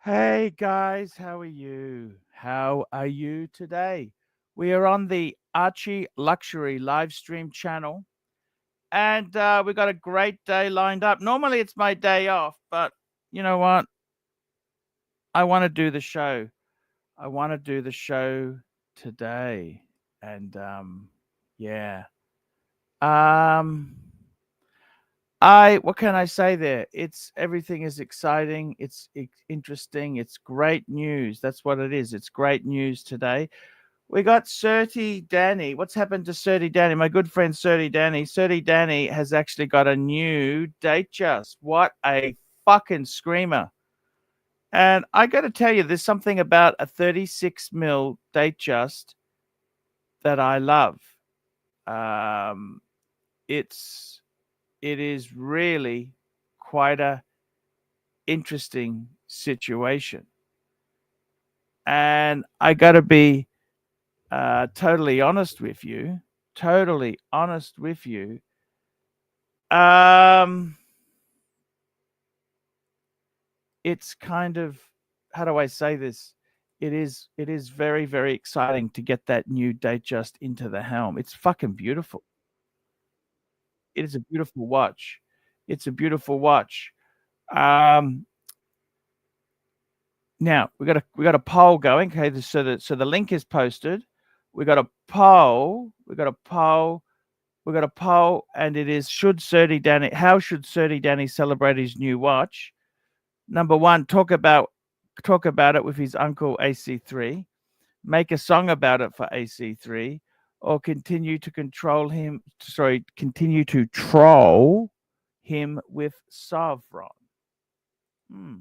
Hey guys, how are you? How are you today? We are on the Archie Luxury live stream channel, and we got a great day lined up. Normally it's my day off, but you know what? I want to do the show. I want to do the show today, and yeah. Um, what can I say there? It's everything is exciting. It's interesting. It's great news. That's what it is. It's great news today. We got Serti Danny. What's happened to Serti Danny? My good friend Serti Danny. Serti Danny has actually got a new Datejust. What a fucking screamer. And I got to tell you, there's something about a 36 mil Datejust that I love. Um, it is really quite a interesting situation. And I got to be totally honest with you. Totally honest with you. Um, it's kind of, how do I say this? It is very very exciting to get that new Datejust into the helm. It's fucking beautiful. It is a beautiful watch. It's a beautiful watch. Um, Now we got a poll going. Okay, so the link is posted. We got a poll. We got a poll. We got a poll, and it is: should Serti Danny? How should Serti Danny celebrate his new watch? Number one, talk about it with his uncle AC3. Make a song about it for AC3, or continue to troll him with Savron. Hmm.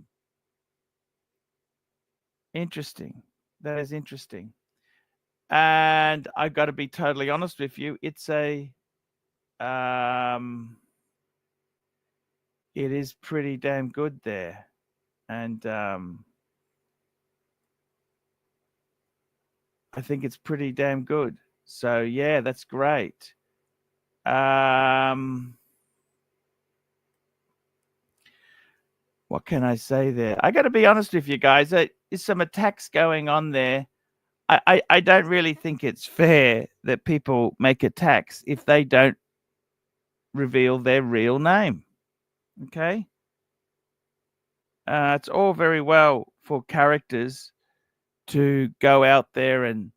Interesting. That is interesting. And I got to be totally honest with you. Um, it is pretty damn good there, and I think it's pretty damn good. So yeah, that's great. Um, what can I say there? I got to be honest with you guys. There's some attacks going on there. I don't really think it's fair that people make attacks if they don't reveal their real name. Okay. It's all very well for characters to go out there and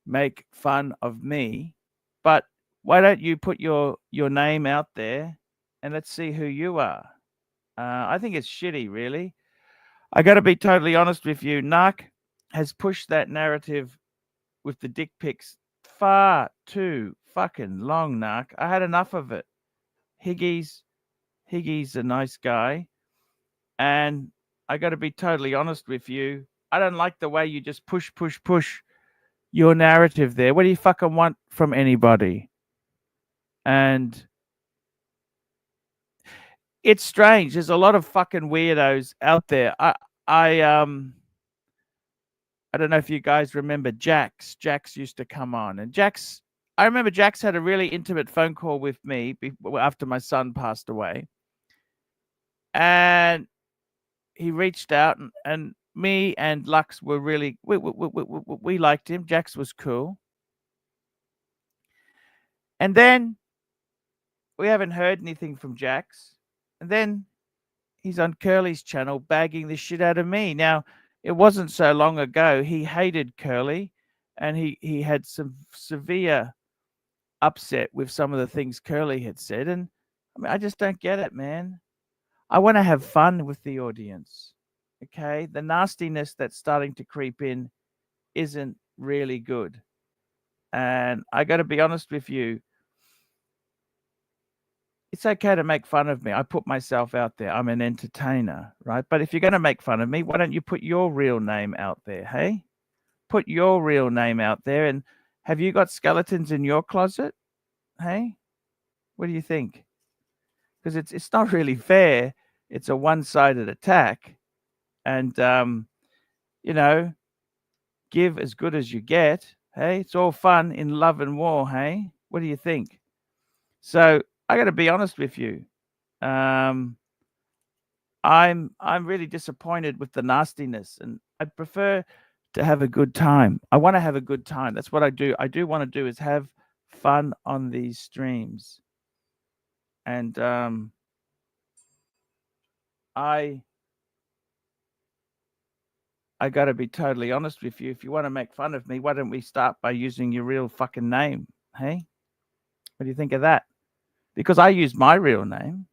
make fun of me, but why don't you put your name out there and let's see who you are? I think it's shitty, really. I got to be totally honest with you. Narc has pushed that narrative with the dick pics far too fucking long. Narc, I had enough of it. Higgy's a nice guy, and I got to be totally honest with you. I don't like the way you just push your narrative there. What do you fucking want from anybody? And it's strange. There's a lot of fucking weirdos out there. I I don't know if you guys remember Jax. Jax used to come on, and Jax. I remember Jax had a really intimate phone call with me after my son passed away, and he reached out, and me and Lux were really we liked him. Jax was cool, and then we haven't heard anything from Jax, and then he's on Curly's channel bagging the shit out of me. Now, it wasn't so long ago he hated Curly, and he had some severe upset with some of the things Curly had said, and I mean I just don't get it, man. I want to have fun with the audience. Okay? The nastiness that's starting to creep in isn't really good. And I got to be honest with you, it's okay to make fun of me. I put myself out there. I'm an entertainer, right? But if you're going to make fun of me, why don't you put your real name out there, hey? Put your real name out there. And have you got skeletons in your closet? Hey? What do you think? Because it's not really fair. It's a one-sided attack. And you know, give as good as you get. Hey, it's all fun in love and war, hey? What do you think? So I got to be honest with you. Um, I'm really disappointed with the nastiness, and I prefer to have a good time. I want to have a good time. That's what I do. I do want to do is have fun on these streams. And I got to be totally honest with you. If you want to make fun of me, why don't we start by using your real fucking name? Hey? What do you think of that? Because I use my real name.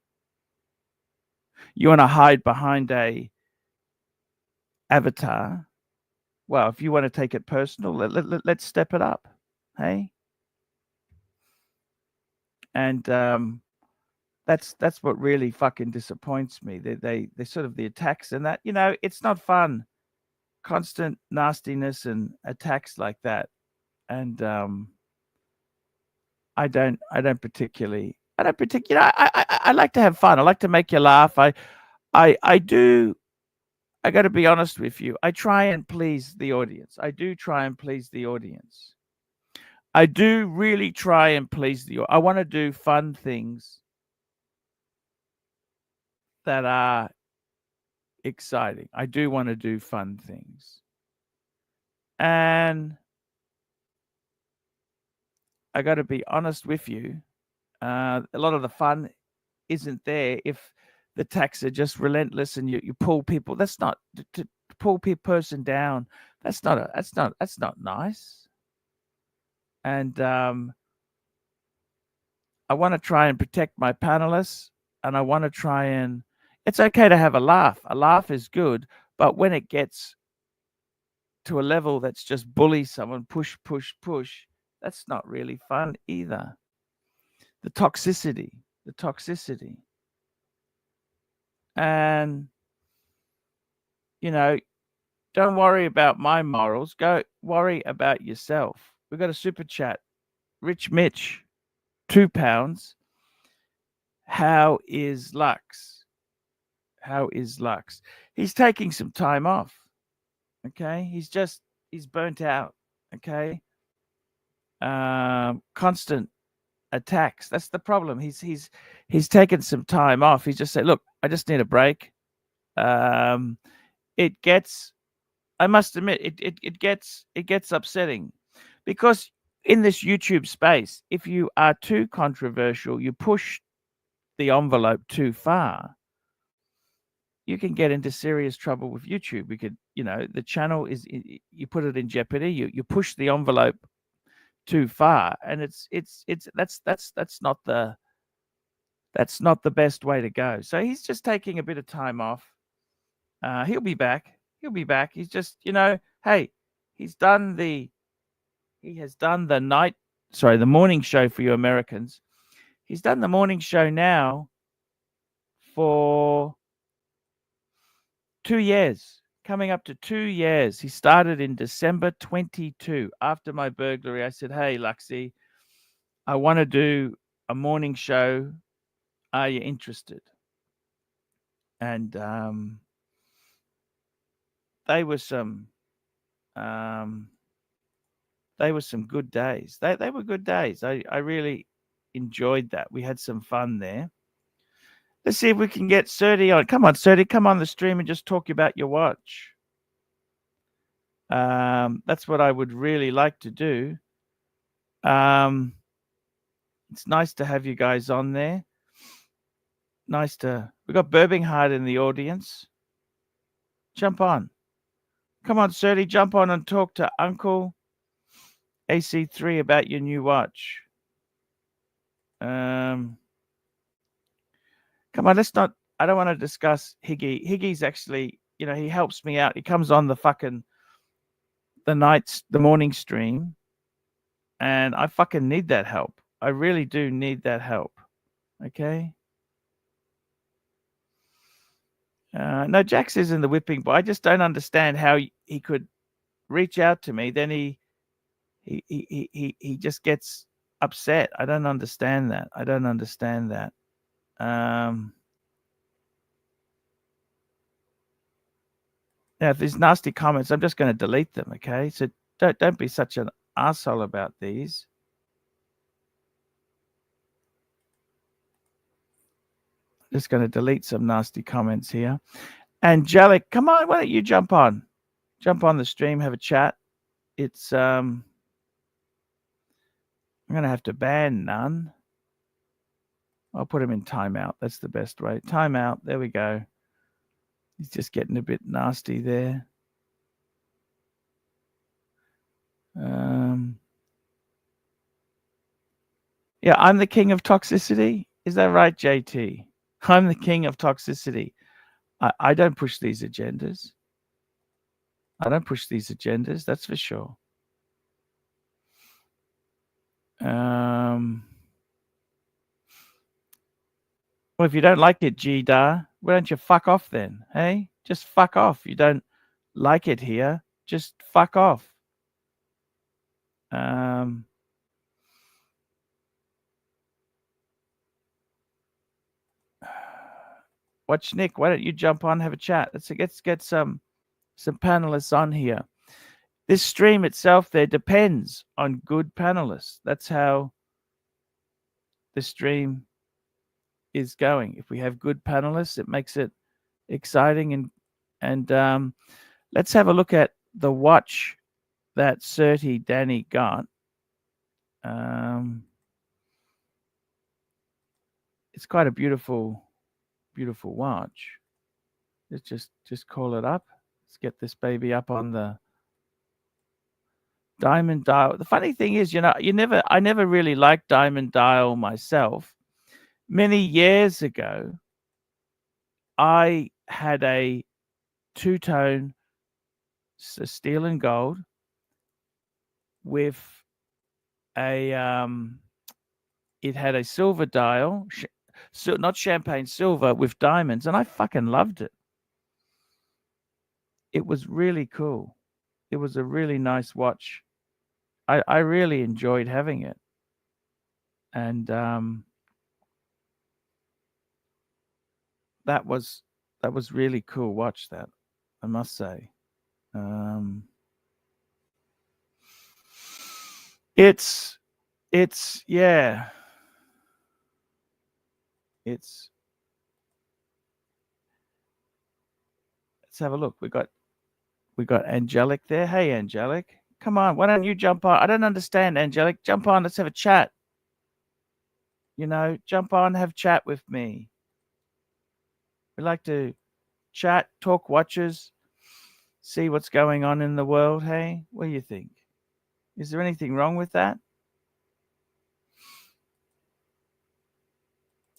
You want to hide behind a avatar? Well, if you want to take it personal, let's step it up. Hey? And that's what really fucking disappoints me. They sort of the attacks and that, it's not fun. Constant nastiness and attacks like that. And I don't particularly. I like to have fun. I like to make you laugh. I do. I got to be honest with you. I try and please the audience. I do try and please the audience. I do really try and please the. I want to do fun things that are exciting. I do want to do fun things. And I got to be honest with you. A lot of the fun isn't there if the attacks are just relentless and you pull people. That's not to pull person down. That's not nice. And I want to try and protect my panelists, and I want to try and. It's okay to have a laugh. A laugh is good, but when it gets to a level that's just bully someone, push, that's not really fun either. The toxicity. And, don't worry about my morals. Go worry about yourself. We've got a super chat. Rich Mitch, £2. How is Lux? He's taking some time off. Okay. He's burnt out. Okay. Constant attacks. That's the problem. He's taken some time off. He's just said, look, I just need a break. It gets, I must admit, it gets upsetting, because in this YouTube space, if you are too controversial, you push the envelope too far, you can get into serious trouble with YouTube. We could, the channel is, you put it in jeopardy. You push the envelope too far, and that's not the best way to go. So he's just taking a bit of time off. He'll be back. He's just, hey, he has done the the morning show for you Americans. He's done the morning show now for 2 years, coming up to 2 years. He started in December 22. After my burglary, I said, hey, Luxy, I want to do a morning show. Are you interested? And they were some good days. They were good days. I really enjoyed that. We had some fun there. Let's see if we can get Serti on. Come on, Serti, come on the stream and just talk about your watch. That's what I would really like to do. It's nice to have you guys on there. We got Birmingham in the audience. Jump on. Come on, Serti, jump on and talk to Uncle AC3 about your new watch. Come on, I don't want to discuss Higgy. Higgy's actually, he helps me out. He comes on the morning stream, and I fucking need that help. I really do need that help. Okay. No, Jax is in the whipping boy. I just don't understand how he could reach out to me. Then he just gets upset. I don't understand that. Now, if there's nasty comments, I'm just going to delete them. Okay, so don't be such an asshole about these. Just going to delete some nasty comments here. Angelic, come on, why don't you jump on? Jump on the stream, have a chat. It's I'm going to have to ban none. I'll put him in timeout. That's the best way. Timeout. There we go. He's just getting a bit nasty there. Yeah, I'm the king of toxicity. Is that right, JT? I'm the king of toxicity. I don't push these agendas. I don't push these agendas, that's for sure. Well, if you don't like it, G-Dar, why don't you fuck off then? Hey? Just fuck off. You don't like it here. Just fuck off. Watch Nick. Why don't you jump on, have a chat? Let's get some panelists on here. This stream itself there depends on good panelists. That's how the stream is going. If we have good panelists, it makes it exciting. And let's have a look at the watch that Serti Danny got. It's quite a beautiful watch. Let's just call it up. Let's get this baby up on the diamond dial. The funny thing is, I never really liked diamond dial myself. Many years ago, I had a two-tone steel and gold with a it had a silver dial, so not champagne silver, with diamonds, and I fucking loved it. It was really cool. It was a really nice watch. I really enjoyed having it. And that was really cool watch, that, I must say. It's yeah. Let's have a look. We got Angelic there. Hey, Angelic. Come on, why don't you jump on? I don't understand, Angelic. Jump on, let's have a chat. Jump on, have chat with me. We like to chat, talk watches, see what's going on in the world. Hey, what do you think? Is there anything wrong with that?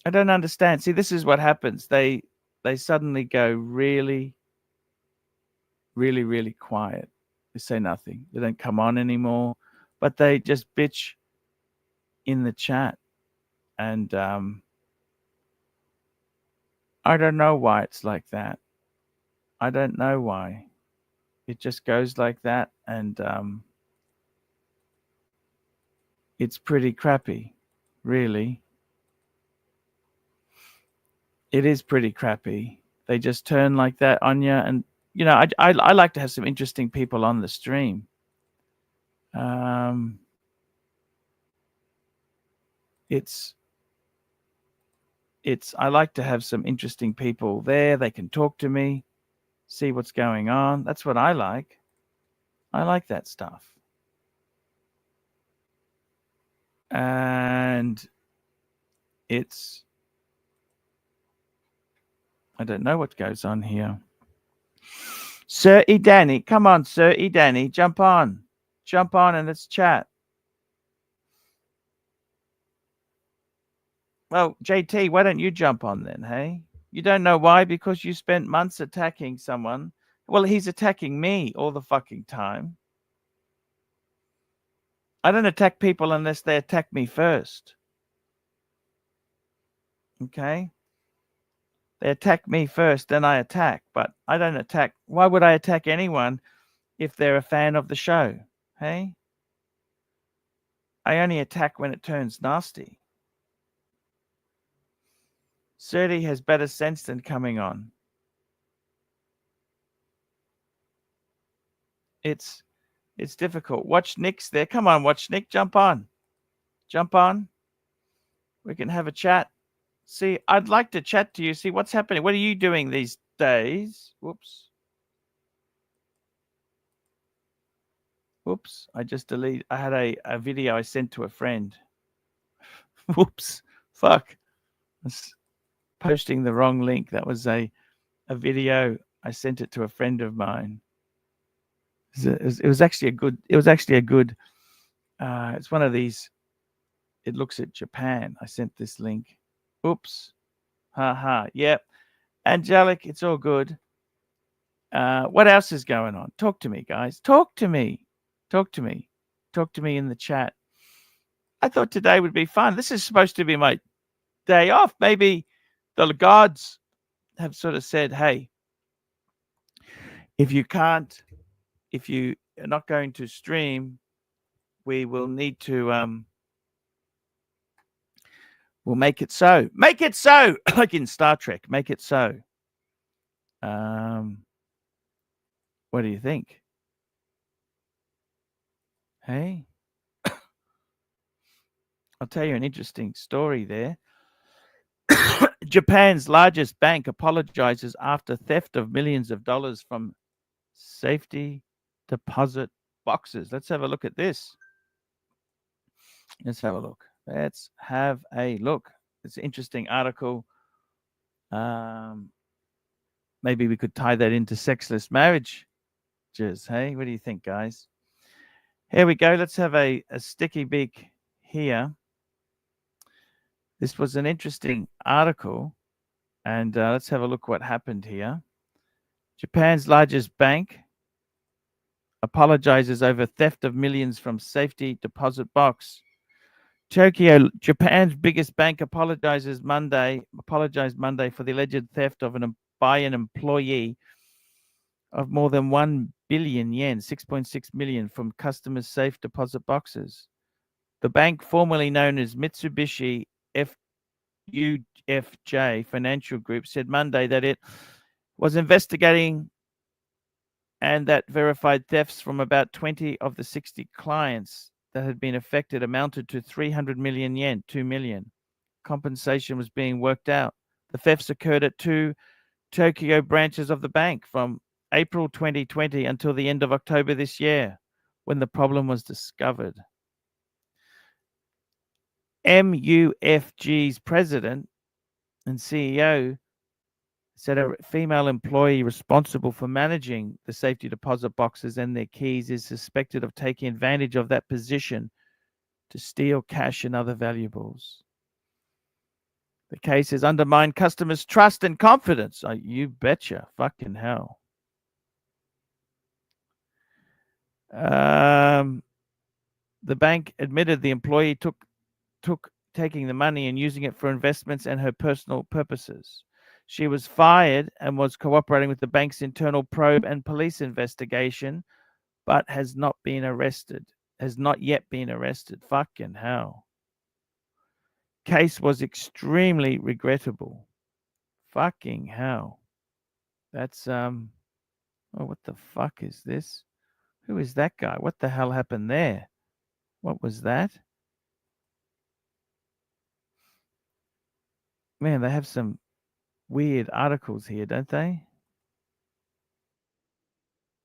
I don't understand. See, this is what happens. They suddenly go really, really, really quiet. They say nothing. They don't come on anymore, but they just bitch in the chat. And I don't know why it's like that. I don't know why. It just goes like that, and it's pretty crappy, really. It is pretty crappy. They just turn like that on you, and I like to have some interesting people on the stream. I like to have some interesting people there. They can talk to me, see what's going on. That's what I like. I like that stuff. And I don't know what goes on here. Serti Danny, come on, Serti Danny, jump on and let's chat. Well, JT, why don't you jump on then, hey? You don't know why? Because you spent months attacking someone. Well, he's attacking me all the fucking time. I don't attack people unless they attack me first. Okay? They attack me first, then I attack. But I don't attack. Why would I attack anyone if they're a fan of the show? Hey? I only attack when it turns nasty. Serti has better sense than coming on. It's difficult. Watch Nick's there. Come on, watch Nick. Jump on. We can have a chat. See, I'd like to chat to you. See what's happening. What are you doing these days? Whoops. Whoops. I just deleted. I had a video I sent to a friend. Whoops. Fuck. I was posting the wrong link. That was a video. I sent it to a friend of mine. It was actually a good. It was actually a good. It's one of these. It looks at Japan. I sent this link. Oops. Ha. Yep. Angelic, it's all good. What else is going on? Talk to me, guys. Talk to me. Talk to me. Talk to me in the chat. I thought today would be fun. This is supposed to be my day off. Maybe the gods have sort of said, hey, if you are not going to stream, we will need to we'll make it so. Make it so. Like in Star Trek, make it so. What do you think? Hey? I'll tell you an interesting story there. Japan's largest bank apologizes after theft of millions of dollars from safety deposit boxes. Let's have a look at this. Let's have a look. It's an interesting article. Maybe we could tie that into sexless marriages. Hey, what do you think, guys? Here we go. Let's have a sticky beak here. This was an interesting article, and let's have a look what happened here. Japan's largest bank apologizes over theft of millions from safety deposit box. Tokyo, Japan's biggest bank, apologized Monday for the alleged theft by an employee of more than 1 billion yen, 6.6 million, from customers' safe deposit boxes. The bank, formerly known as Mitsubishi UFJ Financial Group, said Monday that it was investigating and that verified thefts from about 20 of the 60 clients that had been affected amounted to 300 million yen, 2 million. Compensation was being worked out. The thefts occurred at 2 Tokyo branches of the bank from April 2020 until the end of October this year, when the problem was discovered. MUFG's president and CEO said a female employee responsible for managing the safety deposit boxes and their keys is suspected of taking advantage of that position to steal cash and other valuables. The case has undermined customers' trust and confidence. Oh, you betcha. Fucking hell. The bank admitted the employee took taking the money and using it for investments and her personal purposes. She was fired and was cooperating with the bank's internal probe and police investigation, but has not yet been arrested. Fucking hell. Case was extremely regrettable. Fucking hell. That's oh, what the fuck is this? Who is that guy? What the hell happened there? What was that? Man, they have some weird articles here, don't they?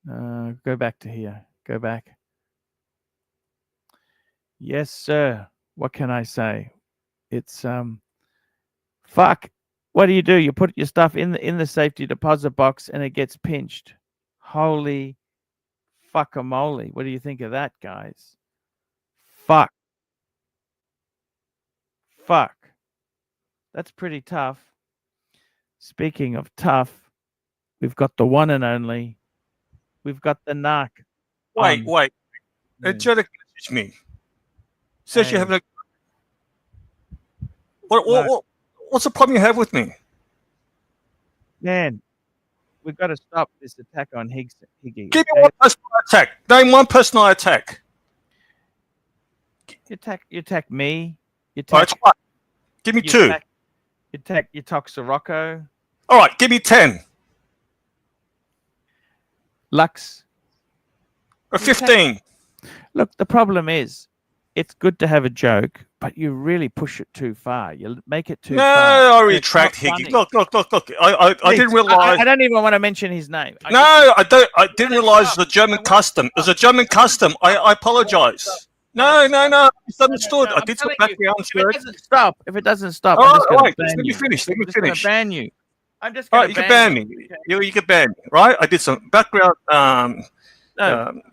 Go back to here. Go back. Yes, sir. What can I say? It's fuck. What do? You put your stuff in the safety deposit box and it gets pinched. Holy fuckamole. What do you think of that, guys? Fuck. That's pretty tough. Speaking of tough, we've got the one and only. We've got the narc. Wait. Angelic messaged me. Says you have a. What's the problem you have with me? Man, we've got to stop this attack on Higgy. Give me one person I attack. Name one person I attack. You attack me. Give me 2. You talk Sirocco. All right, give me 10. Lux. Or 15. Look, the problem is, it's good to have a joke, but you really push it too far. You make it too No, far. I and it's not retract Higgy. funny. Look. I didn't Please, realize. I don't even want to mention his name. No, I don't. I didn't realize it was a German custom. It was a German custom. I apologize. No. Misunderstood. I I'm did some telling you, background if it search. doesn't stop, I'm All just going to right, ban let me you. finish. Let me I'm just going to finish. ban you. I'm just All going right, to you can ban you. me. You can ban me, right? I did some background. No,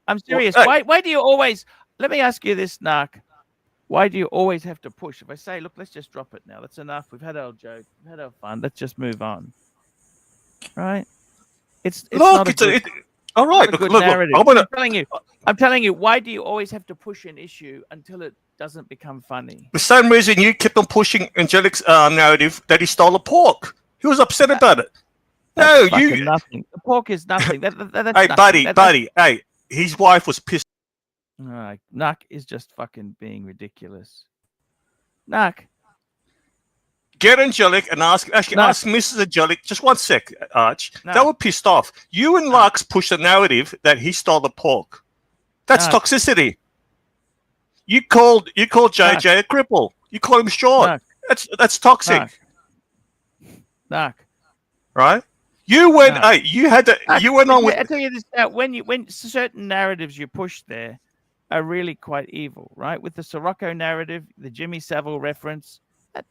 I'm serious. hey. Why do you always? Let me ask you this, Narc. Why do you always have to push? If I say, look, let's just drop it now. That's enough. We've had our joke. We've had our fun. Let's just move on. Right? It's Look, not a good. all right. Not a good Look. narrative. I'm telling you. Why do you always have to push an issue until it doesn't become funny? the same reason you kept on pushing Angelic's narrative that he stole the pork. He was upset about it. No, you. Nothing. The pork is nothing. That's Hey, nothing. buddy. Hey, his wife was pissed. Nuck is just fucking being ridiculous. Nuck. Get Angelic and ask Mrs. Angelic, just one sec, Arch. No. They were pissed off. You and Lux pushed the narrative that he stole the pork. That's toxicity. You called JJ a cripple. You called him short. That's toxic. Nuck. Right? You went you went on with I tell you this now, when certain narratives you push there are really quite evil, right? With the Sirocco narrative, the Jimmy Savile reference.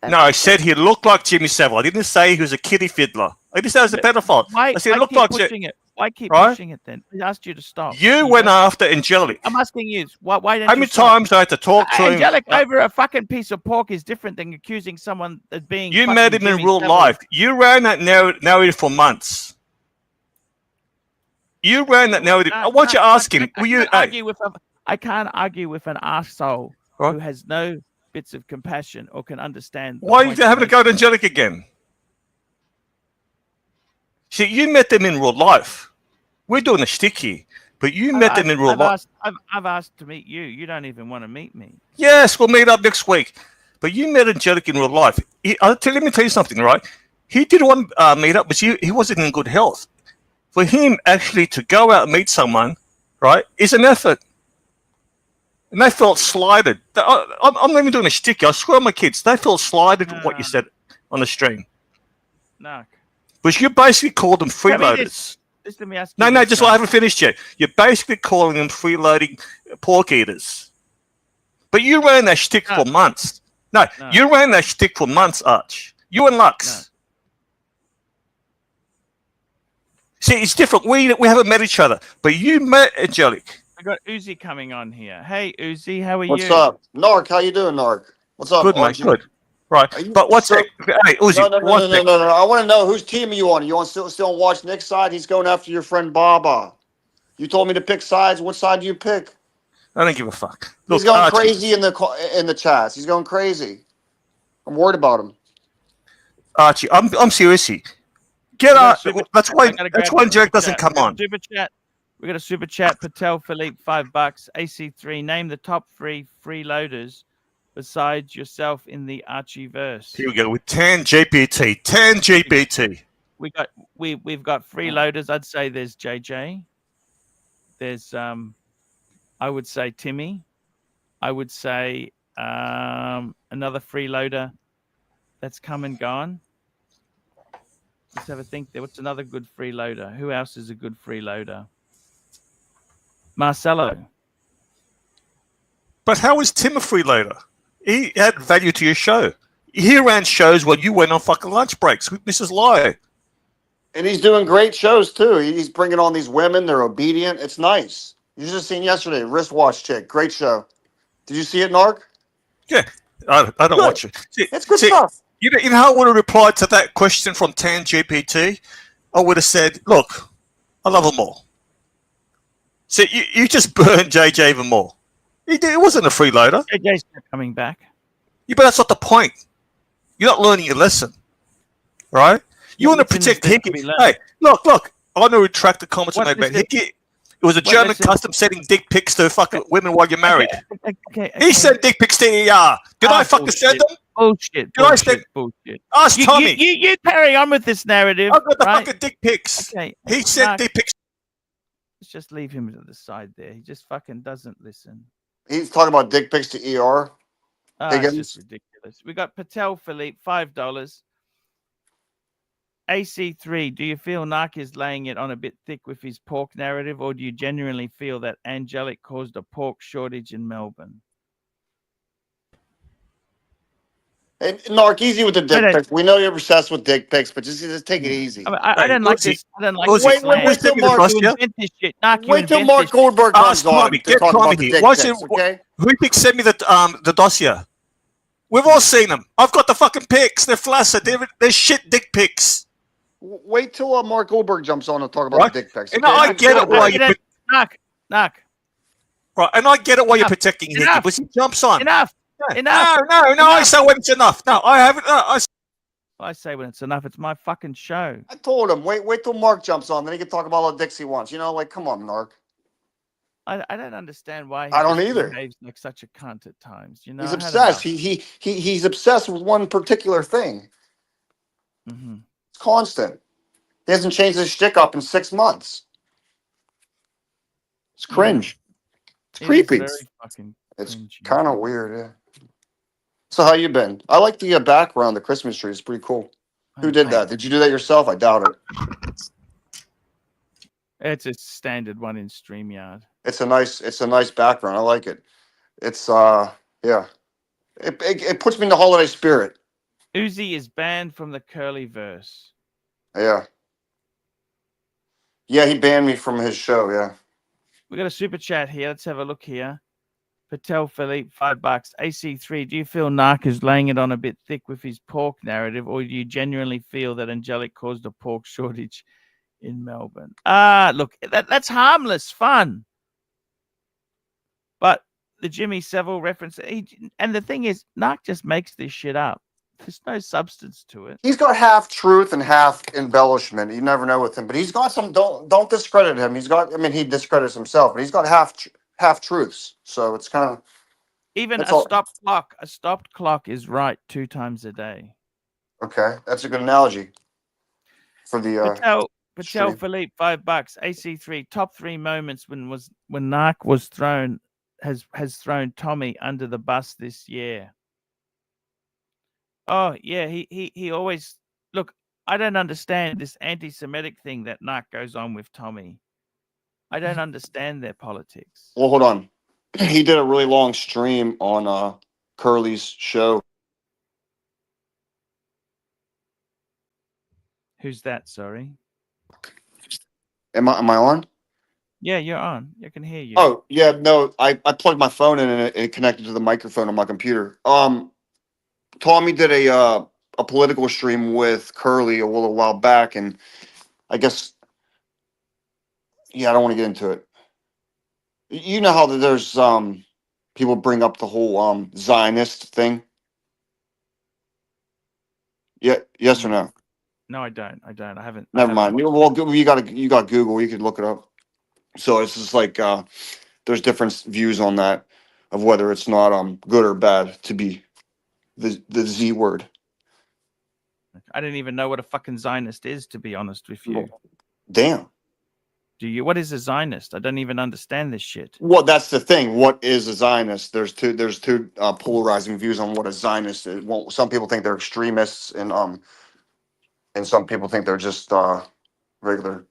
No, I said he looked like Jimmy Savile. I didn't say he was a kiddie fiddler. I didn't say he was a pedophile. I said he looked like pushing it. Why keep pushing it then? I asked you to stop. You went after Angelic. I'm asking you, why don't How many times I had to talk to him? Angelic over a fucking piece of pork is different than accusing someone as being. You met him in real life. You ran that narrative for months. You ran that narrative. I want you to ask him. I can't argue with an arsehole who has no bits of compassion or can understand. Why are you having to go to Angelic again? See, you met them in real life. We're doing a shtick here, but you met them in real life. I've asked to meet you. You don't even want to meet me. Yes, we'll meet up next week. But you met Angelic in real life. Let me tell you something, right? He didn't want to meet up, but he wasn't in good health. For him actually to go out and meet someone, right, is an effort. And they felt slighted. I'm not even doing a shtick. I swear on my kids. They felt slighted with what you said on the stream. No. But you basically called them freeloaders. Let me ask you. No, I haven't finished yet. You're basically calling them freeloading pork eaters. But you ran that shtick for months. No, you ran that shtick for months, Arch. You and Lux. See, it's different. We haven't met each other, but you met Angelic. I got Uzi coming on here. Hey, Uzi, how are you? What's up, Narc? How you doing, Narc? What's up, good, mate? Good. Right, but what's it? Hey, Uzi. No. I want to know whose team are you on? You on still on watch Nick's side? He's going after your friend Baba. You told me to pick sides. What side do you pick? I don't give a fuck. He's going crazy in the chats. He's going crazy. I'm worried about him. Archie, I'm serious here. Get out. That's why Angelic doesn't come on. Super chat. We got a super chat. Patel Philippe, $5. AC3. Name the top 3 freeloaders besides yourself in the Archieverse. Here we go with 10 GPT. 10 GPT. We've got freeloaders. I'd say there's JJ. There's I would say Timmy. I would say another freeloader that's come and gone. Let's have a think there. What's another good freeloader? Who else is a good freeloader? Marcelo. But how is Tim a freeloader? He had value to your show. He ran shows while you went on fucking lunch breaks with Mrs. Lai. And he's doing great shows, too. He's bringing on these women. They're obedient. It's nice. You just seen yesterday, wristwatch chick. Great show. Did you see it, Narc? Yeah. I don't watch it. It's good stuff. You know how I would have replied to that question from Tan GPT? I would have said, look, I love them all. See, you just burned JJ even more. It wasn't a freeloader. JJ's not coming back. Yeah, but that's not the point. You're not learning your lesson. Right? You want to protect Hickey. Hey, look. I want to retract the comments I made about Hickey. It was a German custom sending dick pics to fucking women while you're married. Okay. He sent dick pics to ER. Did I fucking send them? Bullshit. Bullshit. Ask Tommy. You carry on with this narrative. I've got the fucking dick pics. Okay. He sent dick pics. Let's just leave him to the side there. He just fucking doesn't listen. He's talking about dick pics to ER. It's just Higgins. ridiculous. We got Patel Philippe, $5. AC3, do you feel Narc is laying it on a bit thick with his pork narrative, or do you genuinely feel that Angelic caused a pork shortage in Melbourne? Hey, Narc, easy with the dick pics. We know you're obsessed with dick pics, but just take it easy. I don't like Uzi, this. I don't like Uzi, this. Wait till You Mark. invent this shit. Narc, you Wait till invent Mark this. Goldberg comes Ask on Tommy. to Get talk Tommy about the here. dick Why pics, okay? who pick send me the dossier? We've all seen them. I've got the fucking pics. They're flaccid. They're shit dick pics. Wait till Mark Goldberg jumps on to talk about Right? the dick pics. And Okay? I get it why you Knock. right, and I get it why you're Enough. protecting Hickey, Enough. but he jumps on. Enough. No, Enough. no, I Enough. say when it's enough. No, I haven't. I say when it's enough. It's my fucking show. I told him, wait till Mark jumps on, then he can talk about all the dicks he wants. You know, like, come on, Narc. I don't understand why he I don't just either. behaves like such a cunt at times. You know, He's I had obsessed. enough. He's obsessed with one particular thing. Mm-hmm. It's constant. He hasn't changed his shtick up in 6 months. It's cringe. It's It is creepy. very fucking It's cringy. kind of weird, yeah. So how you been? I like the background, the Christmas tree. It's pretty cool. Who did that? Did you do that yourself? I doubt it. It's a standard one in StreamYard. It's a nice background. I like it. It's yeah. It puts me in the holiday spirit. Uzi is banned from the Curlyverse. Yeah. Yeah, he banned me from his show, yeah. We got a super chat here. Let's have a look here. Patel Philippe, $5. AC3, do you feel Narc is laying it on a bit thick with his pork narrative, or do you genuinely feel that Angelic caused a pork shortage in Melbourne? Look, that's harmless fun. But the Jimmy Savile reference, and the thing is, Narc just makes this shit up. There's no substance to it. He's got half truth and half embellishment. You never know with him, but he's got some. Don't discredit him. He's got. I mean, he discredits himself, but he's got half truths. So it's kind of even that's a all. stopped clock is right 2 times a day. Okay, that's a good analogy for the Patel stream. Philippe, $5. AC3, top 3 moments when Narc was thrown has thrown Tommy under the bus this year. Oh yeah, he always look. I don't understand this anti-Semitic thing that Narc goes on with Tommy. I don't understand their politics. Well, hold on. He did a really long stream on Curly's show. Who's that? Sorry. Am I on? Yeah, you're on. I can hear you. Oh yeah, no. I plugged my phone in and it connected to the microphone on my computer. Tommy did a political stream with Curly a little while back, and I guess I don't want to get into it. You know how there's people bring up the whole Zionist thing. Yeah, yes or no? No, I don't. I haven't. Never mind. You got Google. You could look it up. So it's just like there's different views on that of whether it's not good or bad to be the Z word. I didn't even know what a fucking Zionist is, to be honest with you. Damn. Do you? What is a Zionist? I don't even understand this shit. Well, that's the thing. What is a Zionist? There's two polarizing views on what a Zionist is. Well, some people think they're extremists, and some people think they're just regular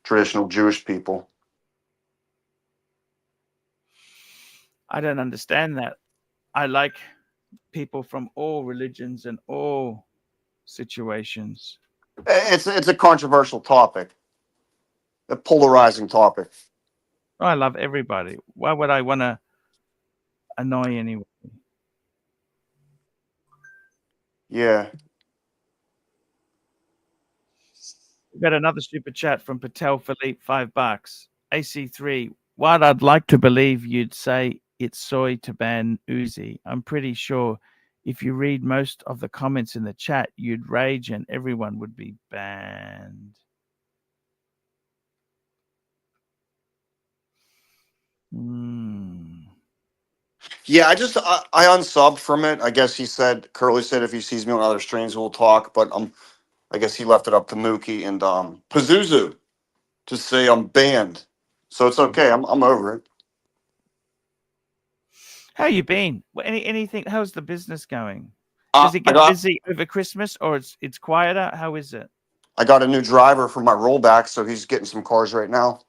traditional Jewish people. I don't understand that. I like people from all religions and all situations. It's a controversial topic, a polarizing topic. I love everybody. Why would I want to annoy anyone? Yeah. We got another super chat from Patel Philippe, $5. AC3, while I'd like to believe you'd say it's soy to ban Uzi, I'm pretty sure if you read most of the comments in the chat, you'd rage and everyone would be banned. Yeah, I unsubbed from it. I guess Curly said if he sees me on other streams, we'll talk. But I guess he left it up to Mookie and Pazuzu to say I'm banned. So it's okay. I'm over it. How you been? Anything? How's the business going? Uh, Does it I get got busy over Christmas, or it's quieter? How is it? I got a new driver for my rollback, so he's getting some cars right now.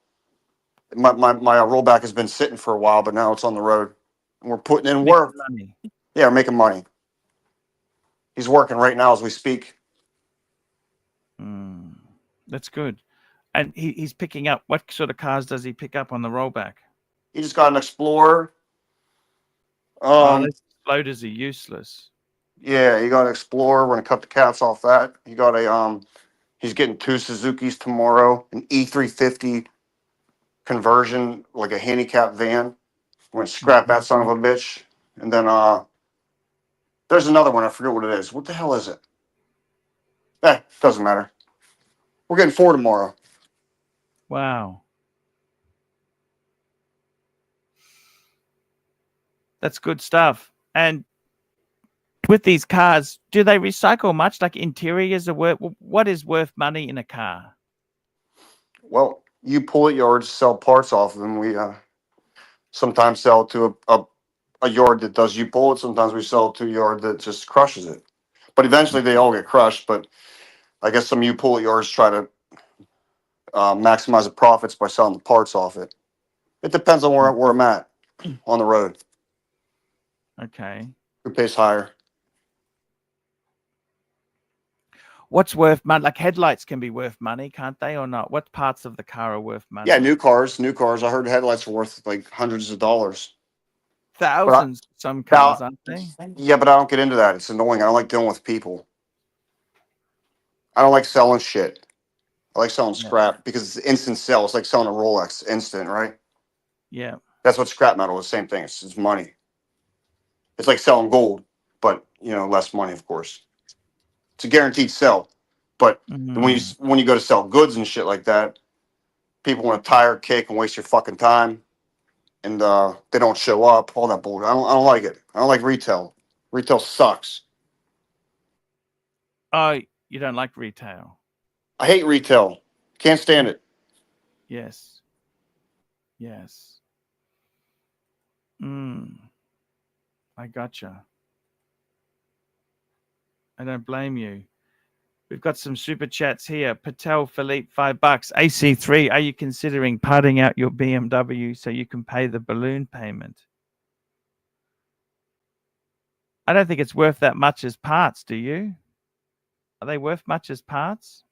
My rollback has been sitting for a while, but now it's on the road. And we're putting in Making work. money. Yeah, we're making money. He's working right now as we speak. Mm, that's good. And he's picking up. What sort of cars does he pick up on the rollback? He just got an Explorer. Oh, Um, those loaders are useless. yeah, he got an Explorer. We're gonna cut the caps off that. He got a He's getting two Suzuki's tomorrow, an E350 conversion, like a handicap van. We're gonna scrap that son of a bitch. And then there's another one. I forget what it is. What the hell is it? Doesn't matter. We're getting four tomorrow. Wow, that's good stuff. And with these cars, do they recycle much? Like interiors are worth. What is worth money in a car? Well, you pull at yards, sell parts off of them. We sometimes sell to a yard that does you pull it. Sometimes we sell to a yard that just crushes it. But eventually they all get crushed. But I guess some you pull at yards try to maximize the profits by selling the parts off it. It depends on where I'm at on the road. Okay. Who pays higher? What's worth money? Like headlights can be worth money, can't they, or not? What parts of the car are worth money? Yeah, new cars. New cars. I heard headlights are worth like hundreds of dollars. Thousands, some cars, aren't they? Yeah, but I don't get into that. It's annoying. I don't like dealing with people. I don't like selling shit. I like selling Yeah. scrap because it's instant sale. It's like selling a Rolex, instant, right? Yeah. That's what scrap metal is. Same thing. It's money. It's like selling gold, but less money, of course. It's a guaranteed sell. But Mm. when you go to sell goods and shit like that, people want a tire kick and waste your fucking time, and they don't show up. All that bullshit. I don't like it. I don't like retail. Retail sucks. Oh, you don't like retail? I hate retail. Can't stand it. Yes. Yes. Mm. I gotcha. I don't blame you. We've got some super chats here. Patel Philippe, $5. AC3, are you considering parting out your BMW so you can pay the balloon payment? I don't think it's worth that much as parts, do you? Are they worth much as parts?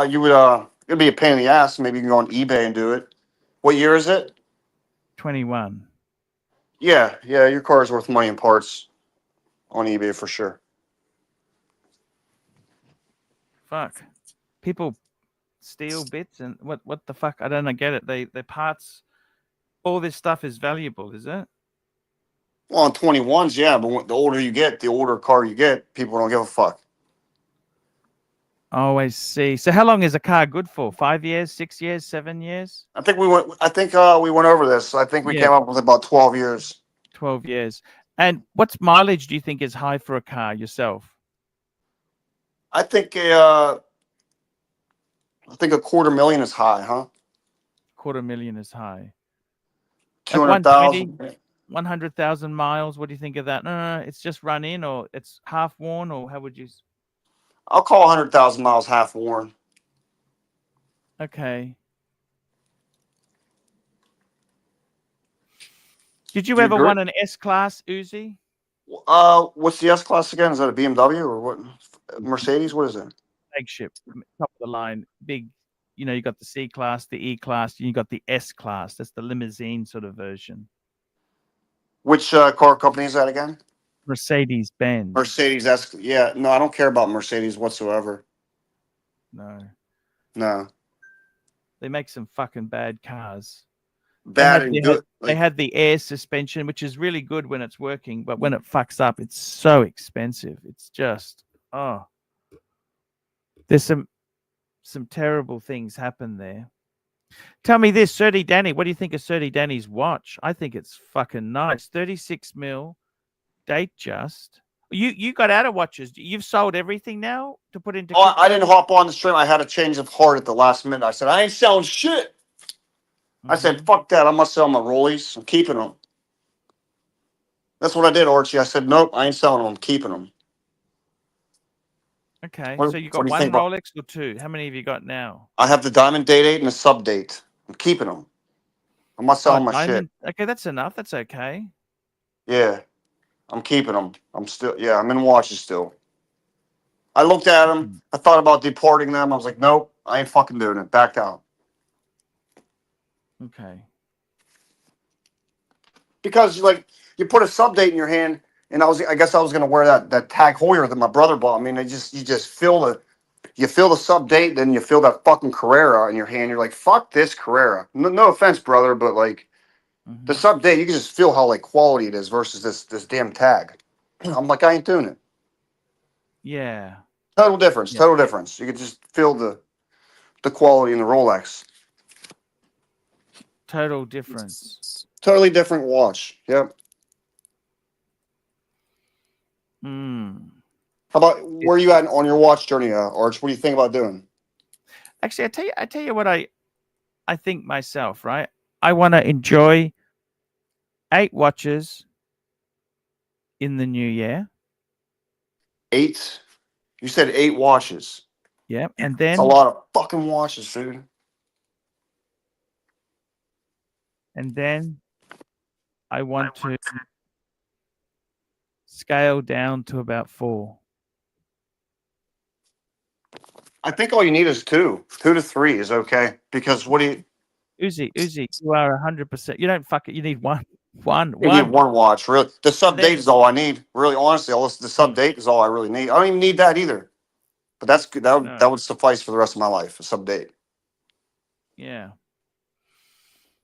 You would it'd be a pain in the ass. Maybe you can go on eBay and do it. What year is it? 21. Yeah, your car is worth money in parts on eBay for sure. Fuck. People steal bits and what the fuck? I don't get it. The parts, all this stuff is valuable, is it? Well, on 21s, yeah, but the older you get, the older car you get, people don't give a fuck. Oh, I see. So how long is a car good for? 5 years, 6 years, 7 years? I think we went over this. I think we Yeah, came up with about 12 years. 12 years. And what's mileage do you think is high for a car yourself? I think a quarter million is high, huh? $250,000 is high. Like 120, 200,000. 100,000 miles. What do you think of that? No, it's just run in, or it's half worn, or how would you? I'll call 100,000 miles half worn. Okay. Did you Do you ever agree? want an S-Class Uzi? What's the S class again? Is that a BMW or what? Mercedes? What is it? Flagship, top of the line, big. You got the C-Class, the E-Class, and you got the S-Class. That's the limousine sort of version. Which car company is that again? Mercedes-Benz. Mercedes S. Yeah, no, I don't care about Mercedes whatsoever. No. No, They make some fucking bad cars. bad and good. They had the air suspension, which is really good when it's working, but when it fucks up, it's so expensive. It's just there's some terrible things happen there. Tell me this, Serti Danny, what do you think of Serti Danny's watch? I think it's fucking nice. 36 mil, Datejust. You got out of watches. You've sold everything now to put into. Oh, I didn't hop on the stream. I had a change of heart at the last minute. I said I ain't selling shit. I said fuck that. I'm gonna sell my Rollies. I'm keeping them. That's what I did, Archie. I said, nope, I ain't selling them. I'm keeping them. Okay, What, so you what got do you one think about? Rolex or two? How many have you got now? I have the Diamond Date 8 and the Sub Date. I'm keeping them. I'm not Oh, selling my shit. diamond. Okay, that's enough. That's okay. Yeah, I'm keeping them. I'm in watches still. I looked at them. Mm, I thought about deporting them. I was like, nope, I ain't fucking doing it. Backed out. okay. Because like you put a Sub Date in your hand, and I guess I was gonna wear that Tag Heuer that my brother bought me. And you just feel the Sub Date, then you feel that fucking Carrera in your hand. You're like, fuck this Carrera. No offense, brother, but like the Hmm. Sub Date, you can just feel how like quality it is versus this damn Tag. I'm like, I ain't doing it. Yeah. Total difference. Yeah. Total difference. You can just feel the quality in the Rolex. Total difference. Totally different watch. Yep. Mm. How about It, where you at on your watch journey, Arch? What do you think about doing? actually, I tell you what I think myself. Right. I want to enjoy 8 watches in the new year. 8. You said 8 watches. Yeah, and It's a then lot of fucking watches, dude. and then I want to scale down to about 4. I think all you need is 2. 2 to 3 is okay. Because what do Uzi, you are 100%. You don't fuck it. You need one, you need one, one watch, really. The and Sub Date then is all I need. Really, honestly, the Sub Date is all I really need. I don't even need that either. But that's good. no, That would suffice for the rest of my life. A Sub Date. yeah.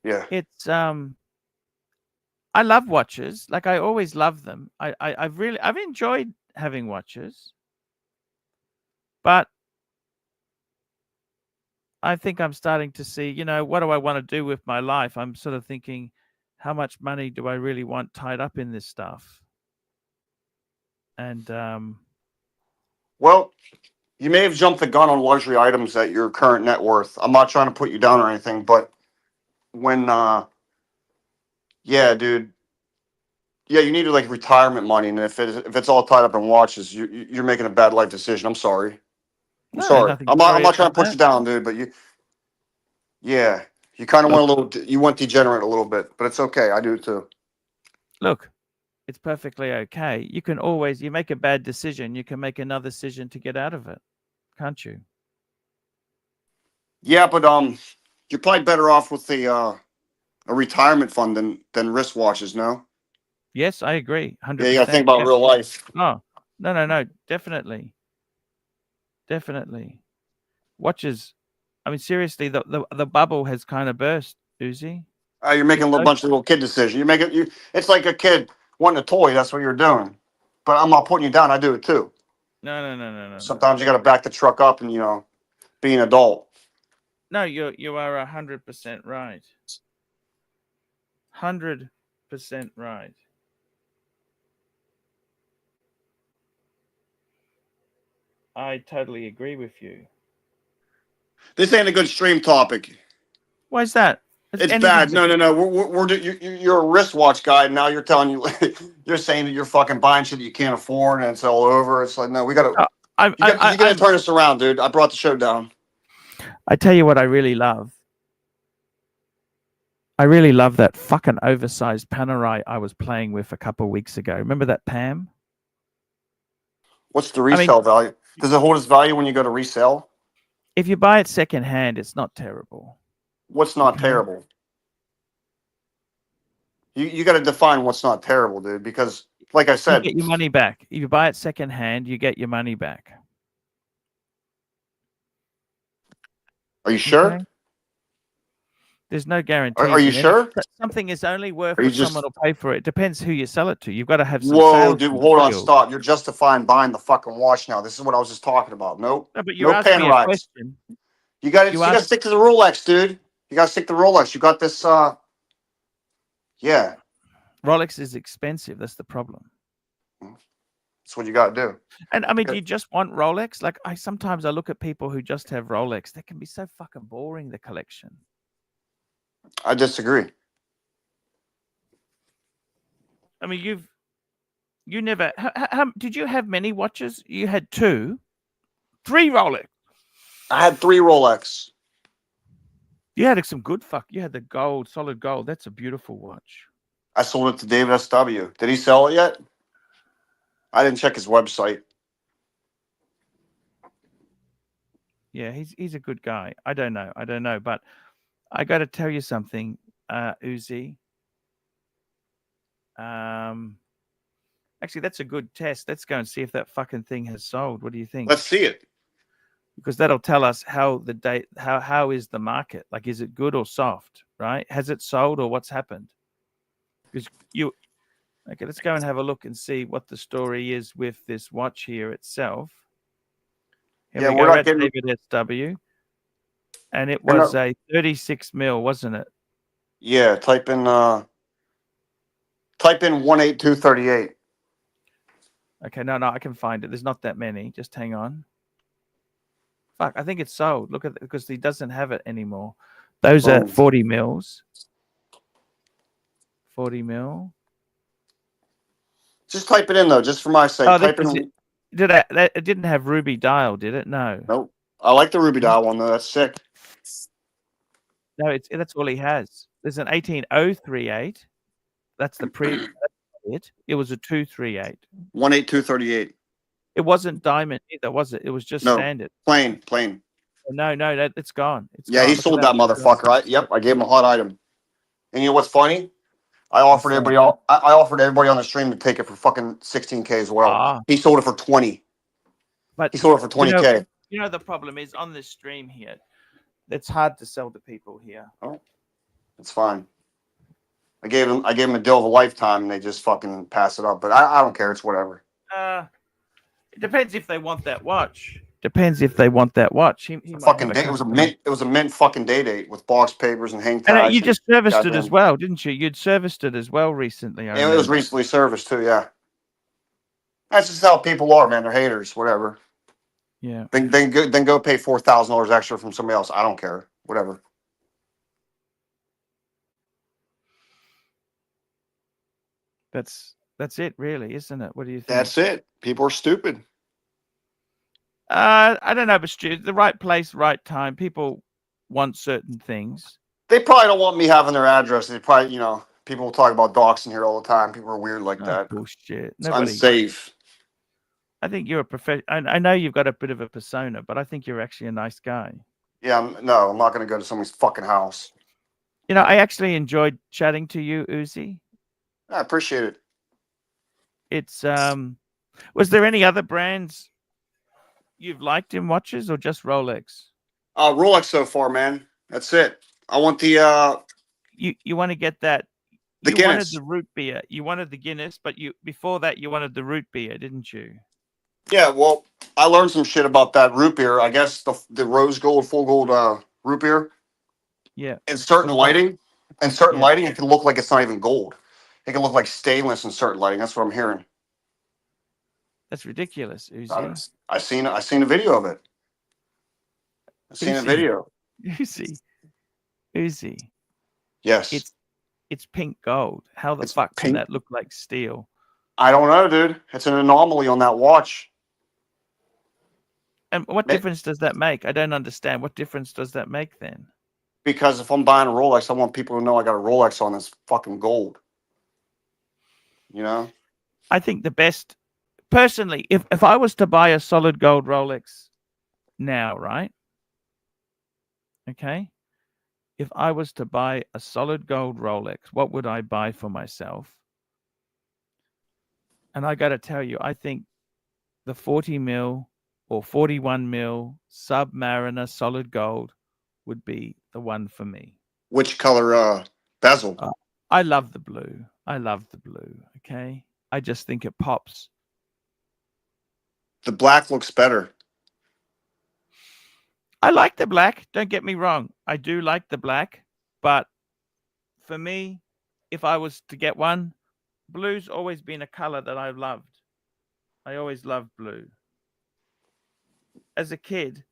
Yeah. It's I love watches. Like I always love them. I've enjoyed having watches, but I think I'm starting to see, what do I want to do with my life? I'm sort of thinking, how much money do I really want tied up in this stuff? And Well, you may have jumped the gun on luxury items at your current net worth. I'm not trying to put you down or anything, but when yeah, dude. Yeah, you need like retirement money, and if it's all tied up in watches, you're making a bad life decision. I'm sorry. I'm no, sorry. nothing I'm sorry not trying about to put that. you down, dude. But yeah, you kind of Look, went you went degenerate a little bit, but it's okay. I do it too. look, it's perfectly okay. You make a bad decision, you can make another decision to get out of it, can't you? Yeah, but you're probably better off with a retirement fund than wristwatches. No. Yes, I agree, Yeah, you got to think 100%. about Yeah. real life. Oh, no, definitely, definitely. Watches. I mean, seriously, the bubble has kind of burst, Uzi. You're making It's a little over. bunch of little kid decisions. You're making you. It's like a kid wanting a toy. That's what you're doing. But I'm not putting you down. I do it too. No. Sometimes you got to back the truck up and be an adult. No, you are 100% right. 100% right. I totally agree with you. This ain't a good stream topic. Why is that? It's bad. Anything's a No. You're a wristwatch guy. And now you're telling you you're saying that you're fucking buying shit that you can't afford and it's all over. It's like no, we gotta oh, you gotta turn this around, dude. I brought the show down. I tell you what I really love. I really love that fucking oversized Panerai I was playing with a couple of weeks ago. Remember that Pam? What's the I mean, resale value? Does it hold its value when you go to resell? if you buy it secondhand, it's not terrible. What's not Okay. terrible? You got to define what's not terrible, dude. Because like I You said, get your money back. If you buy it secondhand, you get your money back. are you sure? Okay. There's no Are guarantees you in anything. sure? Something is only worth Are you what someone just will pay for it. Depends who you sell it to. You've got to have some whoa, dude? salesman Hold on, skills. stop. You're justifying buying the fucking watch now. This is what I was just talking about. Nope, No, but you no asked pen me a racks. question. You got You You got to asked, stick to the Rolex, dude. You got to stick to the Rolex. You got this. Yeah, Rolex is expensive. That's the problem. that's what you got to do. And I mean, do Okay. you just want Rolex? Like sometimes I look at people who just have Rolex. They can be so fucking boring, the collection. I disagree. I mean, You never. How did you have many watches? You had 2, 3 Rolex. I had 3 Rolex. You had some good fuck. You had the gold, solid gold. That's a beautiful watch. I sold it to David SW. Did he sell it yet? I didn't check his website. Yeah, he's a good guy. I don't know, but I got to tell you something, Uzi. Actually, that's a good test. Let's go and see if that fucking thing has sold. What do you think? Let's see it. Because that'll tell us how the date, how is the market? Like, is it good or soft? Right? Has it sold or what's happened? Because okay, let's go and have a look and see what the story is with this watch here itself. Here Yeah, we we're go. not At getting. David SW, and it was a 36 mil, wasn't it? Yeah, type in 18238. Okay, no, I can find it. There's not that many. Just hang on. Fuck, I think it's sold. Look at it, because he doesn't have it anymore. Those are Boom. 40 mils. 40 mil. Just type it in though, just for my sake. Oh, Type in. it didn't have ruby dial, did it? No. Nope. I like the ruby dial one though. That's sick. No, that's all he has. There's an 18038. That's the pre it was a 238. 18238. It wasn't diamond either, was it? It was just No, standard. plain. No, it's gone. It's Yeah, gone. he Look at sold that motherfucker. Yep, I gave him a hot item. And you know what's funny? I offered everybody on the stream to take it for fucking 16K as well. He sold it for 20. But he sold it for 20K. You know the problem is on this stream here, it's hard to sell to people here. Oh, it's fine. I gave him a deal of a lifetime, and they just fucking pass it up. But I don't care. It's whatever. It depends if they want that watch. He Fucking day. It was a mint fucking date with box papers and hang tags. And you just serviced it as well, didn't you? You'd serviced it as well recently. Yeah, it was recently serviced too. Yeah, that's just how people are, man. They're haters. Whatever. Yeah. Then go pay $4,000 extra from somebody else. I don't care. Whatever. That's it, really, isn't it? What do you think? That's it. People are stupid. I don't know, but the right place, right time. People want certain things. They probably don't want me having their address. They probably, people will talk about doxing here all the time. People are weird like that. Bullshit. It's unsafe. I think you're a professional. I know you've got a bit of a persona, but I think you're actually a nice guy. Yeah, I'm not going to go to somebody's fucking house. I actually enjoyed chatting to you, Uzi. I appreciate it. It's was there any other brands you've liked in watches or just Rolex? Rolex so far, man. That's it. I want the you want to get that. The you Guinness. Wanted the root beer. You wanted the Guinness, but before that you wanted the root beer, didn't you? Yeah, well, I learned some shit about that root beer. I guess the rose gold, full gold root beer. Yeah. In certain lighting, it can look like it's not even gold. It can look like stainless in certain lighting. That's what I'm hearing. That's ridiculous, Uzi. I seen a video of it. I seen a video. Uzi. Yes. It's pink gold. How the fuck can that look like steel? I don't know, dude. It's an anomaly on that watch. And what difference does that make? I don't understand. What difference does that make then? Because if I'm buying a Rolex, I want people to know I got a Rolex on that's fucking gold. I think the best, personally, if I was to buy a solid gold Rolex now, right? Okay. If I was to buy a solid gold Rolex, what would I buy for myself? And I got to tell you, I think the 40 mil or 41 mil Submariner solid gold would be the one for me. Which color bezel? I love the blue. Okay. I just think it pops. The black looks better. I like the black. Don't get me wrong. I do like the black. But for me, if I was to get one, blue's always been a color that I've loved. I always loved blue. As a kid,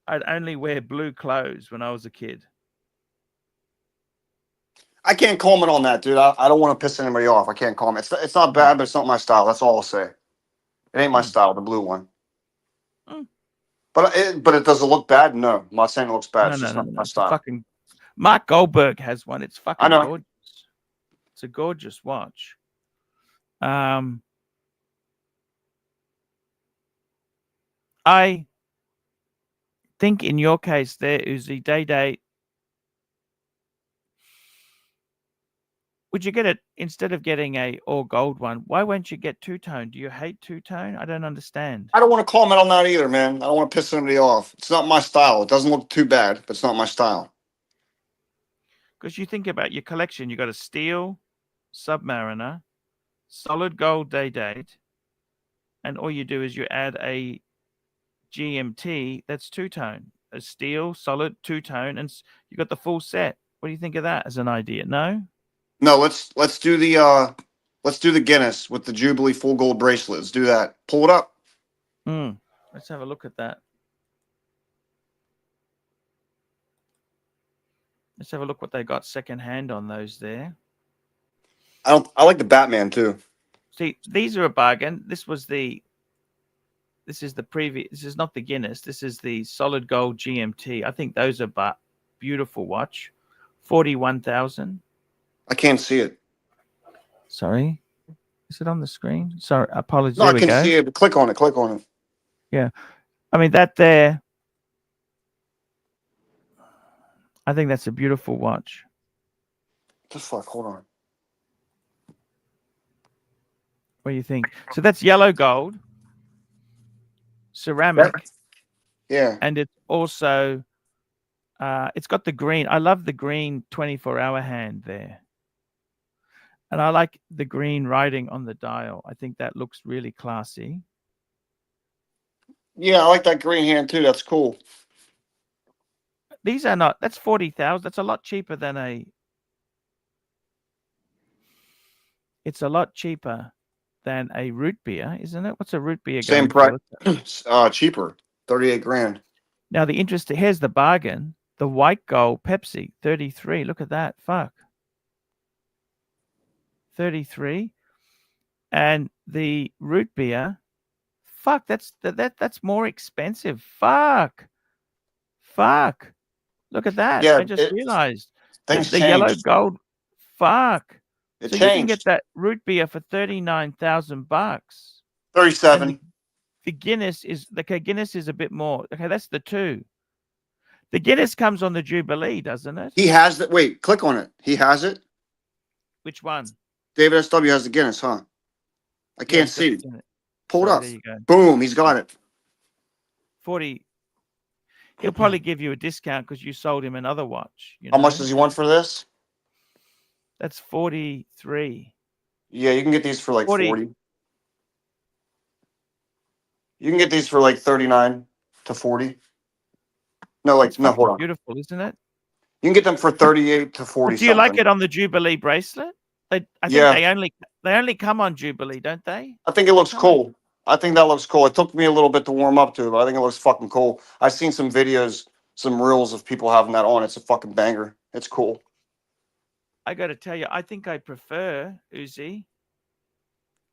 I'd only wear blue clothes when I was a kid. I can't comment on that, dude. I don't want to piss anybody off. I can't comment. It's not bad, but it's not my style. That's all I'll say. It ain't my style, the blue one. But it does it look bad? No, I'm not saying it looks bad. No, It's no, just no, not no. my It's a style. fucking Mark Goldberg has one. It's I fucking know. gorgeous. It's a gorgeous watch. I think in your case there, Uzi, Day, would you get it instead of getting a all gold one? Why won't you get two-tone? Do you hate two-tone? I don't understand. I don't want to comment on that either, man. I don't want to piss anybody off. It's not my style. It doesn't look too bad, but it's not my style. Because you think about your collection, you got a steel Submariner, solid gold Day-Date, and all you do is you add a GMT that's two-tone, a steel, solid, two-tone, and you got the full set. What do you think of that as an idea? No? No, let's do the Guinness with the Jubilee full gold bracelet. Let's do that. Pull it up. Let's have a look at that. Let's have a look what they got secondhand on those there. I like the Batman too. See, these are a bargain. This is the previous. This is not the Guinness. This is the solid gold GMT. I think those are beautiful watch. 41,000. I can't see it. Sorry, is it on the screen? Sorry, apologies. No, There I we can go. see it. But click on it. Click on it. Yeah, I mean that there. I think that's a beautiful watch. Just fuck. Hold on. What do you think? So that's yellow gold, ceramic. Yeah. And it's also, it's got the green. I love the green 24-hour hand there. And I like the green writing on the dial. I think that looks really classy. Yeah, I like that green hand too. That's cool. These are not, that's 40,000. That's a lot cheaper than it's a lot cheaper than a root beer, isn't it? What's a root beer Same going price. Cheaper. 38 grand. Now, here's the bargain. The white gold Pepsi, 33. Look at that. Fuck. 33. And the root beer, fuck, that's more expensive. Fuck. Look at that. Yeah, I just realized things the yellow changed. gold. Fuck. It So changed. you can get that root beer for $39,000. 37. The Guinness is Guinness is a bit more. Okay, that's the two. The Guinness comes on the Jubilee, doesn't it? He has that. Wait, click on it. He has it. Which one? David SW has the Guinness, huh? I can't see it. Pull it up. There you go. Boom, he's got it. 40. He'll probably give you a discount because you sold him another watch. How much does he want for this? That's 43. Yeah, you can get these for like 40. 40. You can get these for like 39 to 40. No, like no, hold on. Beautiful, isn't it? You can get them for 38 to 40. But do you like it on the Jubilee bracelet? I think they only come on Jubilee, don't they? I think it looks cool. I think that looks cool. It took me a little bit to warm up to it, but I think it looks fucking cool. I've seen some videos, some reels of people having that on. It's a fucking banger. It's cool. I got to tell you, I think I prefer Uzi.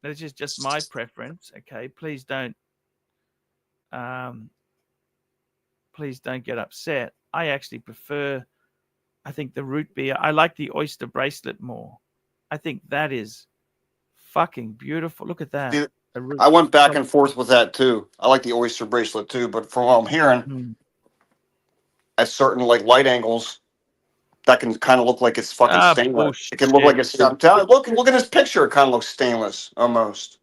This is just my preference. Okay, please don't get upset. I actually prefer, I think the root beer. I like the oyster bracelet more. I think that is fucking beautiful. Look at that. See, I went back and forth with that too. I like the oyster bracelet too, but from what I'm hearing, at certain like light angles, that can kind of look like it's fucking stainless. Bullshit. It can look like it's look at this picture. It kind of looks stainless almost.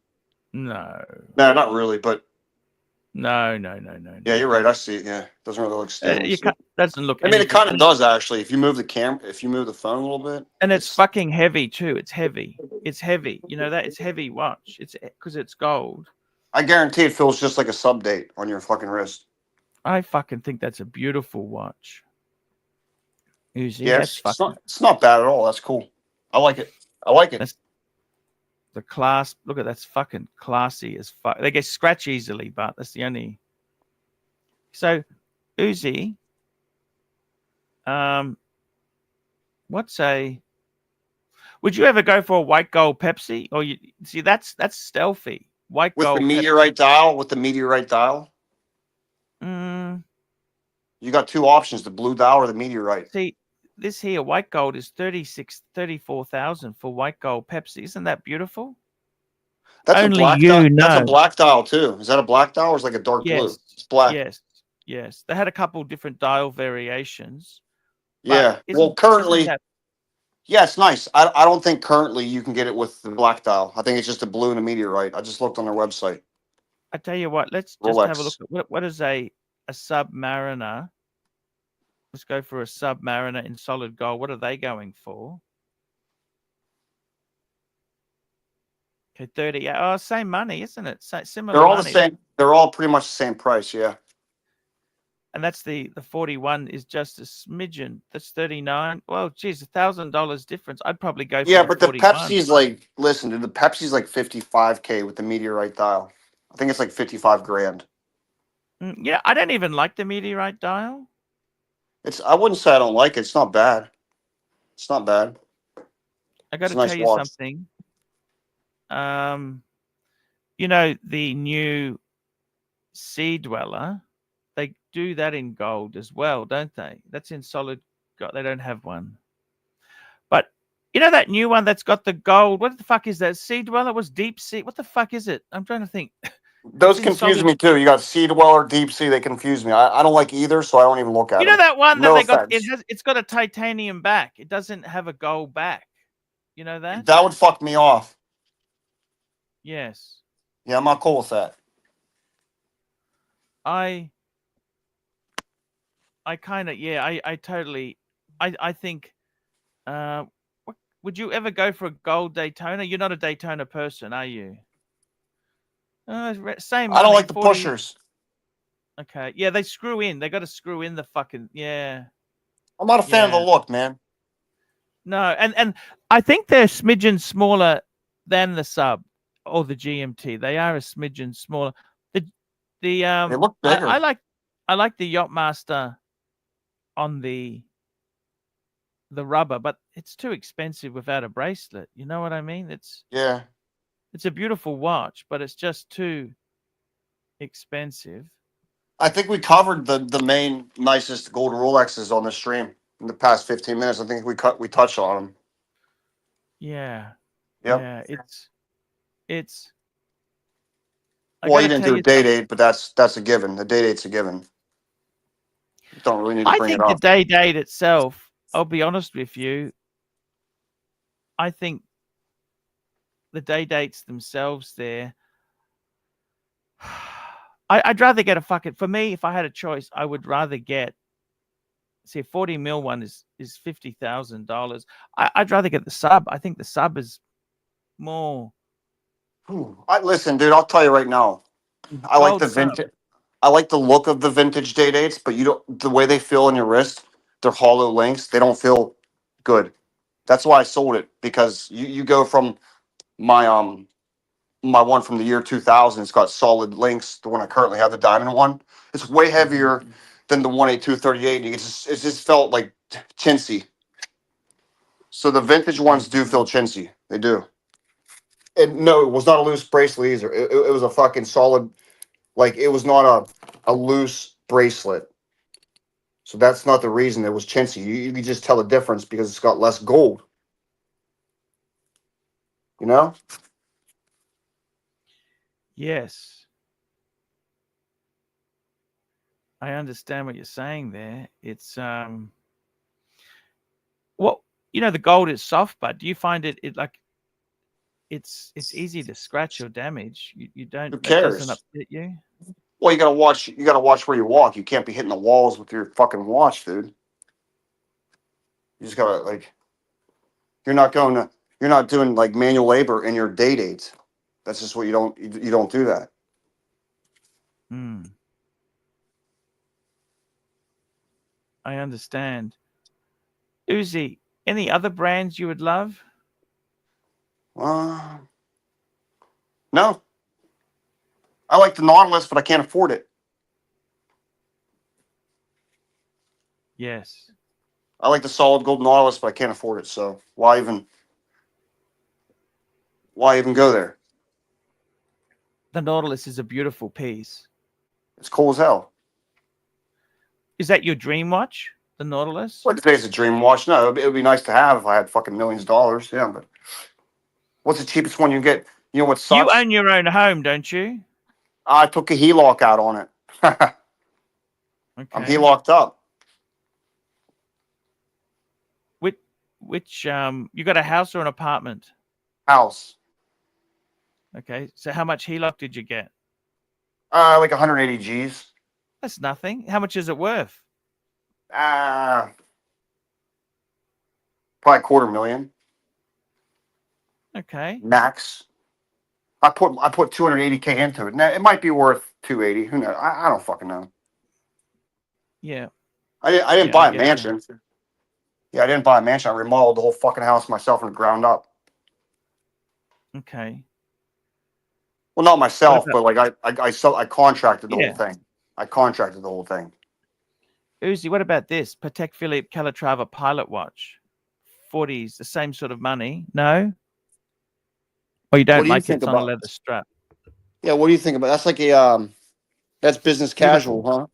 No, not really, but no. Yeah, you're right. I see it. Yeah, doesn't really look stainless. Doesn't look. I mean, it kind of does actually. If you move the if you move the phone a little bit, and it's fucking heavy too. It's heavy. You know that it's heavy watch. It's because it's gold. I guarantee it feels just like a sub date on your fucking wrist. I fucking think that's a beautiful watch. Uzi, yeah, it's not bad at all. That's cool. I like it. That's the clasp. Look at that's fucking classy as fuck. They get scratch easily, but that's the only. So, Uzi, what's a Would you ever go for a white gold Pepsi? Or you see that's stealthy. White With the gold meteorite dial, with the meteorite dial, Pepsi. you got two options: the blue dial or the meteorite. See, this here white gold is 34,000 for white gold Pepsi. Isn't that beautiful? That's a Only black dial. you That's a know. black dial too. Is that a black dial or is it like a dark blue? Yes, It's black. yes. They had a couple different dial variations, but Yeah. Well, isn't currently, that? yeah, it's nice. I don't think currently you can get it with the black dial. I think it's just a blue and a meteorite. I just looked on their website. I tell you what. Let's just have a look Rolex. at what is a Submariner. Let's go for a Submariner in solid gold. What are they going for? Okay, 30. Oh, same money, isn't it? Similar They're all the money. same. They're all pretty much the same price. Yeah. And that's the 41 is just a smidgen. That's 39. Well, geez, $1,000 difference. I'd probably go for Yeah, the but the 41. Pepsi's like, listen, dude, the Pepsi's like 55K with the meteorite dial. I think it's like 55 grand. Yeah, I don't even like the meteorite dial. I wouldn't say I don't like it. It's not bad. It's not bad. I got It's to a tell nice you watch. something. You know the new Sea Dweller. They do that in gold as well, don't they? That's in solid gold. They don't have one. But you know that new one that's got the gold. What the fuck is that? Sea Dweller was deep sea. What the fuck is it? I'm trying to think. It's Those in confuse solid. me too. You got Sea Dweller, Deep Sea. They confuse me. I don't like either, so I don't even look at You know them. that one that No they got? offense. It's got a titanium back. It doesn't have a gold back. You know that? That would fuck me off. Yes. Yeah, I'm not cool with that. I kind of I totally I think would you ever go for a gold Daytona? You're not a Daytona person, are you? Same I don't money, like the 40. pushers. Okay. Yeah, they screw in. They got to screw in the fucking yeah. I'm not a fan of the Yeah. look, man. No, and I think they're a smidgen smaller than the sub or the GMT. They are a smidgen smaller. The They look I bigger. like the Yachtmaster on the rubber, but it's too expensive without a bracelet. You know what I mean? Yeah. It's a beautiful watch, but it's just too expensive. I think we covered the main nicest gold Rolexes on the stream in the past 15 minutes. I think we touched on them. Yeah. Yep. Yeah, it's I Well, got you to didn't tell do a you day something. date, but that's a given. The day date's a given. You don't really need to I bring it think the up. day date itself, I'll be honest with you, I think the day dates themselves there. I'd rather get a fucking for me, if I had a choice, I would rather get see a 40 mil one is $50,000. I'd rather get the sub. I think the sub is more Listen, dude. I'll tell you right now. I like gold the sub. vintage. I like the look of the vintage day dates, but you don't. The way they feel in your wrist, they're hollow links. They don't feel good. That's why I sold it because you go from my my one from the year 2000. It's got solid links. The one I currently have, the diamond one, it's way heavier than the 18238. It just felt like chintzy. So the vintage ones do feel chintzy. They do. And no, it was not a loose bracelet either. It was a fucking solid. Like it was not a loose bracelet. So that's not the reason it was chintzy. You can just tell the difference because it's got less gold. You know? Yes. I understand what you're saying there. It's what the gold is soft, but do you find it like it's easy to scratch or damage? You don't Who that doesn't cares? upset you? Well, you gotta watch. You gotta watch where you walk. You can't be hitting the walls with your fucking watch, dude. You just gotta like. You're not going to. You're not doing like manual labor in your day dates. That's just what you don't do that. Hmm. I understand. Uzi, any other brands you would love? Uh, no, I like the Nautilus, but I can't afford it. Yes. I like the solid gold Nautilus, but I can't afford it. So why even? Why even go there? The Nautilus is a beautiful piece. It's cool as hell. Is that your dream watch, the Nautilus? Like to say it's a dream watch. No, it would be nice to have if I had fucking millions of dollars. Yeah, but what's the cheapest one you get? You know what You sucks? own your own home, don't you? I took a HELOC out on it. I'm Okay. HELOCed up. Which you got a house or an apartment? House. Okay. So how much HELOC did you get? Like 180 G's. That's nothing. How much is it worth? Probably $250,000 Okay. max. I put 280K into it. Now it might be worth 280. Who knows? I don't fucking know. Yeah. I didn't Yeah, buy I a get you. mansion. Yeah, I didn't buy a mansion. I remodeled the whole fucking house myself from the ground up. Okay. Well, not myself, about- but like I contracted the Yeah. whole thing. I contracted the whole thing. Uzi, what about this? Patek Philippe Calatrava pilot watch. 40s, the same sort of money. No? Or you What don't do you like it? think It's on a about? leather strap. Yeah, what do you think about? That's like a that's business casual, Beautiful. huh?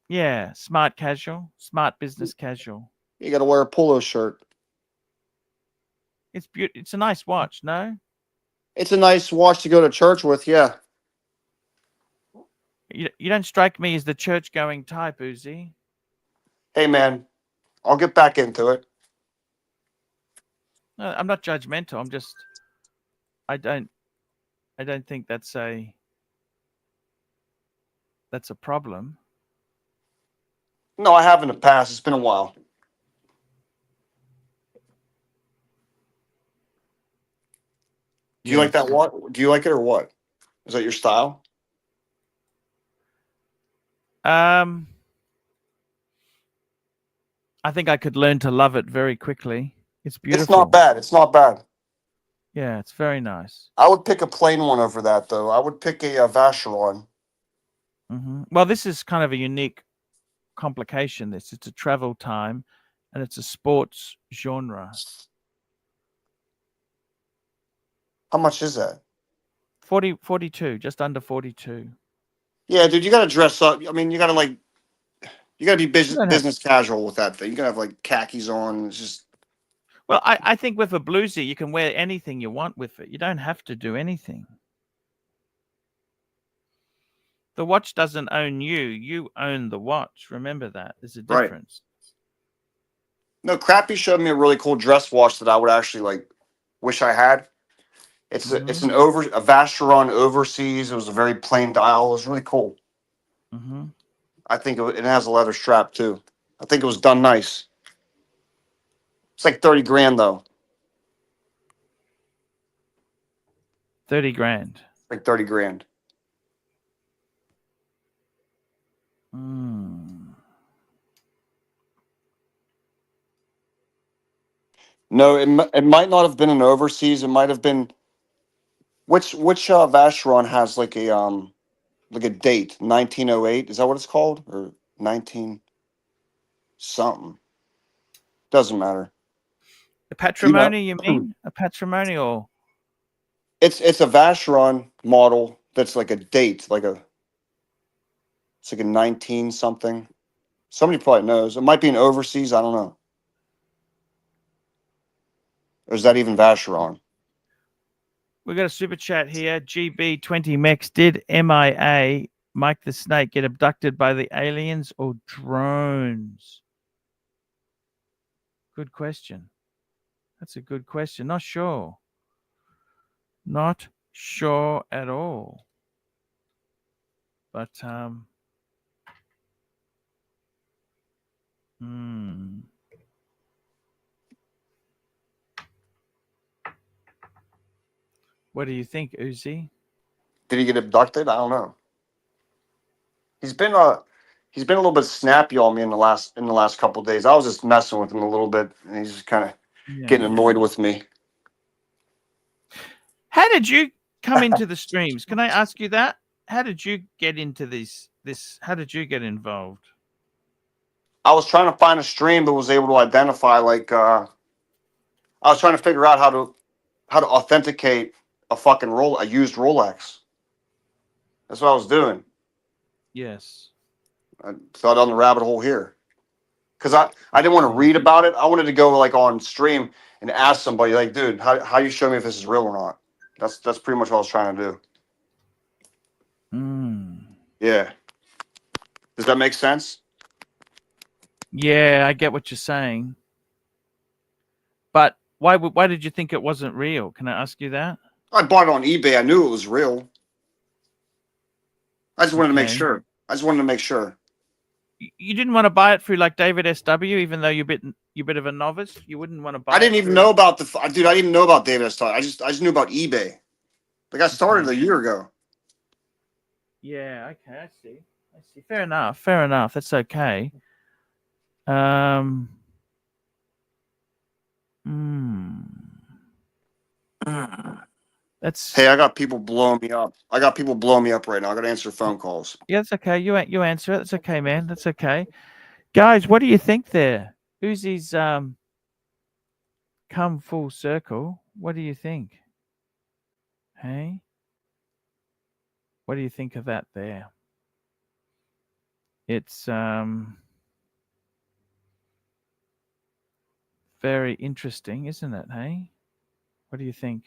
Yeah. Smart casual. Smart business casual. You got to wear a polo shirt. It's beautiful. It's a nice watch, no? It's a nice watch to go to church with. Yeah. You don't strike me as the church-going type, Uzi. Hey, man, I'll get back into it. No, I'm not judgmental. I'm just I don't think that's a problem. No, I have in the past. It's been a while. Do you like that? Yes. What? Do you like it or what? Is that your style? I think I could learn to love it very quickly. It's beautiful. It's not bad. It's not bad. Yeah, it's very nice. I would pick a plain one over that, though. I would pick a Vacheron. Well, this is kind of a unique complication. It's a travel time, and it's a sports genre. How much is that? 42, just under 42. Yeah, dude, you got to dress up. I mean, you got to like, you got to be You don't have- business casual with that thing. You got to have like khakis on. It's just, Well, I think with a bluesy, you can wear anything you want with it. You don't have to do anything. The watch doesn't own you. You own the watch. Remember that. There's a Right. difference. no, Crappy showed me a really cool dress watch that I would actually like, wish I had. It's it's a Vacheron Overseas. It was a very plain dial. It was really cool. I think it has a leather strap too. I think it was done nice. It's like 30 grand though. 30 grand. Like 30 grand. No, it might not have been an Overseas. It might have been which Vacheron has like a date 1908. Is that what it's called or 19 something? Doesn't matter. A patrimony, you mean? A patrimony or It's a Vacheron model that's like a date, it's like a 19 something. Somebody probably knows. It might be an Overseas. I don't know. Or is that even Vacheron? we got a super chat here. GB20 Mex, did MIA Mike the Snake get abducted by the aliens or drones? Good question. That's a good question. Not sure. Not sure at all. But what do you think, Uzi? Did he get abducted? I don't know. He's been a little bit snappy on me in the last couple of days. I was just messing with him a little bit, and he's just kind of getting annoyed with me. How did you come into the streams? Can I ask you that? How did you get into this? How did you get involved? I was trying to find a stream, but was able to identify I was trying to figure out how to how to authenticate a fucking a used Rolex. That's what I was doing. Yes. I fell down the rabbit hole here because I didn't want to Yeah. read about it. I wanted to go like on stream and ask somebody like, dude, how you show me if this is real or not? That's pretty much what I was trying to do. Yeah. Does that make sense? Yeah, I get what you're saying. But why did you think it wasn't real? Can I ask you that? I bought it on eBay. I knew it was real. I just wanted to make Okay. sure. I just wanted to make sure. You didn't want to buy it through like David SW, even though you're a bit of a novice. You wouldn't want to buy I it didn't even through. know about dude. I didn't know about David S. Todd. I just knew about eBay. Like I started Okay. a year ago. Yeah. Okay. I see. I see. Fair enough. Fair enough. That's okay. Um. Hmm. That's Hey, I got people blowing me up. I got people blowing me up right now. I got to answer phone calls. yeah. That's okay. You answer it. That's okay, man. That's okay. Guys, what do you think there? Uzi's come full circle. What do you think? Hey, what do you think of that there? It's very interesting, isn't it? Hey, what do you think?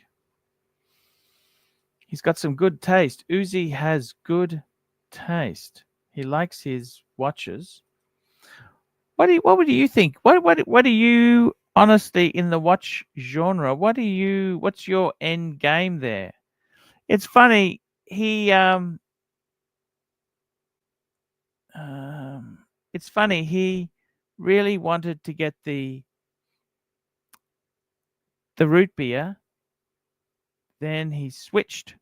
He's got some good taste. Uzi has good taste. He likes his watches. What do you think? What do you honestly in the watch genre? What's your end game there? It's funny. It's funny. He really wanted to get the root beer. Then he switched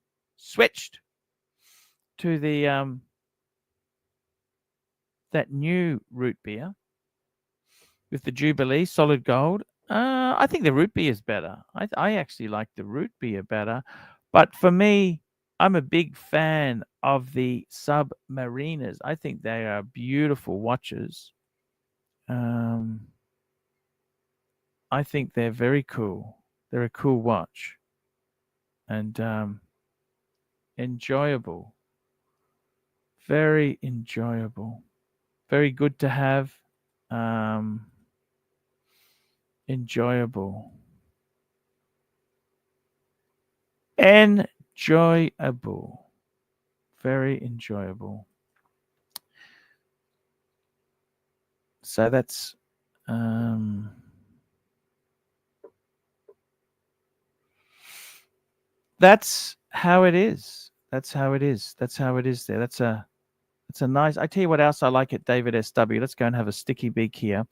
to the that new root beer with the Jubilee solid gold. I think the root beer is better. I actually like the root beer better, but for me, I'm a big fan of the Submariners. I think they are beautiful watches. I think they're very cool. They're a cool watch and enjoyable. Very enjoyable. Very good to have. Enjoyable. Enjoyable. Very enjoyable. So that's how it is. That's how it is. That's how it is there. That's a nice. I tell you what else I like at David SW. Let's go and have a sticky beak here.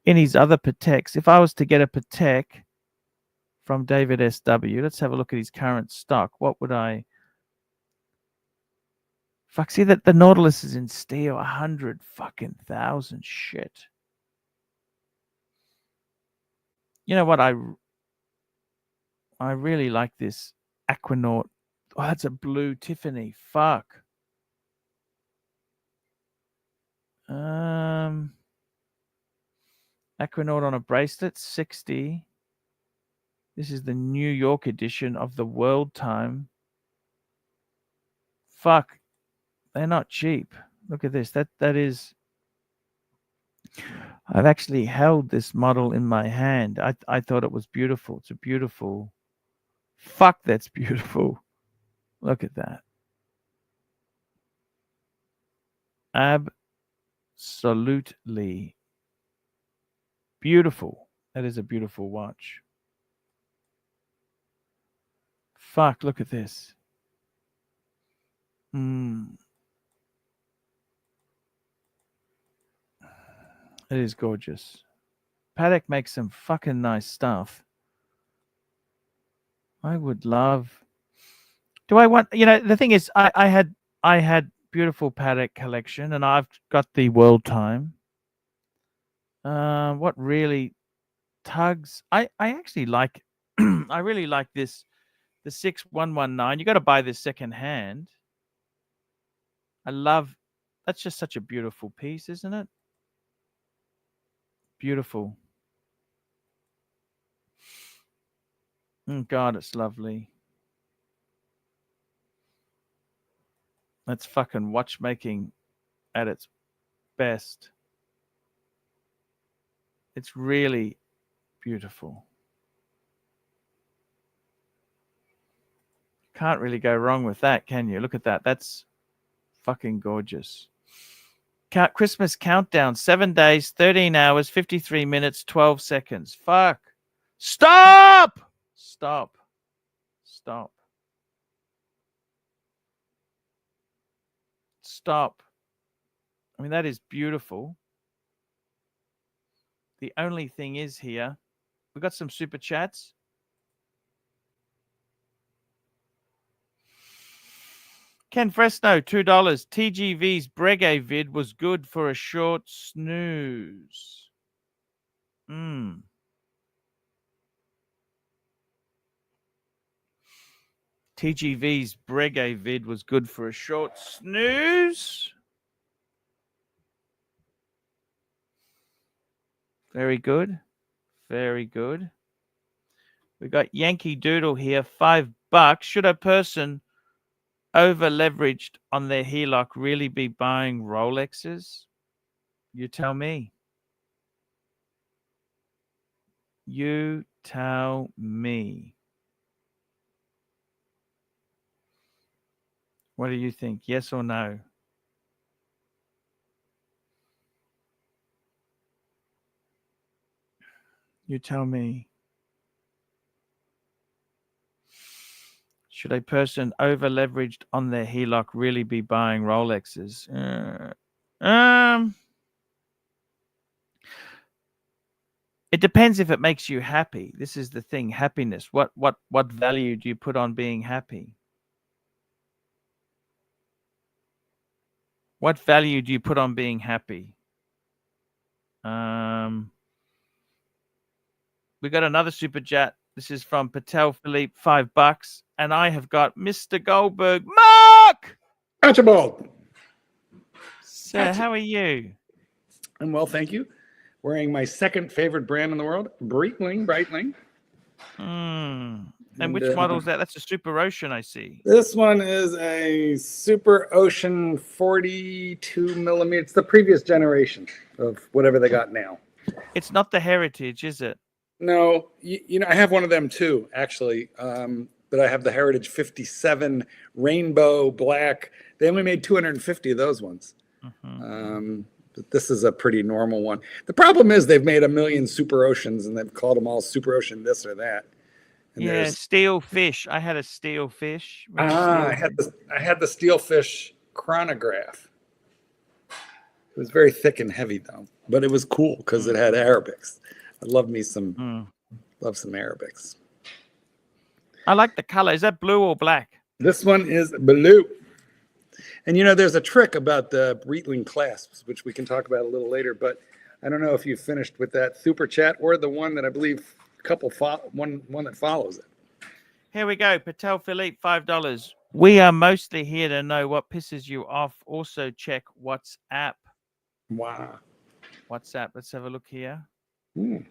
In his other Pateks, if I was to get a Patek from David SW, let's have a look at his current stock. What would I? Fuck, see that the Nautilus is in steel, 100 fucking thousand. Shit. You know what? I really like this Aquanaut. Oh, that's a blue Tiffany. Fuck. Aquanaut on a bracelet, 60. This is the New York edition of the World Time. Fuck. They're not cheap. Look at this. That is. I've actually held this model in my hand. I thought it was beautiful. It's a beautiful. Fuck, that's beautiful. Look at that. Absolutely beautiful. That is a beautiful watch. Fuck, look at this. It is gorgeous. Patek makes some fucking nice stuff. I would love. Do I want? The thing is, I had beautiful Patek collection, and I've got the World Time. What really tugs? I actually like. I really like this. The 6119. You got to buy this second hand. I love. That's just such a beautiful piece, isn't it? Beautiful. Oh, God, it's lovely. That's fucking watchmaking at its best. It's really beautiful. Can't really go wrong with that, can you? Look at that. That's fucking gorgeous. Christmas countdown, 7 days, 13 hours, 53 minutes, 12 seconds. Fuck. Stop! Stop. Stop. Stop. I mean, that is beautiful. The only thing is here, we got some super chats. Ken Fresno, $2. TGV's Brege vid was good for a short snooze. TGV's Brege vid was good for a short snooze. Very good. Very good. We got Yankee Doodle here, $5. Should a person over leveraged on their HELOC really be buying Rolexes? You tell me. You tell me. What do you think? Yes or no? You tell me. Should a person over leveraged on their HELOC really be buying Rolexes? It depends if it makes you happy. This is the thing, happiness. What value do you put on being happy? What value do you put on being happy? We got another super chat. This is from Patel Philippe, $5. And I have got Mr. Goldberg. Mark! Archibald! Sir, how are you? I'm well, thank you. Wearing my second favorite brand in the world, Breitling. And which model is that? That's a Super Ocean, I see. This one is a Super Ocean 42 millimeter. It's the previous generation of whatever they got now. It's not the Heritage, is it? No, you know, I have one of them too, actually. But I have the Heritage 57 rainbow black. They only made 250 of those ones. But this is a pretty normal one. The problem is they've made a million Super Oceans and they've called them all Super Ocean this or that. And yeah, Steel Fish. I had a Steel Fish. I had the Steel Fish chronograph. It was very thick and heavy though, but it was cool because it had Arabics. I love me some Arabics. I like the color. Is that blue or black? This one is blue. And you know, there's a trick about the Breitling clasps, which we can talk about a little later. But I don't know if you finished with that super chat or the one that I believe one that follows it. Here we go. Patel Philippe, $5. We are mostly here to know what pisses you off. Also check WhatsApp. Wow. WhatsApp. Let's have a look here. Ooh.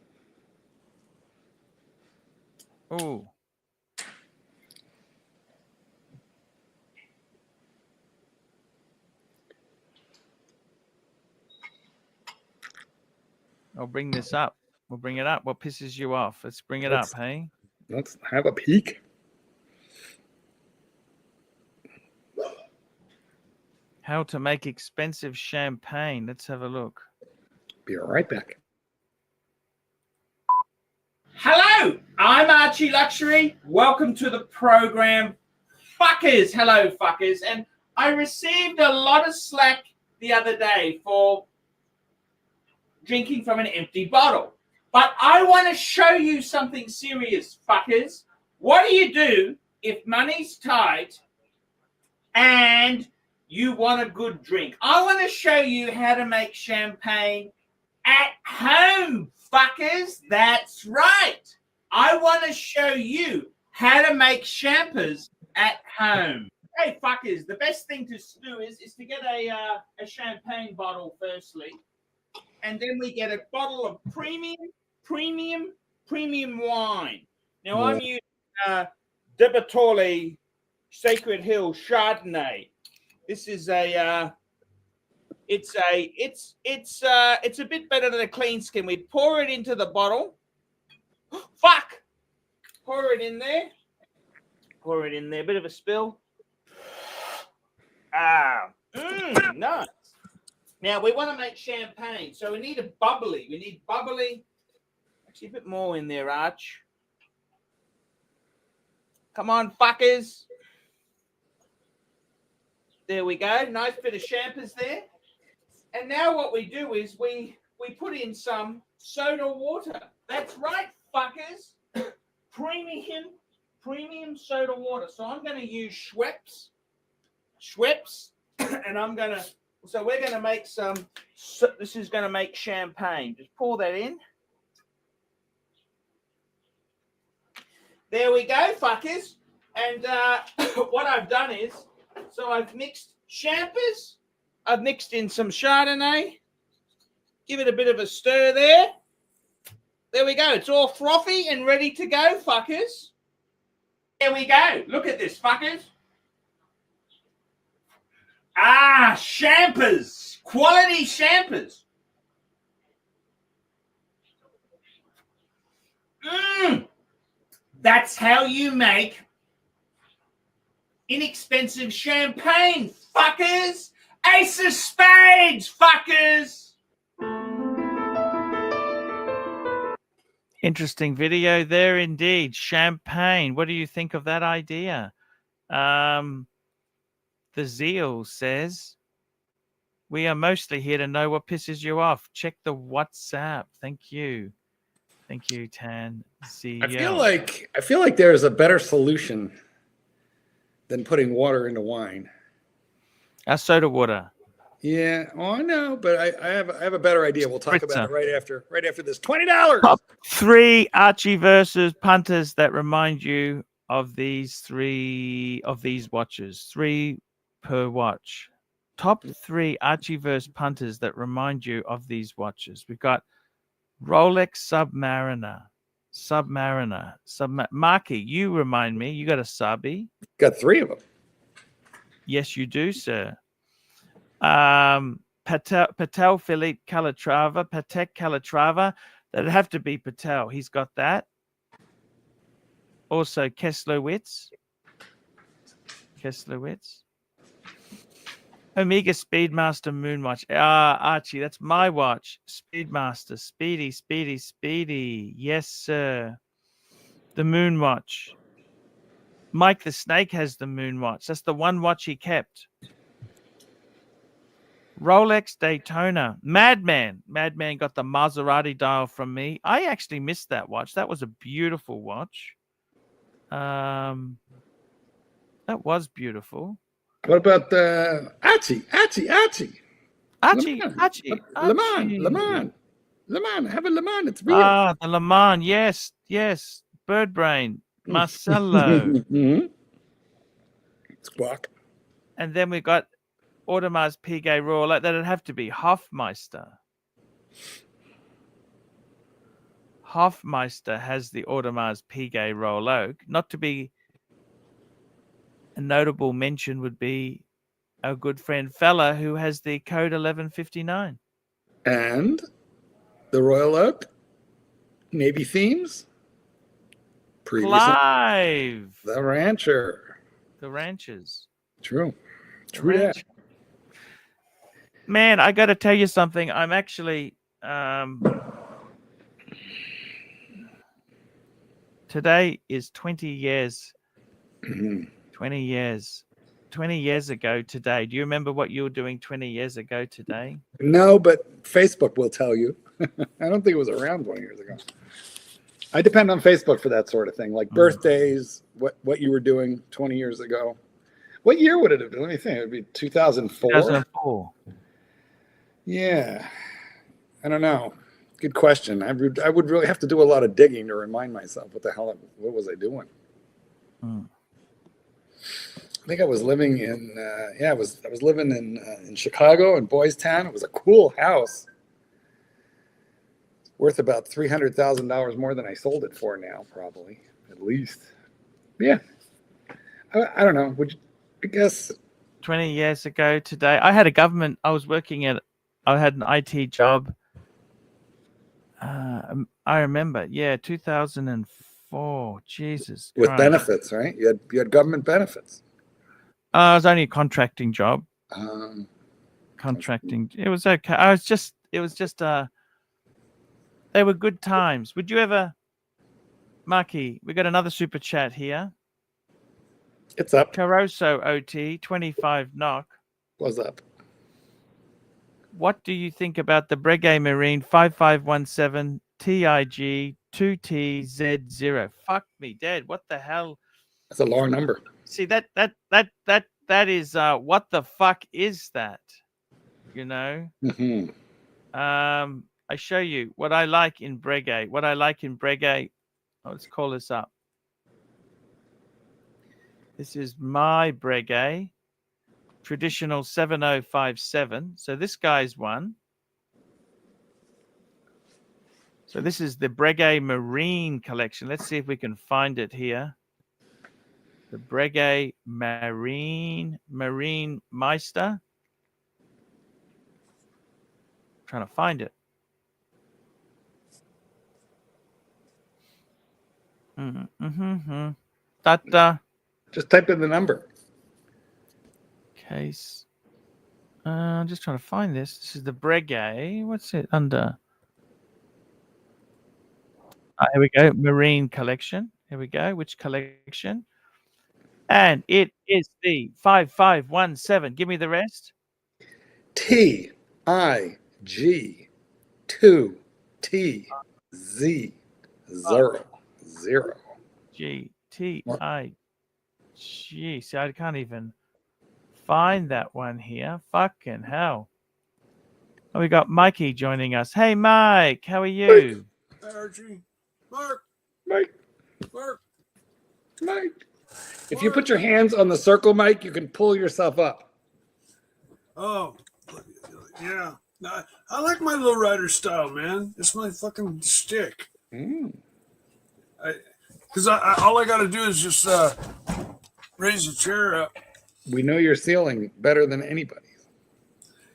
I'll bring this up. We'll bring it up. What pisses you off? Let's bring it up, hey? Let's have a peek. How to make expensive champagne. Let's have a look. Be right back. Hello, I'm Archie Luxury. Welcome to the program, fuckers. Hello, fuckers. And I received a lot of slack the other day for drinking from an empty bottle. But I want to show you something serious, fuckers. What do you do if money's tight and you want a good drink? I want to show you how to make champagne at home, fuckers. That's right. I want to show you how to make champers at home. Hey, fuckers, the best thing to do is to get a champagne bottle firstly. And then we get a bottle of premium wine. Now, I'm using De Bertolli Sacred Hill Chardonnay. This is a it's a bit better than a clean skin. We pour it into the bottle. Fuck! Pour it in there. Pour it in there. Bit of a spill. Nice. Now we want to make champagne, so we need a bubbly. We need bubbly. Actually, a bit more in there, Arch. Come on, fuckers. There we go. Nice bit of champers there. And now what we do is we put in some soda water. That's right, fuckers. Premium soda water. So I'm going to use Schweppes, and we're going to make some. This is going to make champagne. Just pour that in. There we go, fuckers. And what I've done is, so I've mixed champers. I've mixed in some Chardonnay. Give it a bit of a stir there. There we go. It's all frothy and ready to go, fuckers. There we go. Look at this, fuckers. Champers. Quality champers. That's how you make inexpensive champagne, fuckers. Ace of spades, fuckers. Interesting video there indeed. Champagne. What do you think of that idea? The Zeal says, we are mostly here to know what pisses you off. Check the WhatsApp. Thank you. Thank you, Tan. I feel like there is a better solution than putting water into wine. Soda water. Yeah, I know, but I have a better idea. We'll talk about it right after this. $20. Top 3 Archie versus punters that remind you of these watches. 3 per watch. Top 3 Archie versus punters that remind you of these watches. We've got Rolex Submariner. Marky, you remind me. You got a Subby. Got 3 of them. Yes, you do, sir. Patel Philippe Calatrava, Patek Calatrava. That'd have to be Patel. He's got that. Also, Kesslowitz. Omega Speedmaster Moonwatch. Archie, that's my watch. Speedmaster. Speedy. Yes, sir. The Moonwatch. Mike the Snake has the Moonwatch. That's the one watch he kept. Rolex Daytona. Madman got the Maserati dial from me. I actually missed that watch. That was a beautiful watch. That was beautiful. What about the Archie? Le Mans. Have a Le Mans. It's real. The Le Mans. Yes. Birdbrain. Marcello. Squawk. And then we got Audemars Piguet Royal. That'd have to be Hofmeister. Hofmeister has the Audemars Piguet Royal Oak. Not to be a notable mention would be our good friend Fella, who has the code 1159. And the Royal Oak, maybe themes. Clive, the Rancher. The Ranchers. True that. Man, I got to tell you something. I'm actually today is 20 years. 20 years ago today. Do you remember what you were doing 20 years ago today? No, but Facebook will tell you. I don't think it was around 20 years ago. I depend on Facebook for that sort of thing, like birthdays, what you were doing 20 years ago. What year would it have been? Let me think. It would be 2004. 2004. Yeah. I don't know. Good question. I would really have to do a lot of digging to remind myself what was I doing? I think I was living in I was living in Chicago in Boys Town. It was a cool house. Worth about $300,000 more than I sold it for now, probably, at least. Yeah. I don't know. Would you, I guess 20 years ago today, I had I had an IT job. I remember, 2004. Jesus with Christ. benefits, right? You had government benefits. It was only a contracting job. Contracting. It was okay. It was just they were good times. Would you ever, Marky, we got another super chat here. It's up. Caroso OT, 25 knock. What's up? What do you think about the Breguet Marine 5517 TIG 2TZ0? Fuck me dead. What the hell? That's a long number. See, that is what the fuck is that? You know? Mm-hmm. I show you what I like in Breguet. What I like in Breguet. Oh, let's call this up. This is my Breguet. Traditional 7057. So this guy's one. So this is the Breguet Marine collection. Let's see if we can find it here. The Breguet Marine Meister. Trying to find it. Just type in the number. Case. I'm just trying to find this. This is the Breguet. What's it under? Here we go. Marine collection. Here we go. Which collection? And it is the 5517. Give me the rest. TIG 2TZ 00. GTIG. See, I can't even find that one here. Fucking hell. Oh, we got Mikey joining us. Hey, Mike. How are you? Hey, Archie. Mark. Mike. Mark. Mike. If you put your hands on the circle, Mike, you can pull yourself up. Oh, yeah. I like my low rider style, man. It's my fucking stick. Because all I got to do is just raise the chair up. We know your ceiling better than anybody.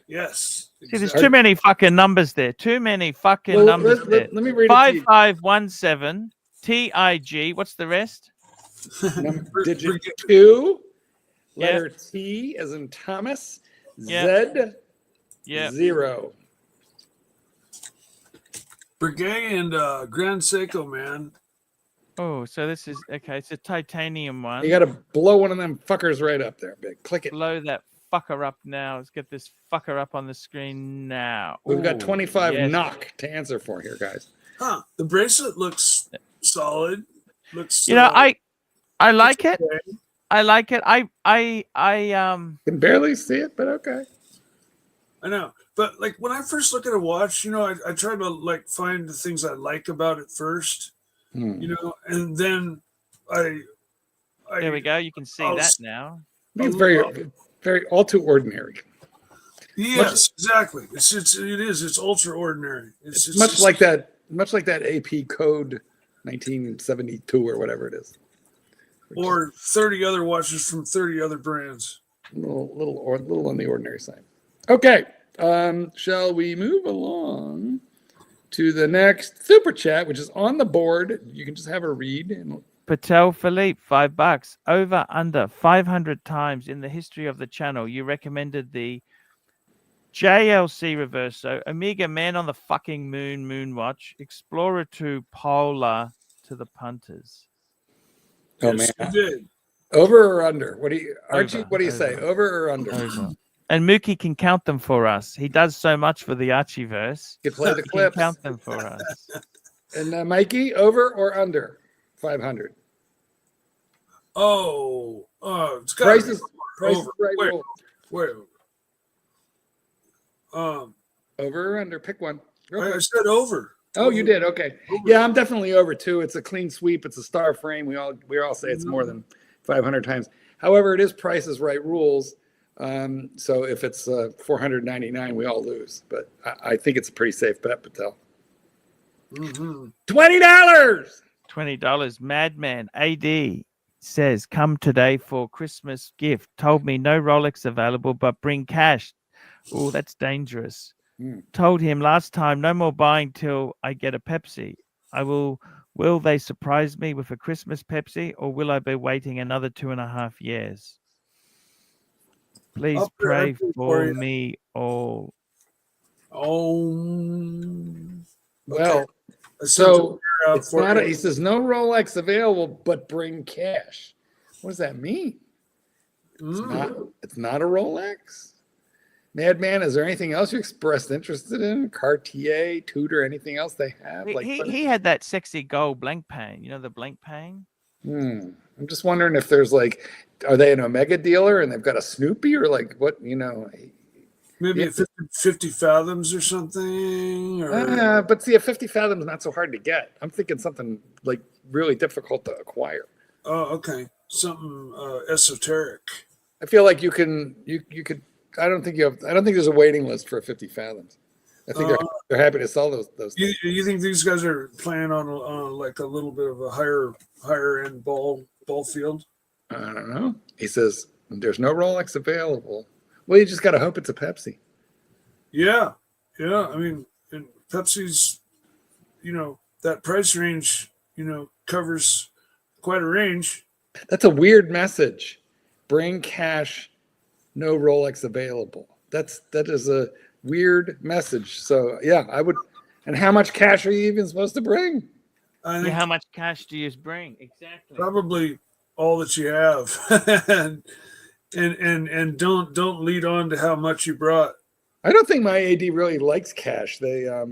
Yes. See, there's too many fucking numbers there. Too many fucking numbers there. Let me read 5517 TIG. What's the rest? Number digit 2, letter T as in Thomas, Z 0. Breguet and Grand Seiko, man. Oh, so this is okay. It's a titanium one. You got to blow one of them fuckers right up there, big. Click it. Blow that fucker up now. Let's get this fucker up on the screen now. We've got 25 knock to answer for here, guys. Huh? The bracelet looks solid. Looks. I like it. Okay. I like it. I can barely see it, but okay. I know, but like when I first look at a watch, I try to like find the things I like about it first. And then I there we go. You can see that now. It's very, very all too ordinary. Yes, exactly. It's ultra ordinary. It's much like that AP code 1972 or whatever it is. Or 30 other watches from 30 other brands. A little on the ordinary side. Okay. Shall we move along to the next super chat, which is on the board? You can just have a read. Patel Philippe, $5. Over under 500 times in the history of the channel, you recommended the JLC Reverso, Omega Man on the fucking Moon watch, Explorer 2 Polar to the punters. Oh, yes, man. Over or under? Archie, what do you say? Over or under? Over. And Mookie can count them for us. He does so much for the Archieverse. You can play the clips. He can count them for us. And Mikey, over or under 500? It's got prices right. Wait. Over or under? Pick one. I said over. Oh, you did. Okay. Over. Yeah, I'm definitely over too. It's a clean sweep. It's a star frame. We all say it's more than 500 times. However, it is Price is Right rules. So if it's $499, we all lose. But I think it's a pretty safe bet, Patel. $20. $20. Madman AD. says, "Come today for Christmas gift. Told me no Rolex available, but bring cash." Oh, that's dangerous. Told him last time, no more buying till I get a Pepsi. I will. Will they surprise me with a Christmas Pepsi, or will I be waiting another 2.5 years? Please I'll pray for for you. me all. Okay. Well, I sent so the prayer out it's for not. you. He says no Rolex available, but bring cash. What does that mean? It's not a Rolex. Madman, is there anything else you expressed interested in? Cartier, Tudor, anything else they have? He had that sexy gold blank pane. You know the blank pane? I'm just wondering if there's like, are they an Omega dealer and they've got a Snoopy or like what, Maybe Yeah. 50 fathoms or something. Or But see, a 50 fathom is not so hard to get. I'm thinking something like really difficult to acquire. oh, okay, something esoteric. I feel like you could. I don't think there's a waiting list for a 50 fathoms. I think they're happy to sell those things. You think these guys are playing on like a little bit of a higher end ball field? I don't know. He says there's no Rolex available. Well, you just got to hope it's a Pepsi. Yeah. I mean, and Pepsi's, that price range, covers quite a range. That's a weird message. Bring cash, no Rolex available. That is a weird message. So yeah, I would. And how much cash are you even supposed to bring? I think how much cash do you bring? Exactly. probably all that you have, and don't lead on to how much you brought. I don't think my AD really likes cash. I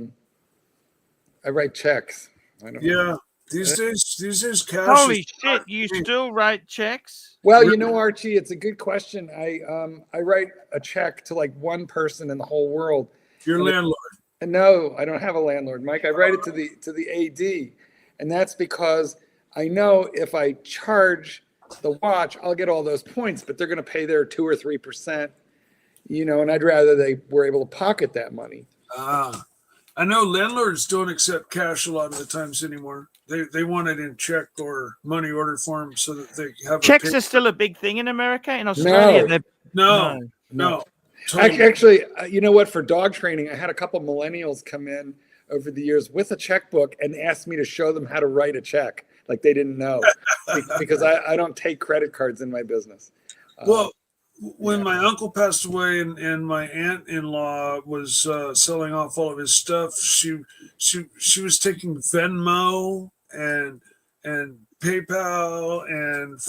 write checks. I don't know. Yeah, these days, cash. Holy is shit! You still write checks? Well, Archie, it's a good question. I write a check to like one person in the whole world. Your landlord. And no, I don't have a landlord, Mike. I write it to the AD, and that's because I know if I charge the watch, I'll get all those points, but they're going to pay their 2 or 3%, and I'd rather they were able to pocket that money. I know landlords don't accept cash a lot of the times anymore. They want it in check or money order form so that they have Checks are still a big thing in America. In Australia, no. Totally. Actually, you know what? For dog training, I had a couple millennials come in over the years with a checkbook and asked me to show them how to write a check. Like they didn't know because I don't take credit cards in my business. Well, when my uncle passed away and my aunt-in-law was selling off all of his stuff, she was taking Venmo and PayPal and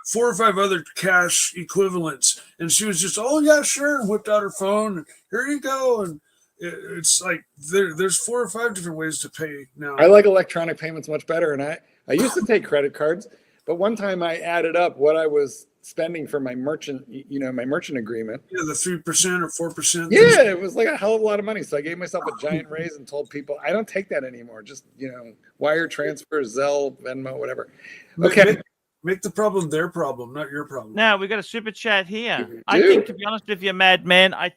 four or five other cash equivalents, and she was just, oh yeah, sure, and whipped out her phone, and here you go, and it's like there's 4 or 5 different ways to pay now. I like electronic payments much better, and I used to take credit cards, but one time I added up what I was spending for my merchant agreement. Yeah, the 3% or 4%. Yeah, it was like a hell of a lot of money. So I gave myself a giant raise and told people I don't take that anymore. Just wire transfer, Zelle, Venmo, whatever. Okay. Make the problem their problem, not your problem. Now we've got a super chat here. I think, to be honest with you, Madman, I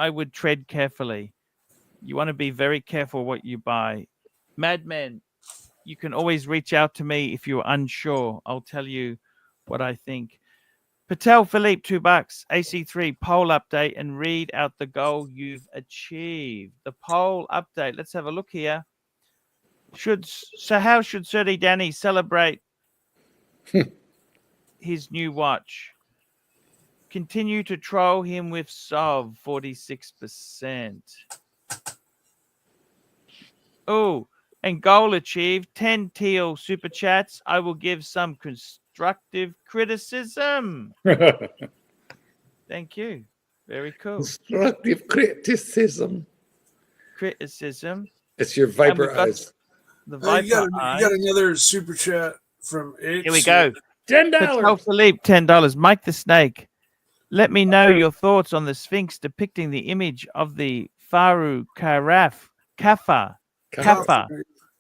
would tread carefully. You want to be very careful what you buy. Madman, you can always reach out to me if you're unsure. I'll tell you what I think. Patel Philippe, $2. AC3 poll update and read out the goal you've achieved. The poll update. Let's have a look here. How should Serti Danny celebrate his new watch? Continue to troll him with SOV, 46%. Oh, and goal achieved, 10 teal super chats. I will give some constructive criticism. Thank you. Very cool. Constructive criticism. It's your viper eyes. The viper you got another super chat from H. Here we go. $10. Philippe, $10. Mike the Snake. Let me know your thoughts on the Sphinx depicting the image of the Faru Kaffa.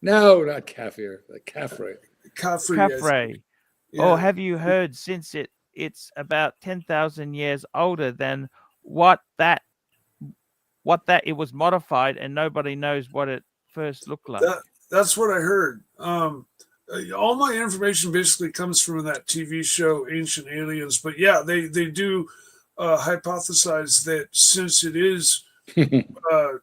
No, not Kafir. The Kafre. Kafre. Yeah. Or have you heard since it's about 10,000 years older than what that it was modified and nobody knows what it first looked like? That's what I heard. all my information basically comes from that TV show Ancient Aliens. But yeah, they do hypothesize that since it is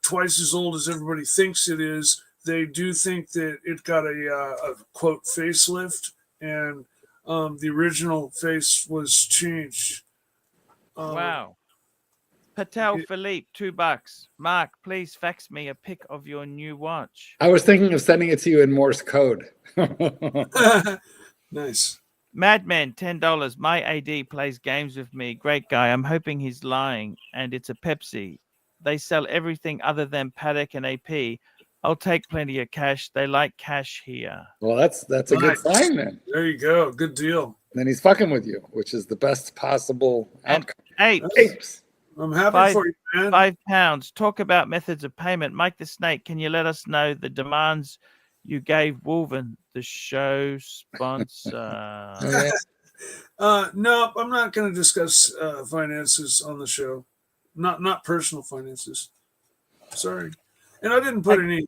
twice as old as everybody thinks it is, they do think that it got a quote facelift, and the original face was changed. Wow. Patel it- Philippe, $2. Mark, please fax me a pic of your new watch. I was thinking of sending it to you in Morse code. Nice. Madman, $10. My AD plays games with me. Great guy. I'm hoping he's lying, and it's a Pepsi. They sell everything other than Paddock and AP. I'll take plenty of cash. They like cash here. Well, that's a good Nice. sign then. There you go. Good deal. Then he's fucking with you, which is the best possible And outcome. apes, I'm happy Five- for you, man. £5. Talk about methods of payment. Mike the Snake, can you let us know the demands you gave Wolven, the show sponsor? Yeah. No, I'm not going to discuss finances on the show. Not personal finances. Sorry. And I didn't put any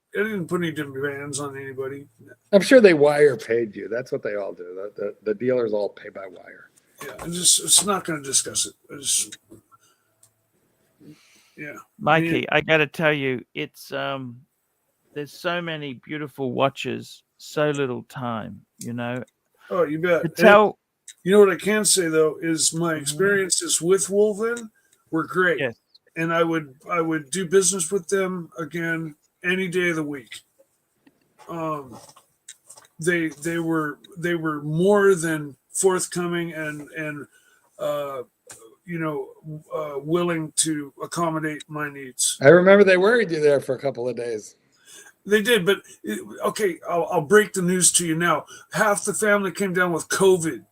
demands on anybody. I'm sure they wire paid you. That's what they all do. The dealers all pay by wire. Yeah, it's not going to discuss it. Yeah. Mikey, I got to tell you, it's there's so many beautiful watches, so little time, you know. Oh, you bet. Patel, You know what I can say though is my experiences with Wolven were great. yes. And I would do business with them again any day of the week. They were more than forthcoming and willing to accommodate my needs. I remember they worried you there for a couple of days. They did, but okay, I'll break the news to you now. Half the family came down with COVID.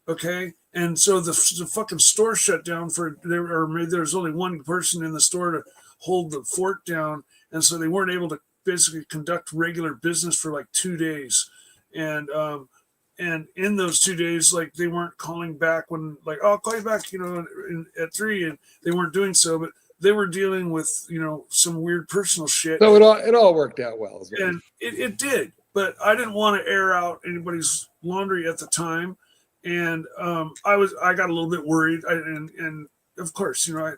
Okay, and so the fucking store shut down there's only one person in the store to hold the fort down, and so they weren't able to basically conduct regular business for like 2 days, and in those 2 days, like they weren't calling back when like, oh, I'll call you back, at 3, and they weren't doing so, but they were dealing with some weird personal shit. So it all worked out well. And it did, but I didn't want to air out anybody's laundry at the time. And I got a little bit worried, and of course, I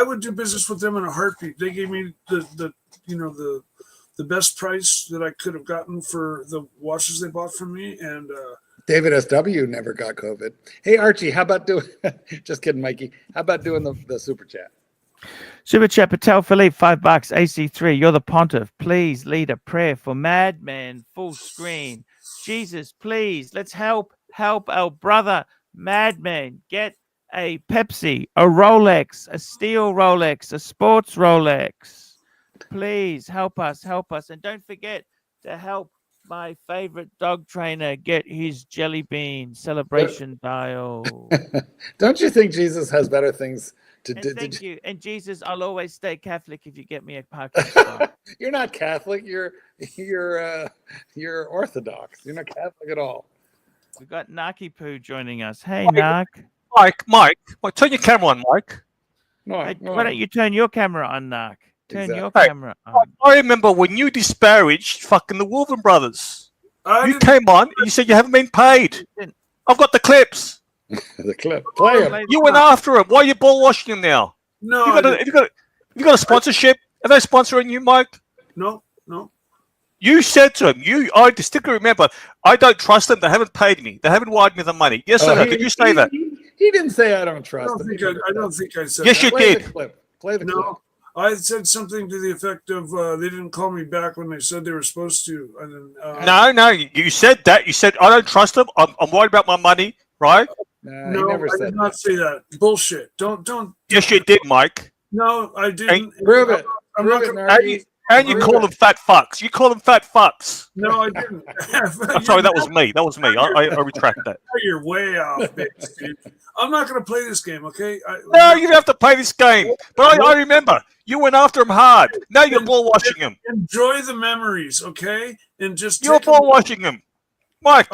would do business with them in a heartbeat. They gave me the best price that I could have gotten for the watches they bought from me. And David SW never got COVID. Hey Archie, how about doing? Just kidding, Mikey. How about doing the super chat? Super chat, Patel Philippe, $5. AC3, you're the pontiff. Please lead a prayer for Madman full screen. Jesus, please, let's help our brother Madman get a Pepsi, a Rolex, a steel Rolex, a sports Rolex. Please help us. And don't forget to help my favorite dog trainer get his jelly bean celebration dial. Don't you think Jesus has better things to do? Thank you. And Jesus, I'll always stay Catholic if you get me a parking spot. You're not Catholic. You're Orthodox. You're not Catholic at all. We've got Naki Poo joining us. Hey, Nark. Mike, turn your camera on, Mike. No, Hey, why don't you turn your camera on, Nark? Turn your Exactly. camera on. I remember when you disparaged fucking the Wolven brothers. I You didn't- came on and you said you haven't been paid. I've got the clips. the clip. Play him. You went after him. Why are you ball washing him now? no, You got a sponsorship? Are they sponsoring you, Mike? no. You said to him, I distinctly remember, I don't trust them. They haven't paid me. They haven't wired me the money. Yes, Oh, sir. Did you say that? He didn't say I don't I trust don't him. think I said Yes, that. you Play did. the clip. Play the clip. No, I said something to the effect of they didn't call me back when they said they were supposed to. And then, No, you said that. You said, I don't trust them. I'm worried about my money, right? Nah, no, he never I said did not say that. Bullshit. Don't. Yes, you did, Mike. No, I didn't. Prove it. I'm Prove not it, gonna. Narky. And you call them fat fucks. You call them fat fucks. No, I didn't. I'm sorry, that was me. I retract that. You're way off base, dude. I'm not going to play this game, okay? No, you don't have to play this game. But I remember you went after him hard. Now you're ball washing him. Enjoy the memories, okay? And just You're take 'em- ball washing him, Mike.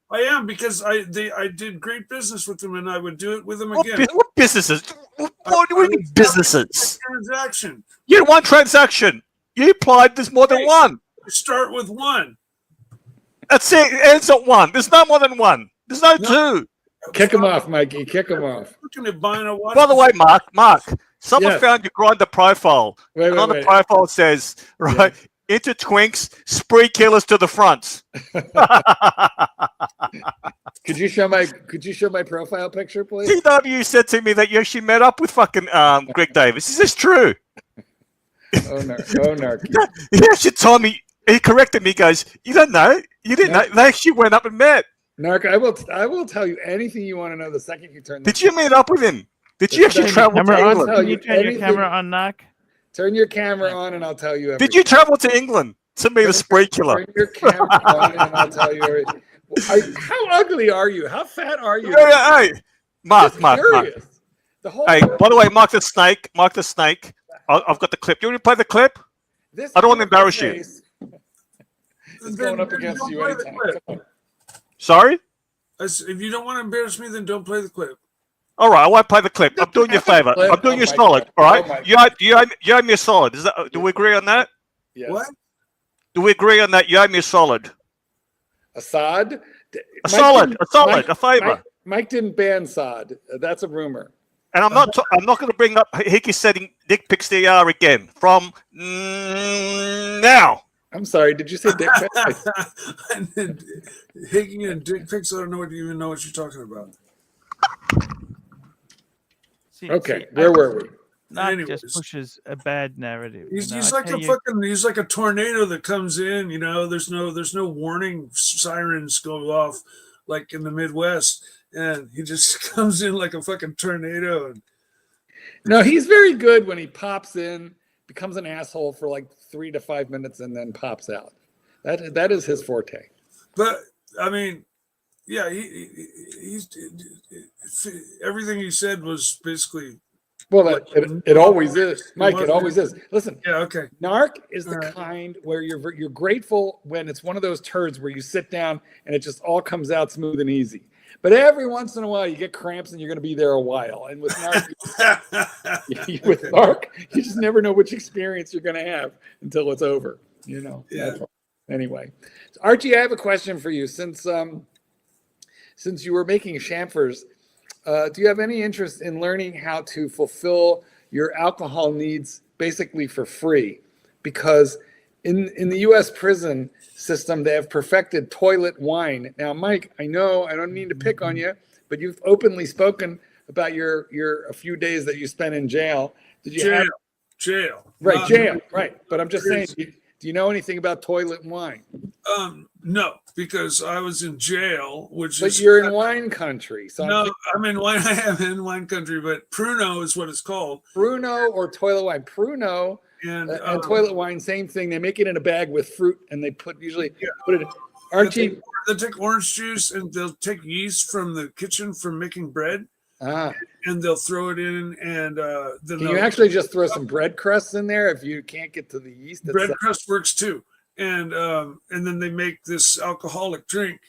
I am because I did great business with them, and I would do it with them What, again. what businesses? What do you mean businesses? Transaction. You had one transaction. You implied there's more than one. Start with one. That's it. It ends at 1. There's no more than 1. There's no 2. Kick him off, Mikey. Kick him off. Looking at buying a watch. By the way, Mark, someone Yes. found your Grindr profile. Wait, and on wait. the profile it says, right, into twinks, spree killers to the front. Could you show my profile picture, please? TW said to me that you actually met up with fucking Greg Davis. Is this true? Oh, narky. He actually told me, he corrected me, he goes, you don't know. You didn't know. They actually went up and met. Narc, I will tell you anything you want to know the second you turn. Did you meet up with him? Did you actually travel to Camera on? England? Can you turn your camera on, Narc? Turn your camera on, and I'll tell you everything. Did you travel to England to meet a spree killer? Turn your camera on, and I'll tell you everything. How ugly are you? How fat are you? Hey, Mark. The whole Hey, by the way, Mark the Snake. I've got the clip. Do you want to play the clip? I don't want to embarrass you. It's going up against you anytime. Come on. Sorry? If you don't want to embarrass me, then don't play the clip. All right, I won't play the clip. I'm doing you a favor. I'm doing you a solid. All right? You owe me a solid. Do we agree on that? Yes. What? Do we agree on that? You owe me a solid. Assad? A favor. Mike didn't ban Assad. That's a rumor. And I'm not going to bring up Hickey sending dick pics to ER again from now. I'm sorry. Did you say dick pics? Hickey and dick pics. I don't even know what you're talking about. Okay, where were we? Narc just pushes a bad narrative. He's like a tornado that comes in. You know, there's no warning sirens go off like in the Midwest, and he just comes in like a fucking tornado. No, he's very good when he pops in, becomes an asshole for like 3 to 5 minutes, and then pops out. That is his forte. But I mean, yeah, he's everything he said was basically. Well, it always is, Mike. It always is. Listen, yeah, okay. Narc is the kind where you're grateful when it's one of those turds where you sit down and it just all comes out smooth and easy. But every once in a while, you get cramps and you're going to be there a while. And with Narc, you just never know which experience you're going to have until it's over. You know. Yeah. Anyway, so Archie, I have a question for you. Since you were making chamfers. Do you have any interest in learning how to fulfill your alcohol needs basically for free? Because in the U.S. prison system, they have perfected toilet wine. Now, Mike, I know I don't mean to pick on you, but you've openly spoken about your a few days that you spent in jail. Did you jail? Right, jail. Right. But I'm just saying, do you know anything about toilet wine? No, because I was in jail, But you're in wine country. So I'm in wine. I am in wine country, but Pruno is what it's called. Pruno or toilet wine. Pruno and toilet wine, same thing. They make it in a bag with fruit, and they put it. Archie, they'll take orange juice and they'll take yeast from the kitchen from making bread, and they'll throw it in. And then can you actually just throw some bread crusts in there if you can't get to the yeast? Bread crust works too. And then they make this alcoholic drink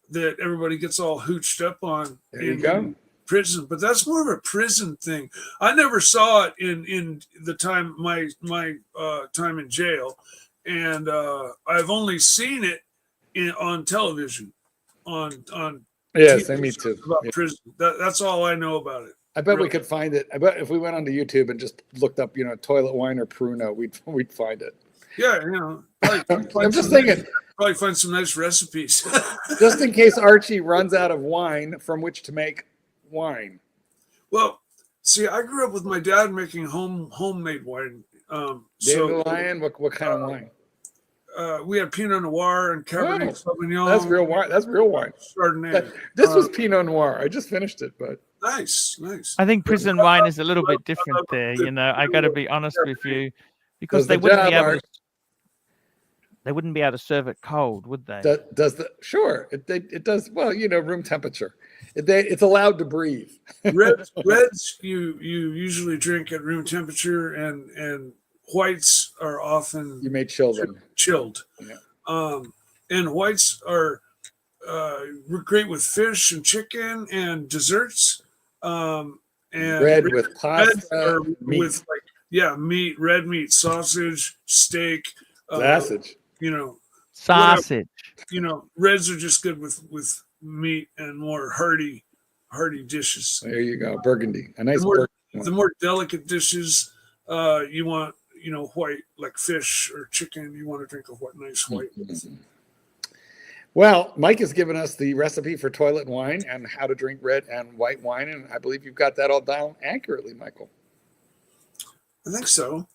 that everybody gets all hooched up on in prison. But that's more of a prison thing. I never saw it in the time my time in jail, and I've only seen it on television. On yes, TV me too. About prison. That's all I know about it. I bet we could find it. I bet if we went onto YouTube and just looked up, toilet wine or Pruno, we'd find it. Yeah, I'm just thinking. Probably find some nice recipes. Just in case Archie runs out of wine from which to make wine. Well, see, I grew up with my dad making homemade wine. Dandelion, what kind of wine? We had Pinot Noir and Cabernet Sauvignon. That's real wine. That's real wine. Chardonnay. This was Pinot Noir. I just finished it, but nice. I think prison wine is a little bit different there. I got to be honest with you, because they wouldn't be able to. They wouldn't be able to serve it cold, would they? Sure. It does. Well, room temperature. It's allowed to breathe. Reds you usually drink at room temperature, and whites are often you may chill them. Chilled. Yeah. And whites are great with fish and chicken and desserts. And red with pasta, meat. With meat, red meat, sausage, steak. Sausage. Sausage. Reds are just good with meat and more hearty dishes. There you go, burgundy, a nice The more delicate dishes, you want, white, like fish or chicken. You want to drink a nice white. Well, Mike has given us the recipe for toilet wine and how to drink red and white wine, and I believe you've got that all down accurately, Michael. I think so.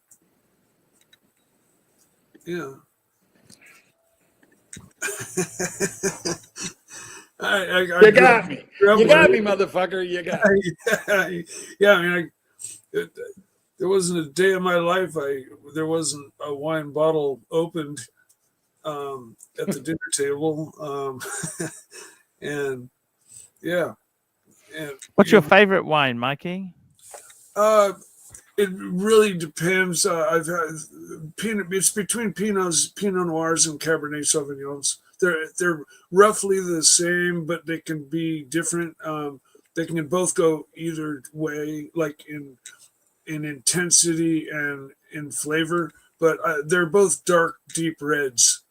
Yeah. You got me. You got me, motherfucker. You got me. Yeah, I mean, there wasn't a day of my life there wasn't a wine bottle opened at the dinner table, and yeah. And what's your favorite wine, Mikey? It really depends. I've had it's between Pinot Noirs and Cabernet Sauvignons. They're roughly the same, but they can be different. They can both go either way, like in intensity and in flavor. But they're both dark, deep reds.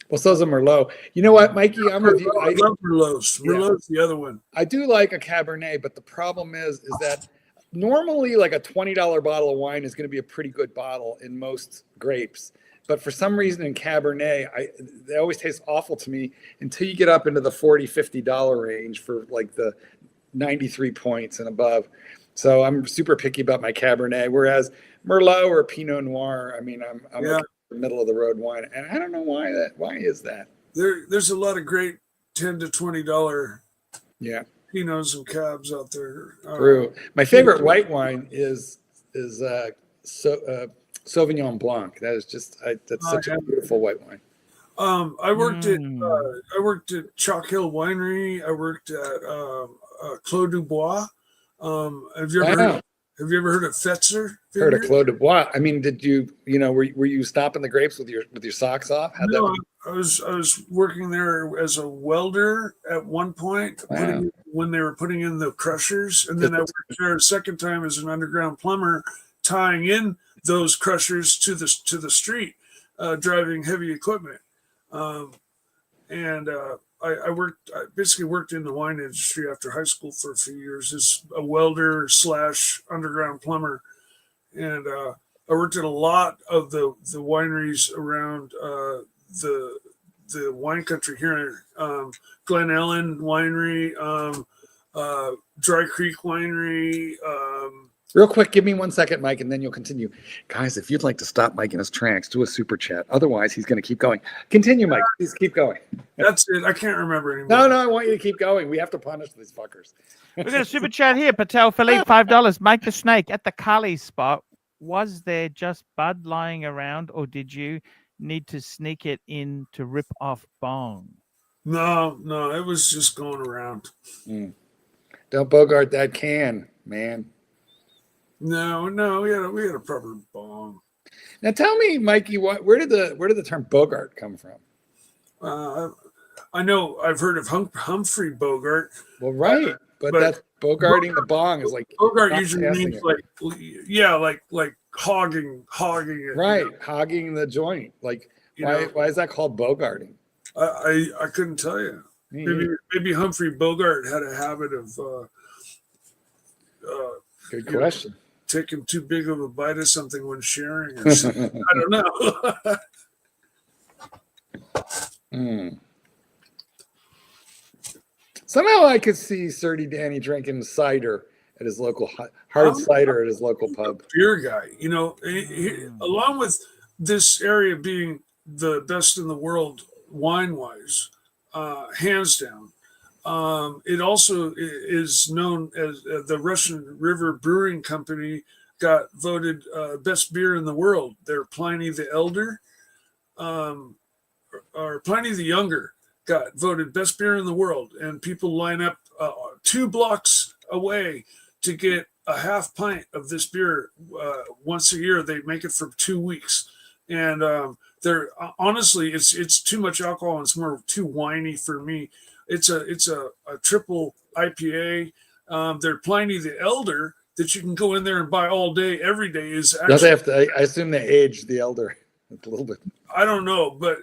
Well, so's a Merlot. You know what, Mikey? I'm with you. I love Merlots. Merlot's the other one. I do like a Cabernet, but the problem is that normally like a $20 bottle of wine is going to be a pretty good bottle in most grapes. But for some reason in Cabernet, they always taste awful to me until you get up into the $40, $50 range for like the 93 points and above. So I'm super picky about my Cabernet, whereas Merlot or Pinot Noir, I mean, I'm looking for middle of the road wine. And I don't know why is that? There's a lot of great $10 to $20 Pinots and Cabs out there. True. My favorite white wine is Sauvignon Blanc. That is just that's such a beautiful white wine. I worked at Chalk Hill Winery. I worked at Clos du Bois. Have you ever heard of Fetzer? Heard of Clos du Bois. I mean, did you were you stopping the grapes with your socks off? I was working there as a welder at one point when they were putting in the crushers, and then I worked there a second time as an underground plumber, tying in those crushers to the street, driving heavy equipment. I basically worked in the wine industry after high school for a few years as a welder / underground plumber. And I worked at a lot of the wineries around the wine country here. Glen Ellen Winery, Dry Creek Winery. Real quick, give me 1 second, Mike, and then you'll continue. Guys, if you'd like to stop Mike in his tracks, do a super chat. Otherwise, he's going to keep going. Continue, Mike. Please keep going. That's it. I can't remember anymore. No, I want you to keep going. We have to punish these fuckers. We got a super chat here. Patel Philippe, $5. Mike the Snake at the Kali spot. Was there just bud lying around, or did you need to sneak it in to rip off bong? No, it was just going around. Don't bogart that can, man. No, we had a proper bong. Now tell me, Mikey, where did the term bogart come from? I know I've heard of Humphrey Bogart. Well, right, but that's bogarting the bong is like bogart usually means like hogging it. Right, hogging the joint. Like why is that called bogarting? I couldn't tell you. Maybe Humphrey Bogart had a habit of. Good question. Taking too big of a bite of something when sharing or something. I don't know. Somehow I could see Serti Danny drinking cider at his local hard cider at his local pub. Beer guy, along with this area being the best in the world wine-wise, hands down. It also is known as the Russian River Brewing Company got voted best beer in the world. They're Pliny the Elder, or Pliny the Younger got voted best beer in the world. And people line up 2 blocks away to get a half pint of this beer once a year. They make it for 2 weeks. And they're honestly, it's too much alcohol and it's too winey for me. It's a triple IPA. They're Pliny the Elder that you can go in there and buy all day, every day. Is actually Does they have to? I assume they aged the elder. a little bit. I don't know, but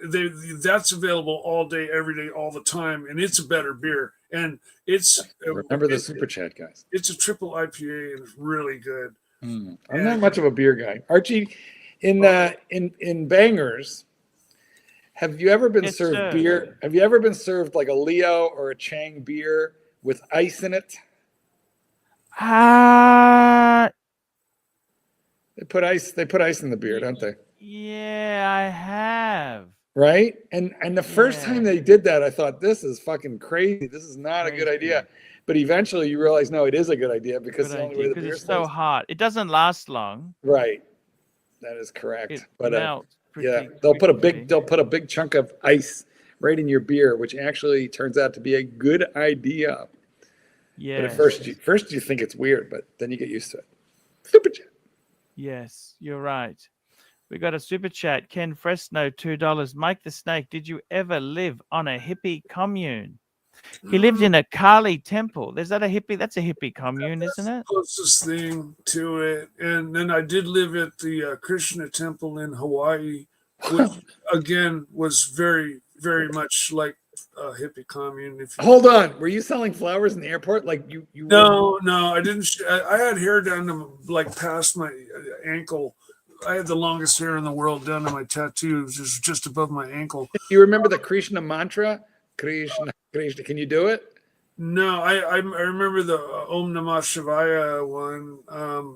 that's available all day, every day, all the time, and it's a better beer. And it's Remember the super chat, guys. It's a triple IPA and it's really good. I'm not much of a beer guy. Archie, in Bangers, have you ever been served beer? Have you ever been served like a Leo or a Chang beer with ice in it? They put ice in the beer, don't they? Yeah, I have. Right? And the first time they did that, I thought, this is fucking crazy. This is not a good idea. But eventually you realize, no, it is a good idea because the only way the beer it's so hot. It doesn't last long. Right. That is correct. It but melts they'll put a big chunk of ice right in your beer, which actually turns out to be a good idea. Yeah. But at first you think it's weird, but then you get used to it. Super chat. Yes, you're right. We got a super chat. Ken Fresno, $2. Mike the Snake, did you ever live on a hippie commune? He lived in a Kali temple. Is that a hippie? That's a hippie commune, isn't it? Closest thing to it. And then I did live at the Krishna temple in Hawaii, which again was very, very much like a hippie commune. Hold on, were you selling flowers in the airport? Like you? No, I didn't. I had hair down to like past my ankle. I had the longest hair in the world down to my tattoos, just above my ankle. You remember the Krishna mantra? Krishna. Can you do it? No, I remember the Om Namah Shivaya one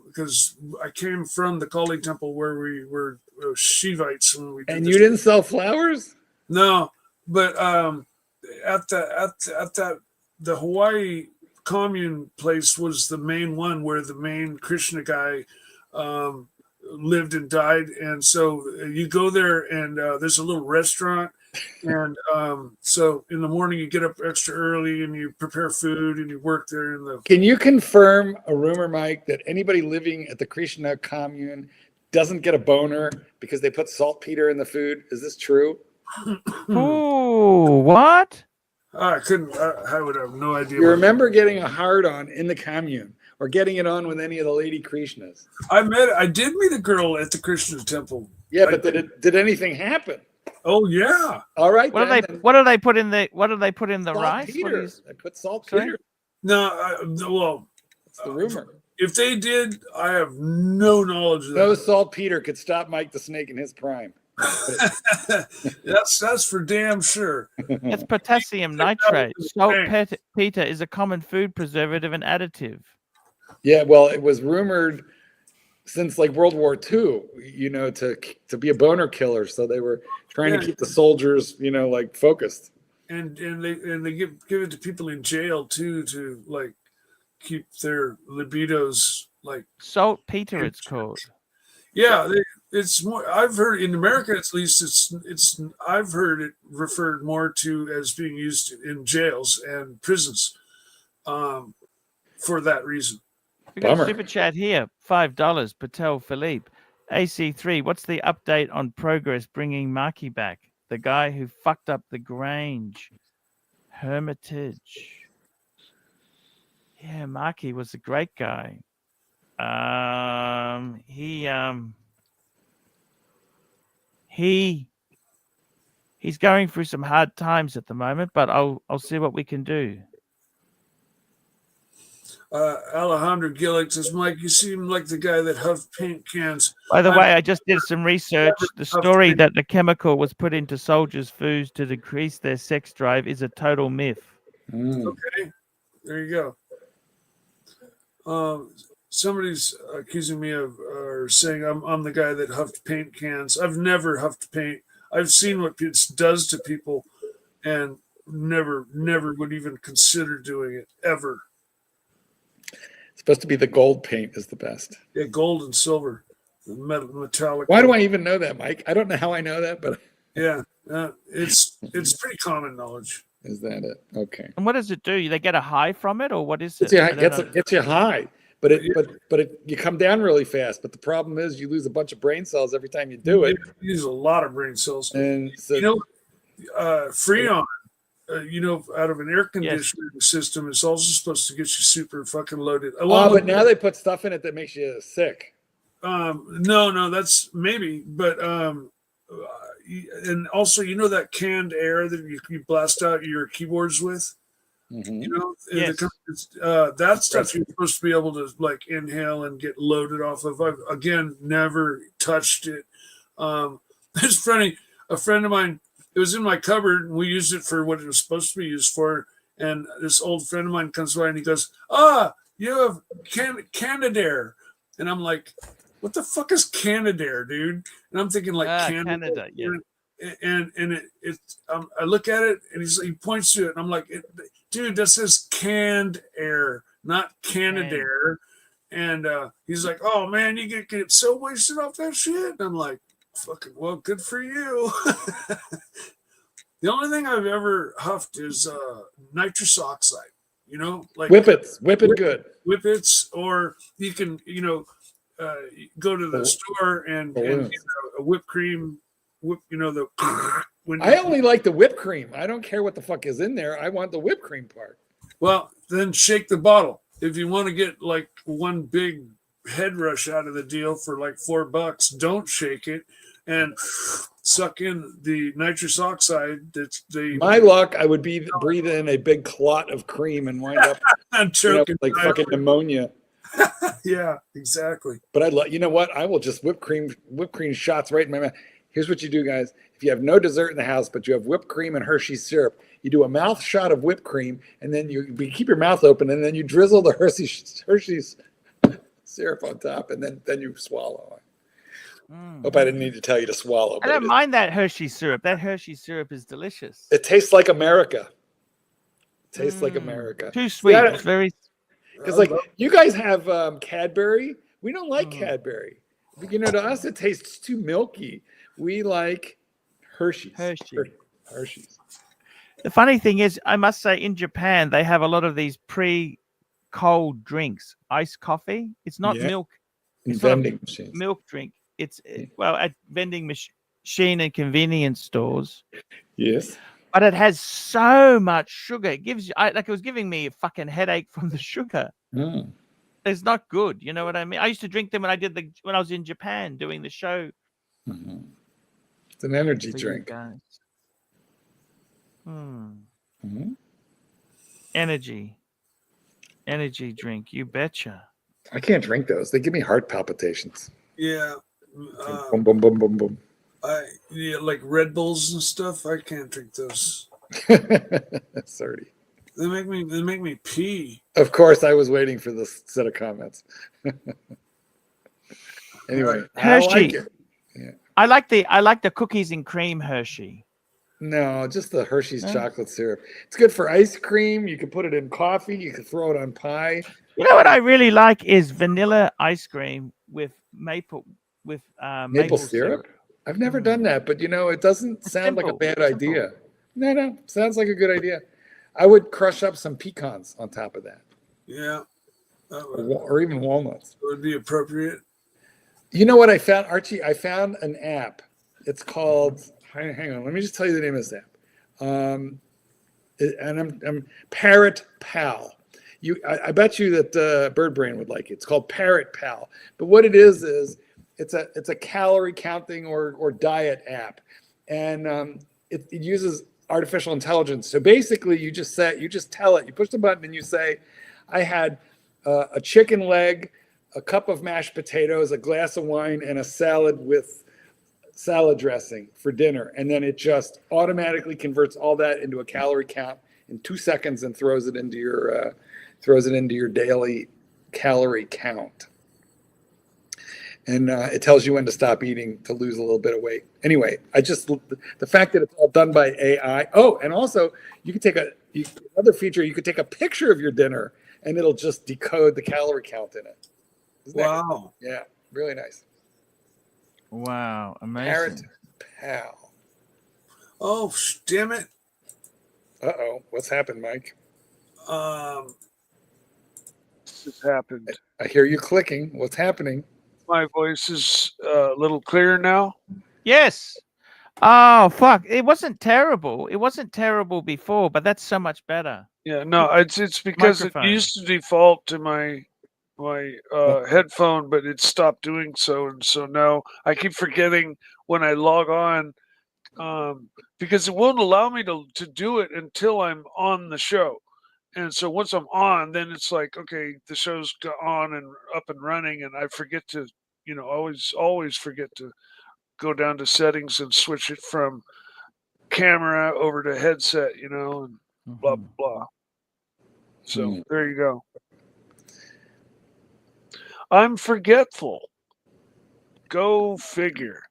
because I came from the Kali temple where we were Shivites when we did. And you didn't sell flowers? No, but at the Hawaii commune place was the main one where the main Krishna guy lived and died, and so you go there and there's a little restaurant. And so in the morning you get up extra early and you prepare food and you work there in the. Can you confirm a rumor, Mike, that anybody living at the Krishna commune doesn't get a boner because they put saltpeter in the food? Is this true? Ooh, what? I would have no idea. You remember getting a hard on in the commune or getting it on with any of the lady Krishnas? I did meet a girl at the Krishna temple. Yeah, but did anything happen? Oh yeah. All right. What do they put in the rice? They put saltpeter. No, well, that's the rumor. If they did, I have no knowledge of that. No saltpeter could stop Mike the Snake in his prime. That's for damn sure. It's potassium nitrate. Saltpeter is a common food preservative and additive. Yeah, well, it was rumored since like World War II, to be a boner killer. So they were trying to keep the soldiers, like focused. And they give it to people in jail too, to like keep their libidos like saltpeter. It's called. Yeah, it's more. I've heard in America at least. It's. I've heard it referred more to as being used in jails and prisons, for that reason. We got a super chat here, $5. Patel Philippe, AC3. What's the update on progress bringing Marky back? The guy who fucked up the Grange, Hermitage. Yeah, Marky was a great guy. He's going through some hard times at the moment, but I'll see what we can do. Alejandro Gillick says, Mike, you seem like the guy that huffed paint cans. By the way, I just did some research. The story that the chemical was put into soldiers' foods to decrease their sex drive is a total myth. Okay, there you go. Somebody's accusing me of or saying I'm the guy that huffed paint cans. I've never huffed paint. I've seen what it does to people, and never would even consider doing it ever. It's supposed to be the gold paint is the best. Yeah, gold and silver, the metallic. Why do I even know that, Mike? I don't know how I know that, but yeah, it's pretty common knowledge. Is that it? Okay. And what does it do? They get a high from it, or what is it? Gets you high, but you come down really fast. But the problem is you lose a bunch of brain cells every time you do it. You lose a lot of brain cells. And so, Freon. Out of an air conditioning system, it's also supposed to get you super fucking loaded. But now they put stuff in it that makes you sick. No, that's maybe, but and also, you know, that canned air that you blast out your keyboards with. Mhm. You know, Yes. that stuff you're supposed to be able to like inhale and get loaded off of. I've again never touched it. It's funny. A friend of mine, it was in my cupboard, and we used it for what it was supposed to be used for. And this old friend of mine comes by and he goes, "Ah, you have Canadair," and I'm like, "What the fuck is Canadair, dude?" And I'm thinking like Canada, yeah. And I look at it and he points to it and I'm like, dude, that says canned air, not Canadair. And he's like, "Oh man, you get so wasted off that shit." And I'm like, "Fucking well, good for you." The only thing I've ever huffed is nitrous oxide. You know, like Whippets, whip it good. Whippets, or you can, you know, go to the store and get a whipped cream. You know, the when I only like the whipped cream. I don't care what the fuck is in there. I want the whipped cream part. Well, then shake the bottle. If you want to get like one big head rush out of the deal for like $4, don't shake it and suck in the nitrous oxide. That's the My luck, I would breathe in a big clot of cream and wind up choking like fucking pneumonia. Yeah, exactly. But you know what? I will just whipped cream shots right in my mouth. Here's what you do, guys. If you have no dessert in the house, but you have whipped cream and Hershey's syrup, you do a mouth shot of whipped cream, and then you keep your mouth open, and then you drizzle the Hershey's syrup on top, and then you swallow. Hope I didn't need to tell you to swallow. I don't mind that Hershey syrup. That Hershey syrup is delicious. It tastes like America. It tastes like America. Too sweet. Yeah. It's very. Because like you guys have Cadbury, we don't like Cadbury. You know, to us it tastes too milky. We like Hershey's. Hershey's. The funny thing is, I must say, in Japan they have a lot of these pre-cold drinks, iced coffee. It's not milk. It's vending machines. Milk drink. It's at vending machine and convenience stores. Yes. But it has so much sugar. It gives you it was giving me a fucking headache from the sugar. It's not good. You know what I mean? I used to drink them when I was in Japan doing the show. Mm-hmm. It's an energy drink. Mm-hmm. Energy drink. You betcha. I can't drink those. They give me heart palpitations. Yeah. Boom, boom, boom, boom, boom. Like Red Bulls and stuff. I can't drink those. Serti. They make me pee. Of course, I was waiting for this set of comments. Anyway, Hershey. I like it. Yeah. I like the cookies and cream Hershey. No, just the Hershey's chocolate syrup. It's good for ice cream. You can put it in coffee. You can throw it on pie. You know what I really like is vanilla ice cream with maple syrup. I've never done that, but you know, it doesn't sound like a bad idea. No, sounds like a good idea. I would crush up some pecans on top of that. Yeah. Or even walnuts. It would be appropriate. You know what I found, Archie? I found an app. It's called, hang on, let me just tell you the name of this app. And I'm Parrot Pal. I bet you that Bird Brain would like it. It's called Parrot Pal. But what it is it's a calorie counting or diet app, and it uses artificial intelligence. So basically, you just tell it. You push the button and you say, "I had a chicken leg, a cup of mashed potatoes, a glass of wine, and a salad with salad dressing for dinner," and then it just automatically converts all that into a calorie count in 2 seconds and throws it into your daily calorie count. And it tells you when to stop eating to lose a little bit of weight. Anyway, the fact that it's all done by AI. Oh, and also you could take another feature. You could take a picture of your dinner and it'll just decode the calorie count in it. Wow. Yeah, really nice. Wow, amazing. Parrot Pal. Oh, damn it. Uh-oh, what's happened, Mike? This happened. I hear you clicking. What's happening? My voice is a little clearer now. Yes. Oh fuck! It wasn't terrible. It wasn't terrible before, but that's so much better. Yeah, no, it's because Microphone. it used to default to my headphone, but it stopped doing so, and so now I keep forgetting when I log on, because it won't allow me to do it until I'm on the show. And so once I'm on, then it's like, okay, the show's on and up and running, and I forget to, always forget to go down to settings and switch it from camera over to headset, and blah, blah, blah. So there you go. I'm forgetful. Go figure.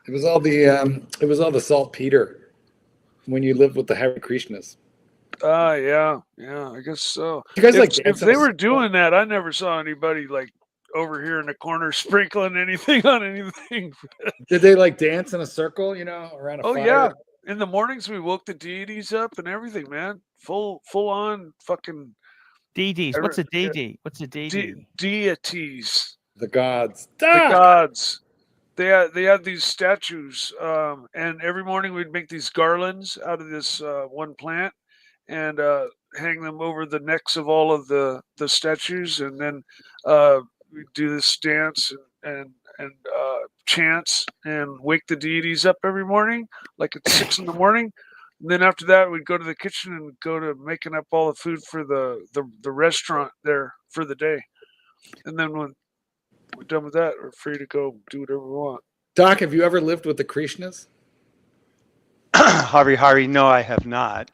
It was all the saltpeter when you lived with the Hare Krishnas. Yeah, I guess so. You guys If they were doing that, I never saw anybody like over here in the corner sprinkling anything on anything. Did they like dance in a circle, around a fire? Yeah. In the mornings we woke the deities up and everything, man. Full on fucking deities. What's a deity? What's a deity? Deities. The gods. The gods. They had these statues, and every morning we'd make these garlands out of this one plant and hang them over the necks of all of the statues, and then we'd do this dance and chants and wake the deities up every morning, like at 6 in the morning. And then after that, we'd go to the kitchen and go to making up all the food for the restaurant there for the day. And then when we're done with that, we're free to go do whatever we want. Doc, have you ever lived with the Krishnas? Hari, no, I have not.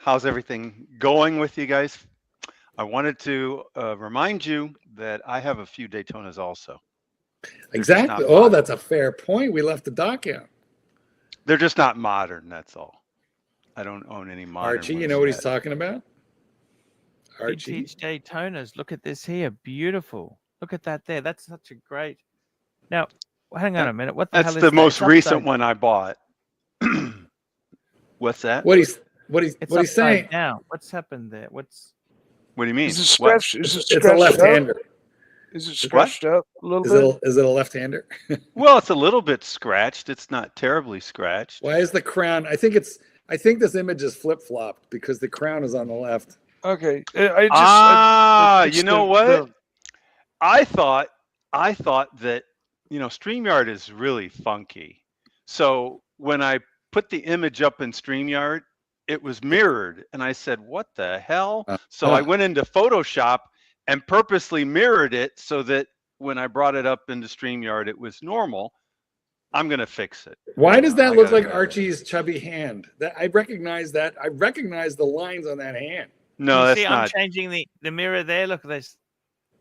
How's everything going with you guys? I wanted to remind you that I have a few Daytonas also. Exactly. Oh, that's a fair point. We left the Doc out. They're just not modern, that's all. I don't own any modern Archie, ones you know what yet. he's talking about? Archie. Vintage Daytonas. Look at this here. Beautiful. Look at that there. That's such a great. Now, hang on a minute. What the hell is that? That's the most recent upside... one I bought. What's that? What he's saying? Now, what's happened there? What do you mean? Is it scratched? It's a left-hander. Is it scratched up a little bit? Is it a left-hander? Well, it's a little bit scratched. It's not terribly scratched. Why is the crown? I think this image is flip-flopped because the crown is on the left. Okay. You know what? I thought that, StreamYard is really funky. So when I put the image up in StreamYard, it was mirrored. And I said, what the hell? So I went into Photoshop and purposely mirrored it so that when I brought it up into StreamYard, it was normal. I'm going to fix it. Why does that look like Archie's chubby hand? I recognize that. I recognize the lines on that hand. No, that's not. I'm changing the mirror there. Look at this.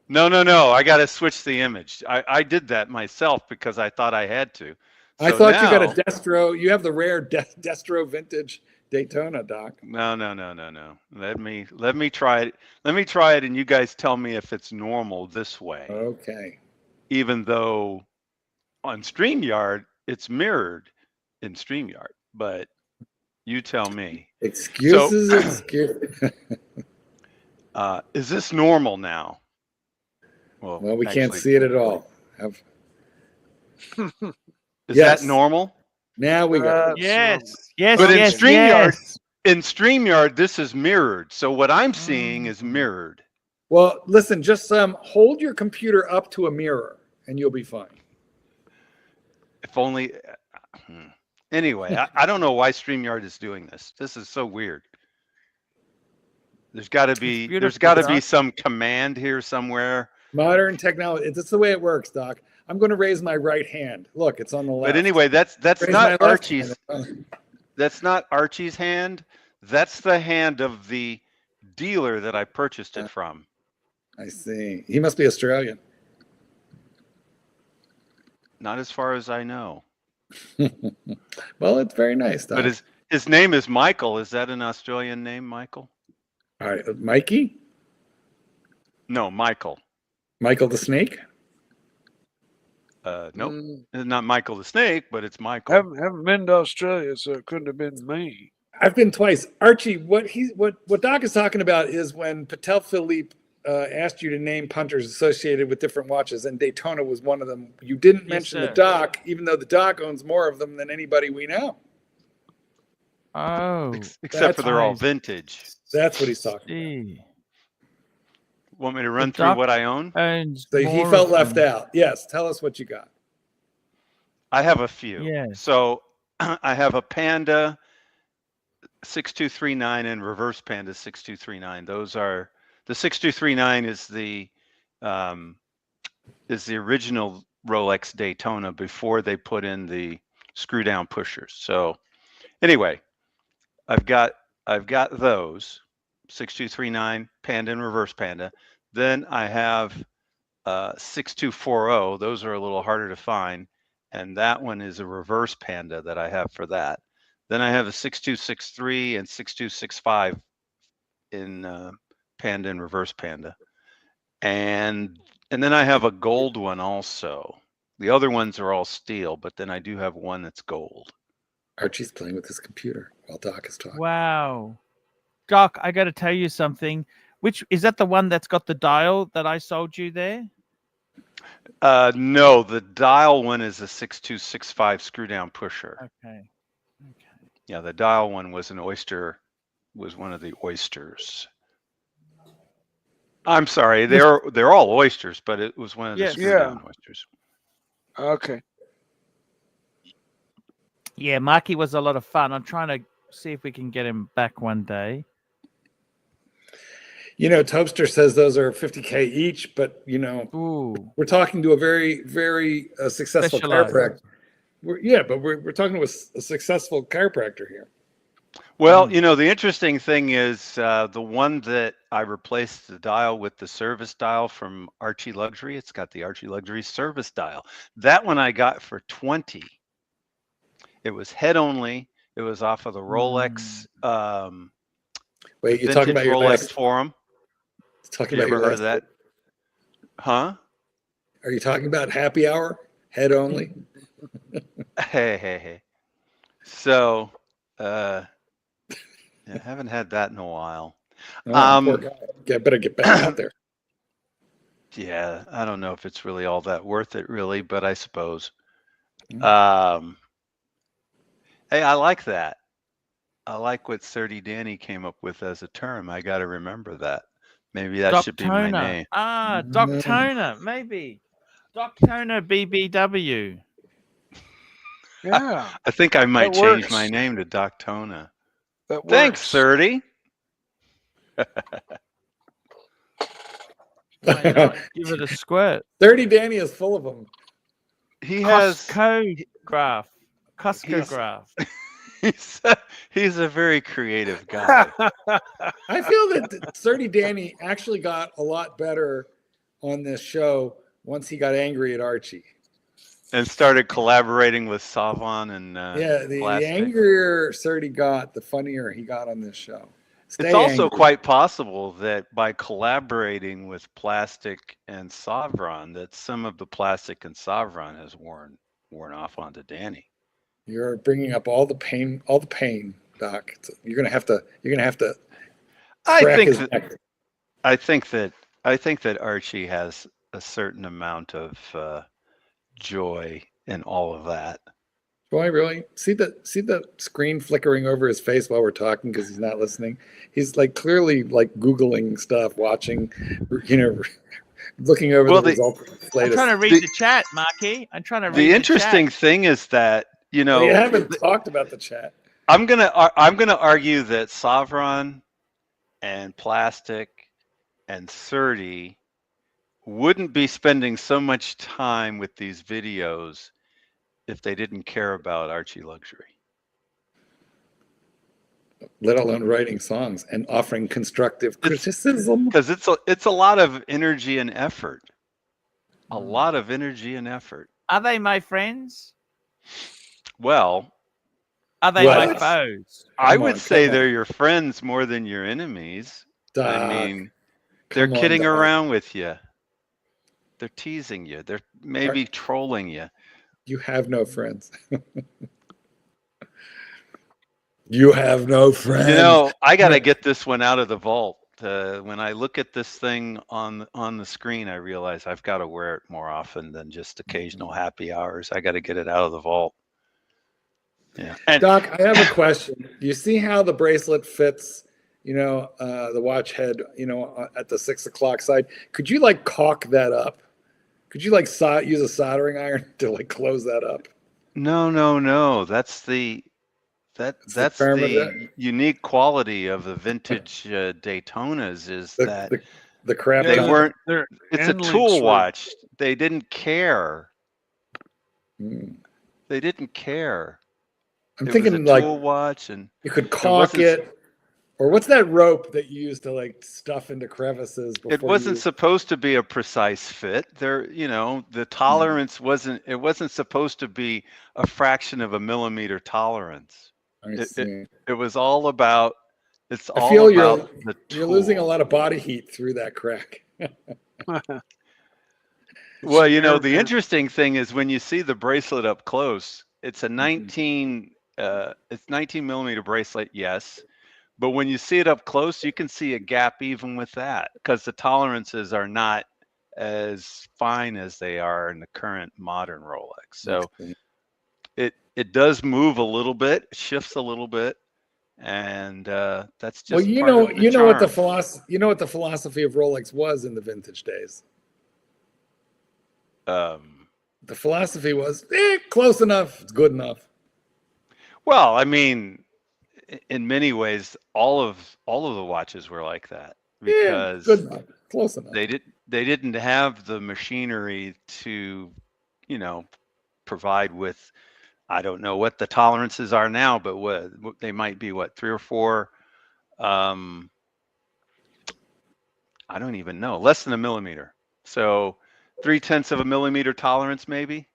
No. I got to switch the image. I did that myself because I thought I had to. I thought you got a Destro. You have the rare Destro vintage Daytona, Doc. No. Let me try it. Let me try it, and you guys tell me if it's normal this way. Okay. Even though on StreamYard it's mirrored in StreamYard, but you tell me. Excuses. Is this normal now? Well, we can't see it at all. Is that normal? Now we got it. Yes. But in StreamYard, yes. in StreamYard, this is mirrored. So what I'm seeing is mirrored. Well, listen, just hold your computer up to a mirror and you'll be fine. If only. Anyway, I don't know why StreamYard is doing this. This is so weird. There's got to be some command here somewhere. Modern technology. That's the way it works, Doc. I'm going to raise my right hand. Look, it's on the left. But anyway, that's Raise not my left Archie's. hand. That's not Archie's hand. That's the hand of the dealer that I purchased it from. I see. He must be Australian. Not as far as I know. Well, it's very nice, Doc. But his name is Michael. Is that an Australian name, Michael? All right, Mikey? No, Michael. Michael the Snake? Nope. It's not Michael the Snake, but it's Michael. Haven't been to Australia, so it couldn't have been me. I've been twice. Archie, what Doc is talking about is when Patel Philippe asked you to name punters associated with different watches, and Daytona was one of them. You didn't mention the Doc, even though the Doc owns more of them than anybody we know. Oh. Except for they're all vintage. That's what he's talking about. Want me to run The through doc what I own? owns So he more felt of left them. out. Yes, tell us what you got. I have a few. Yes. So I have a Panda 6239 and reverse Panda 6239. Those are the 6239 is the original Rolex Daytona before they put in the screw down pushers. So anyway, I've got those 6239 Panda and reverse Panda. Then I have 6240. Those are a little harder to find, and that one is a reverse Panda that I have for that. Then I have a 6263 and 6265 in Panda and reverse Panda, and then I have a gold one also. The other ones are all steel, but then I do have one that's gold. Archie's playing with his computer while Doc is talking. Wow. Doc, I got to tell you something. Which is that the one that's got the dial that I sold you there? No, the dial one is a 6265 screw down pusher. Okay. Yeah, the dial one was an oyster, was one of the oysters. I'm sorry, they're all oysters, but it was one of the Yes. screw down oysters. Okay. Yeah, Marky was a lot of fun. I'm trying to see if we can get him back one day. You know, Topster says those are 50K each, but you know, Ooh. we're talking to a very, very successful Specialized. chiropractor. But we're talking to a successful chiropractor here. Well, you know, the interesting thing is the one that I replaced the dial with the service dial from Archie Luxury. It's got the Archie Luxury service dial. That one I got for 20. It was head only. It was off of the Rolex. Wait, you're talking about your Rolex last Forum. Talking Have you about ever your heard of that? Huh? Are you talking about happy hour? Head only? Hey. So, I haven't had that in a while. Oh, poor guy. Yeah, better get back out there. Yeah, I don't know if it's really all that worth it, really, but I suppose. Hey, I like that. I like what Serti Danny came up with as a term. I got to remember that. Maybe that should be my name. Ah, Doctona, maybe. Doctona BBW. Yeah. I think I might That change works. my name to Doctona. That Thanks, works. Serti. Why not? Give it a squirt. 30 Danny is full of them. He has. Coscograph. Coscograph. He's a very creative guy. I feel that 30 Danny actually got a lot better on this show once he got angry at Archie. And started collaborating with Savon and the Plastic. angrier Serti got, the funnier he got on this show. It's also quite possible that by collaborating with Plastic and Savron, that some of the Plastic and Savron has worn off onto Danny. You're bringing up all the pain, Doc. You're gonna have to. I think that Archie has a certain amount of joy in all of that. Boy, really? See the screen flickering over his face while we're talking because he's not listening. He's like clearly like Googling stuff, watching, looking over the results. I'm trying to read the chat, Marky. I'm trying to read the interesting thing is that we haven't talked about the chat. I'm gonna argue that Savron and Plastic and Serti wouldn't be spending so much time with these videos if they didn't care about Archie Luxury. Let alone writing songs and offering constructive criticism. Because it's a lot of energy and effort. A lot of energy and effort. Are they my friends? Well, are they my foes? I would say they're your friends more than your enemies. Doc, I mean, they're kidding around with you. They're teasing you. They're maybe trolling you. You have no friends. You have no friends. You know, I got to get this one out of the vault. When I look at this thing on the screen, I realize I've got to wear it more often than just occasional happy hours. I got to get it out of the vault. Yeah. And, Doc, I have a question. You see how the bracelet fits the watch head, at the 6 o'clock side. Could you like caulk that up? Could you like use a soldering iron to like close that up? No. That's the charm of it? unique quality of the vintage Daytonas is that the crap. they Yeah, weren't. their It's a end tool links were- watch. They didn't care. Hmm. They didn't care. I'm It thinking was a like tool watch, and you could caulk wasn't- it, or what's that rope that you use to like stuff into crevices? it wasn't supposed to be a precise fit. The tolerance wasn't. It wasn't supposed to be a fraction of a millimeter tolerance. It was all about. It's all I feel about the tool. you're losing a lot of body heat through that crack. Well, the interesting thing is when you see the bracelet up close, it's a 19 millimeter bracelet, yes. But when you see it up close, you can see a gap even with that because the tolerances are not as fine as they are in the current modern Rolex. So it does move a little bit, shifts a little bit, and that's just Well, you know what the philosophy of Rolex was in the vintage days. The philosophy was close enough, it's good enough. Well, I mean, in many ways, all of the watches were like that because good enough, close enough. They didn't have the machinery to, provide with. I don't know what the tolerances are now, but what they might be, 3 or 4. I don't even know. Less than a millimeter. So 0.3 of a millimeter tolerance, maybe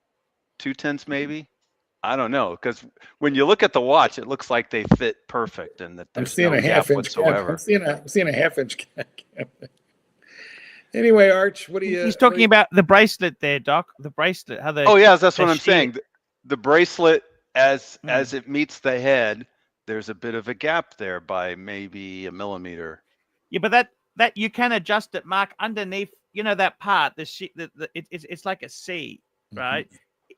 0.2 maybe. I don't know, because when you look at the watch, it looks like they fit perfect, and that there's no gap whatsoever. I'm seeing a half-inch gap. Anyway, Arch, what do you? He's talking about the bracelet there, Doc. The bracelet. How they? Oh yeah, that's what I'm saying. The bracelet, as it meets the head, there's a bit of a gap there by maybe a millimeter. Yeah, but that you can adjust it, Mark, underneath. That part. It's like a C, right?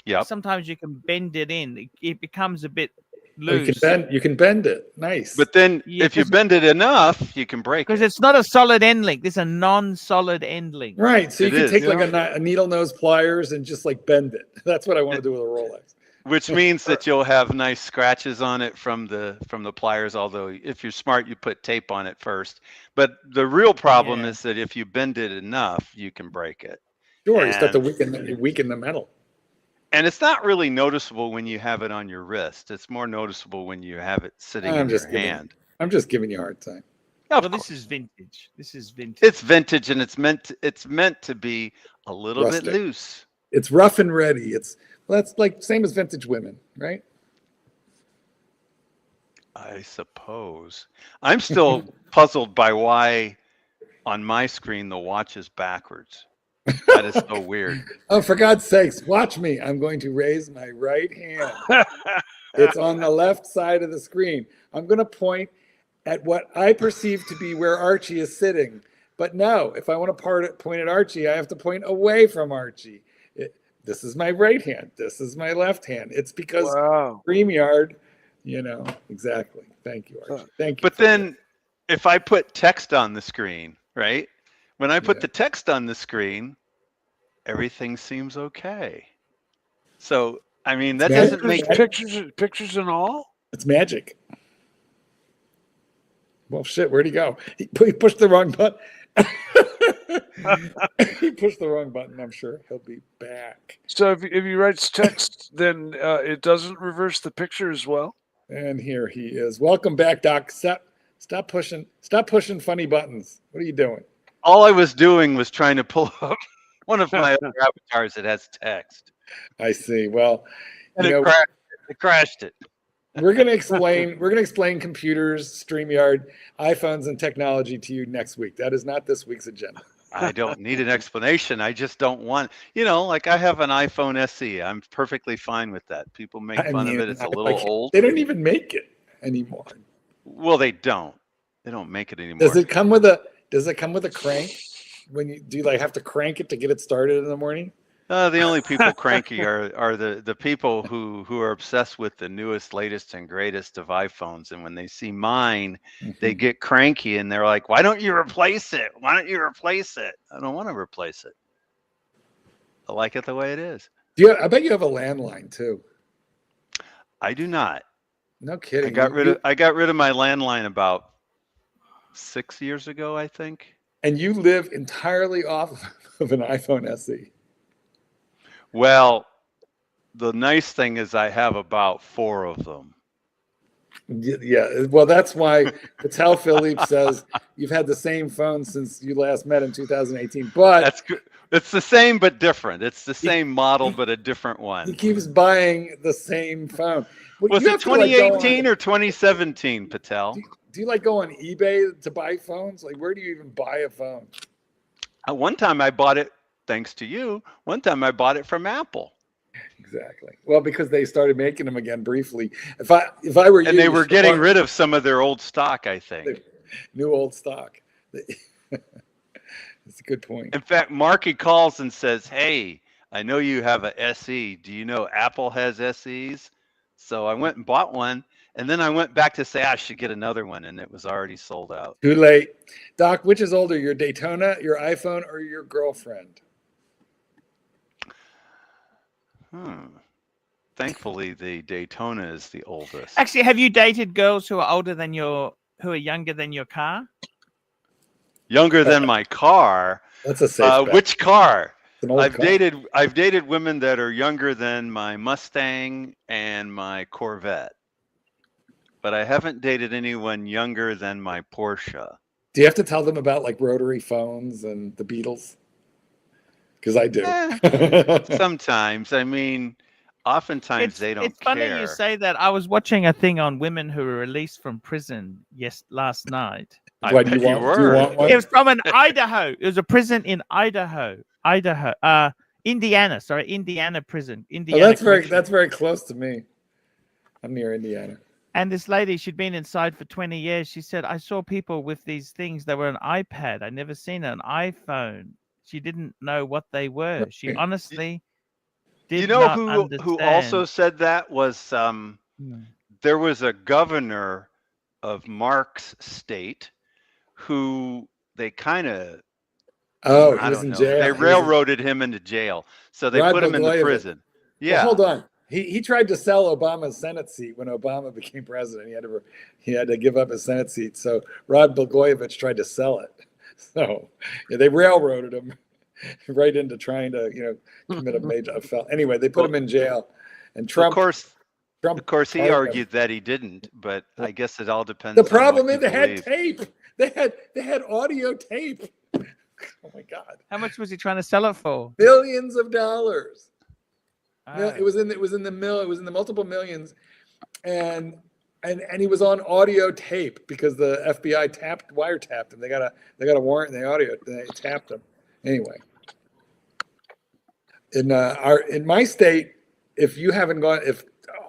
Yeah. Sometimes you can bend it in. It becomes a bit loose. You can bend it. Nice. But then if you bend it enough, you can break it. Because it's not a solid end link. This is a non-solid end link. Right. So you can take like a needle nose pliers and just like bend it. That's what I want to do with a Rolex. Which means that you'll have nice scratches on it from the pliers. Although if you're smart, you put tape on it first. But the real problem is that if you bend it enough, you can break it. Sure. You start to weaken the metal. And it's not really noticeable when you have it on your wrist. It's more noticeable when you have it sitting in your hand. I'm just giving you a hard time. Well, this is vintage. This is vintage. It's vintage, and it's meant to be a little bit loose. It's rough and ready. That's like same as vintage women, right? I suppose. I'm still puzzled by why on my screen the watch is backwards. That is so weird. Oh, for God's sakes, watch me. I'm going to raise my right hand. It's on the left side of the screen. I'm going to point at what I perceive to be where Archie is sitting. But no, if I want to point at Archie, I have to point away from Archie. This is my right hand. This is my left hand. It's because StreamYard, exactly. Thank you, Archie. Thank you. But then if I put text on the screen, right? When I put the text on the screen, everything seems okay. So, I mean, that doesn't make pictures and all. It's magic. Well, shit, where'd he go? He pushed the wrong button. He pushed the wrong button. I'm sure he'll be back. So if he writes text, then it doesn't reverse the picture as well. And here he is. Welcome back, Doc. Stop pushing funny buttons. What are you doing? All I was doing was trying to pull up one of my other avatars that has text. I see. Well, and it crashed it. We're gonna explain computers, StreamYard, iPhones, and technology to you next week. That is not this week's agenda. I don't need an explanation. I just don't want, like I have an iPhone SE. I'm perfectly fine with that. People make fun of it. It's a little old. They don't even make it anymore. Well, they don't. They don't make it anymore. Does it come with a crank? Do you have to crank it to get it started in the morning? The only people cranky are the people who are obsessed with the newest, latest, and greatest of iPhones. And when they see mine, they get cranky and they're like, "Why don't you replace it? Why don't you replace it?" I don't want to replace it. I like it the way it is. I bet you have a landline too. I do not. No kidding. I got rid of my landline about 6 years ago, I think. And you live entirely off of an iPhone SE. Well, the nice thing is I have about 4 of them. Yeah. Well, that's why Patel Philippe says you've had the same phone since you last met in 2018. But that's good. It's the same but different. It's the same model but a different one. He keeps buying the same phone. Was it 2018 or 2017, Patel? Do you like go on eBay to buy phones? Like, where do you even buy a phone? One time I bought it, thanks to you. One time I bought it from Apple. Exactly. Well, because they started making them again briefly. If I were you, and they were getting rid of some of their old stock, I think. New old stock. That's a good point. In fact, Marky calls and says, "Hey, I know you have a SE. Do you know Apple has SEs?" So I went and bought one, and then I went back to say I should get another one, and it was already sold out. Too late. Doc, which is older, your Daytona, your iPhone, or your girlfriend? Thankfully, the Daytona is the oldest. Actually, have you dated girls who are younger than your car? Younger than my car. That's a safe bet. Which car? I've dated women that are younger than my Mustang and my Corvette, but I haven't dated anyone younger than my Porsche. Do you have to tell them about like rotary phones and the Beatles? Because I do. Sometimes. I mean, oftentimes they don't care. It's funny you say that. I was watching a thing on women who were released from prison last night. I bet you were. It was from an Idaho. It was a prison in Idaho, Indiana. Sorry, Indiana prison. Indiana. Oh, that's very close to me. I'm near Indiana. And this lady, she'd been inside for 20 years. She said, "I saw people with these things that were an iPad. I'd never seen an iPhone." She didn't know what they were. She honestly did not understand. Who also said that was there was a governor of Mark's state who they kind of he was in jail. They railroaded him into jail, so they put him into prison. Yeah, well, hold on. He tried to sell Obama's Senate seat when Obama became president. He had to give up his Senate seat. So Rod Blagojevich tried to sell it. So they railroaded him right into trying to commit a major felony. Anyway, they put him in jail, and Trump. Of course, he argued that he didn't, but I guess it all depends. The problem is they had tape. They had audio tape. Oh my God! How much was he trying to sell it for? Billions of dollars. Oh. It was in the multiple millions, and he was on audio tape because the FBI wiretapped him. They got a warrant and they tapped him. Anyway, in my state, if you haven't gone,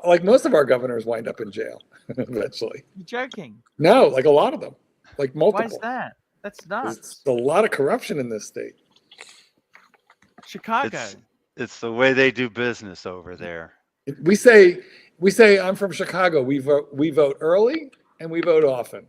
like most of our governors wind up in jail eventually. You're joking? No, like a lot of them, like multiple. Why is that? That's nuts. There's a lot of corruption in this state. Chicago. It's the way they do business over there. We say I'm from Chicago. We vote early and we vote often.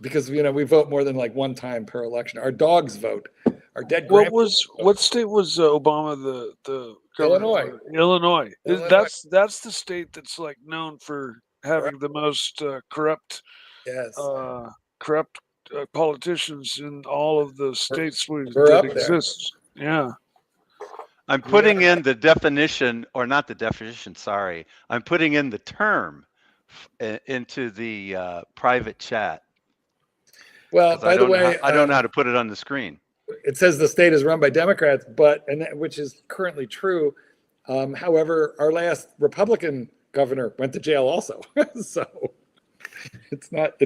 Because we vote more than like one time per election. Our dogs vote. Our dead what state was Obama the governor? Illinois. That's the state that's like known for having the most corrupt politicians in all of the states that exist. Yeah. I'm putting in the definition, or not the definition, sorry. I'm putting in the term into the private chat. Well, by the way, I don't know how to put it on the screen. It says the state is run by Democrats, which is currently true. However, our last Republican governor went to jail also. So it's not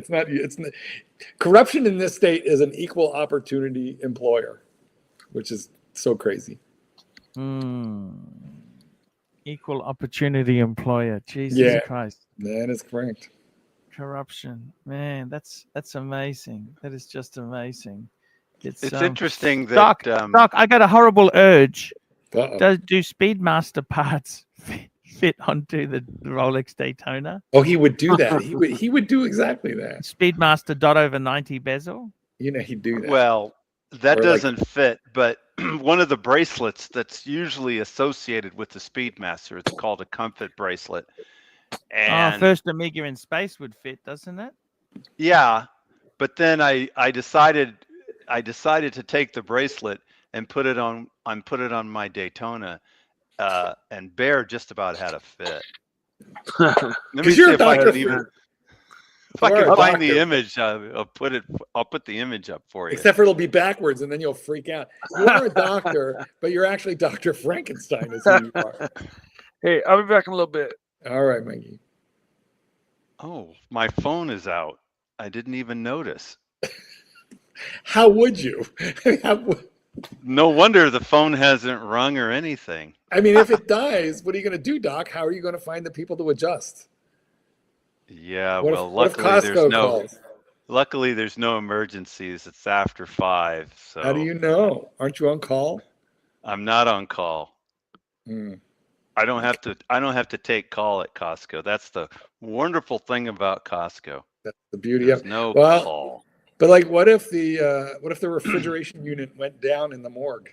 corruption in this state is an equal opportunity employer, which is so crazy. Equal opportunity employer. Jesus Christ. That is correct. Corruption. Man, that's amazing. That is just amazing. It's interesting that Doc. Doc, I got a horrible urge. Uh-oh. Do Speedmaster parts fit onto the Rolex Daytona? Oh, he would do that. He would do exactly that. Speedmaster dot over 90 bezel. You know, he'd do that. Well, that Or like- doesn't fit, but one of the bracelets that's usually associated with the Speedmaster, it's called a comfort bracelet. And First Omega in space would fit, doesn't it? yeah, but then I decided to take the bracelet and put it on my Daytona, and Bear just about had a fit. Let me 'Cause see you're a if I doctor. can even. If You I are can a find the doctor. image, I'll put the image up for you. Except for it'll be backwards, and then you'll freak out. You are a doctor, but you're actually Dr. Frankenstein, is who you are. Hey, I'll be back in a little bit. All right, Mikey. Oh, my phone is out. I didn't even notice. How would you? No wonder the phone hasn't rung or anything. I mean, if it dies, what are you going to do, Doc? How are you going to find the people to adjust? Yeah, What well, if, what if luckily there's Costco no calls? luckily there's no emergencies. It's after 5, so How do you know? Aren't you on call? I'm not on call. Hmm. I don't have to take call at Costco. That's the wonderful thing about Costco. That's the beauty There's of no well, call. But like, what if the refrigeration unit went down in the morgue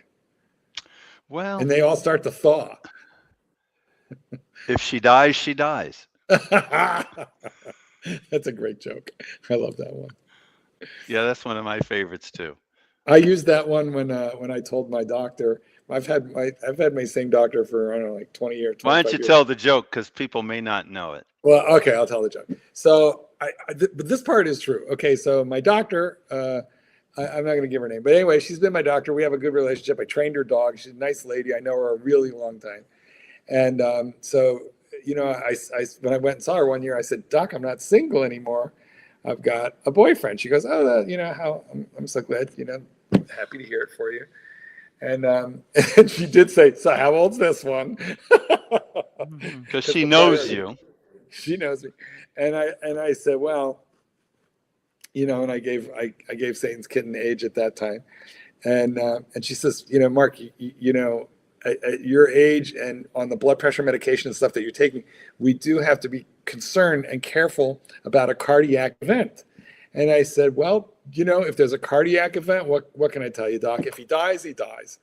Well, and they all start to thaw? if she dies, she dies. That's a great joke. I love that one. Yeah, that's one of my favorites too. I used that one when I told my doctor. I've had my same doctor for I don't know, like 20 years. Why don't you 25 years. tell the joke, because people may not know it. Well, okay, I'll tell the joke. So, but this part is true. Okay, so my doctor, I'm not going to give her name, but anyway, she's been my doctor. We have a good relationship. I trained her dog. She's a nice lady. I know her a really long time. And so, you know, I when I went and saw her one year, I said, Doc, I'm not single anymore. I've got a boyfriend. She goes, oh, you know how I'm so glad. You know, happy to hear it for you. And, and she did say, so how old's this one? Because she knows you. She knows me. And I said, well, you know, and I gave Satan's kitten age at that time. And she says, you know, Mark, you know, at your age and on the blood pressure medication and stuff that you're taking, we do have to be concerned and careful about a cardiac event. And I said, well, you know, if there's a cardiac event, what can I tell you, Doc? If he dies, he dies.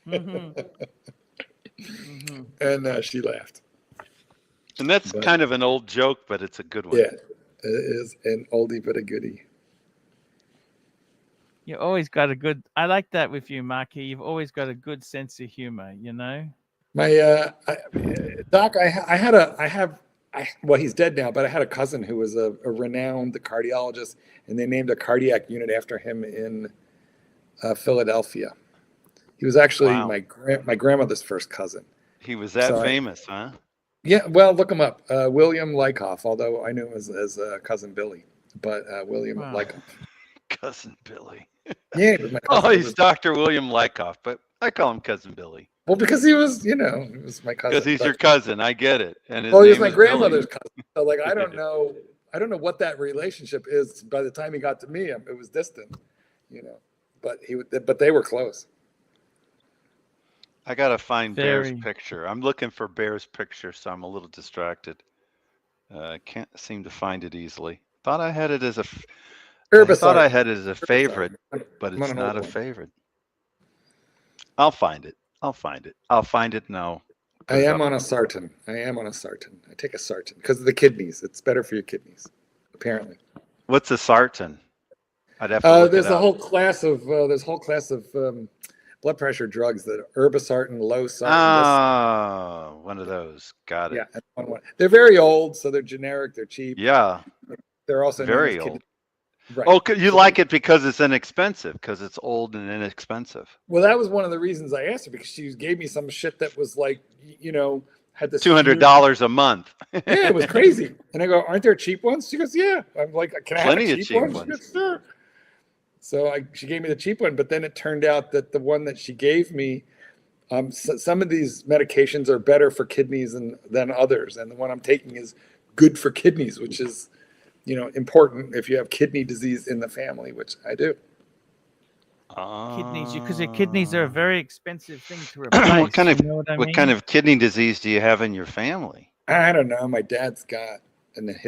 Mm-hmm. Mm-hmm. And she laughed. And that's kind of an old joke, but it's a good one. Yeah, it is an oldie but a goodie. You always got a good. I like that with you, Marky. You've always got a good sense of humor. You know. My Doc, well, he's dead now, but I had a cousin who was a renowned cardiologist, and they named a cardiac unit after him in Philadelphia. He was actually my grandmother's first cousin. He was that famous, huh? Yeah, well, look him up. William Lykoff, although I knew him as cousin Billy, but William Lykoff. Cousin Billy. Yeah, but my cousin he's Dr. William Lykoff, but I call him Cousin Billy. Well, because he was, you know, he was my cousin. Because he's your cousin, I get it. And his well, he was name my is grandmother's Billy. cousin. So, like, I don't know what that relationship is. By the time he got to me, it was distant, you know. But they were close. I gotta find Bear's picture. I'm looking for Bear's picture, so I'm a little distracted. Can't seem to find it easily. Thought I had it as a. I thought I had it as a favorite, but it's not a favorite. I'll find it. I'll find it now. I am on a sartan. I take a sartan because of the kidneys. It's better for your kidneys, apparently. What's a sartan? I'd have to look there's it a up. whole class of blood pressure drugs that irbesartan, losartan. One of those. Got it. Yeah, they're very old, so they're generic. They're cheap. Yeah. They're also very old. Right. Oh, you like it because it's inexpensive, because it's old and inexpensive. Well, that was one of the reasons I asked her, because she gave me some shit that was like, you know, had this $200 a month. Yeah, it was crazy. And I go, aren't there cheap ones? She goes, yeah. I'm like, can I have a cheap one? She goes, sure. So she gave me the cheap one, but then it turned out that the one that she gave me, some of these medications are better for kidneys than others, and the one I'm taking is good for kidneys, which is, you know, important if you have kidney disease in the family, which I do. kidneys, because your kidneys are a very expensive thing to replace. What kind of you know what I what mean? kind of kidney disease do you have in your family? I don't know. My dad's got, and then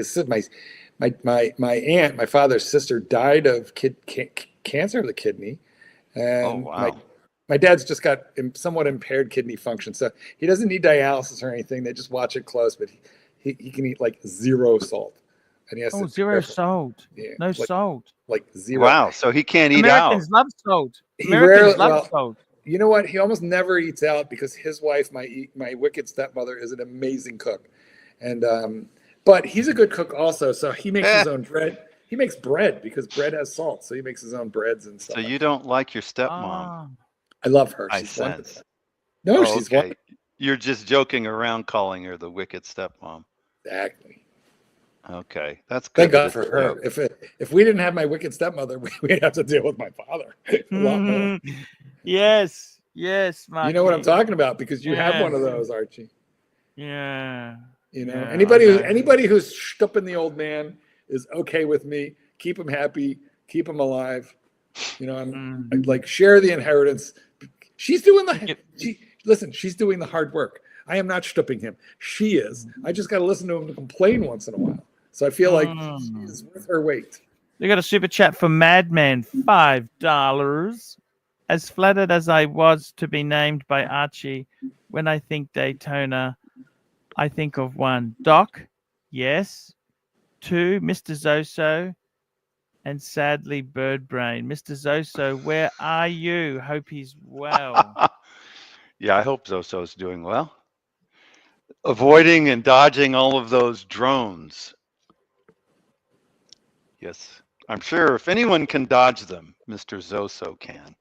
my aunt, my father's sister, died of cancer of the kidney, and wow. my dad's just got somewhat impaired kidney function, so he doesn't need dialysis or anything. They just watch it close, but he can eat like 0 salt, and he has to be zero careful. salt. Yeah, No salt. like 0. Wow, so he can't eat out. Americans love salt. He Americans rarely- love well, salt. You know what? He almost never eats out because his wife, my wicked stepmother, is an amazing cook, and but he's a good cook also. So he makes his own bread. He makes bread because bread has salt, so he makes his own breads and stuff. So you don't like your stepmom? Ah. I love her. I She's sense. wonderful. No, she's okay. wonderful. You're just joking around calling her the wicked stepmom. Exactly. Okay, that's good. Thank God for her. If we didn't have my wicked stepmother, we'd have to deal with my father a lot more. Yes, Marky. You know what I'm talking about because you have one of those, Archie. Yeah. You know, Yeah, anybody who's stupping the old man is okay with me. Keep him happy. Keep him alive. You know, I'm like share the inheritance. She's doing she's doing the hard work. I am not stupping him. She is. I just got to listen to him complain once in a while. So I feel like she is worth her weight. They got a super chat from Madman, $5. As flattered as I was to be named by Archie, when I think Daytona, I think of 1, Doc, yes. 2, Mr. Zoso, and sadly, Birdbrain. Mr. Zoso, where are you? Hope he's well. Yeah, I hope Zoso's doing well. Avoiding and dodging all of those drones. Yes, I'm sure if anyone can dodge them, Mr. Zoso can.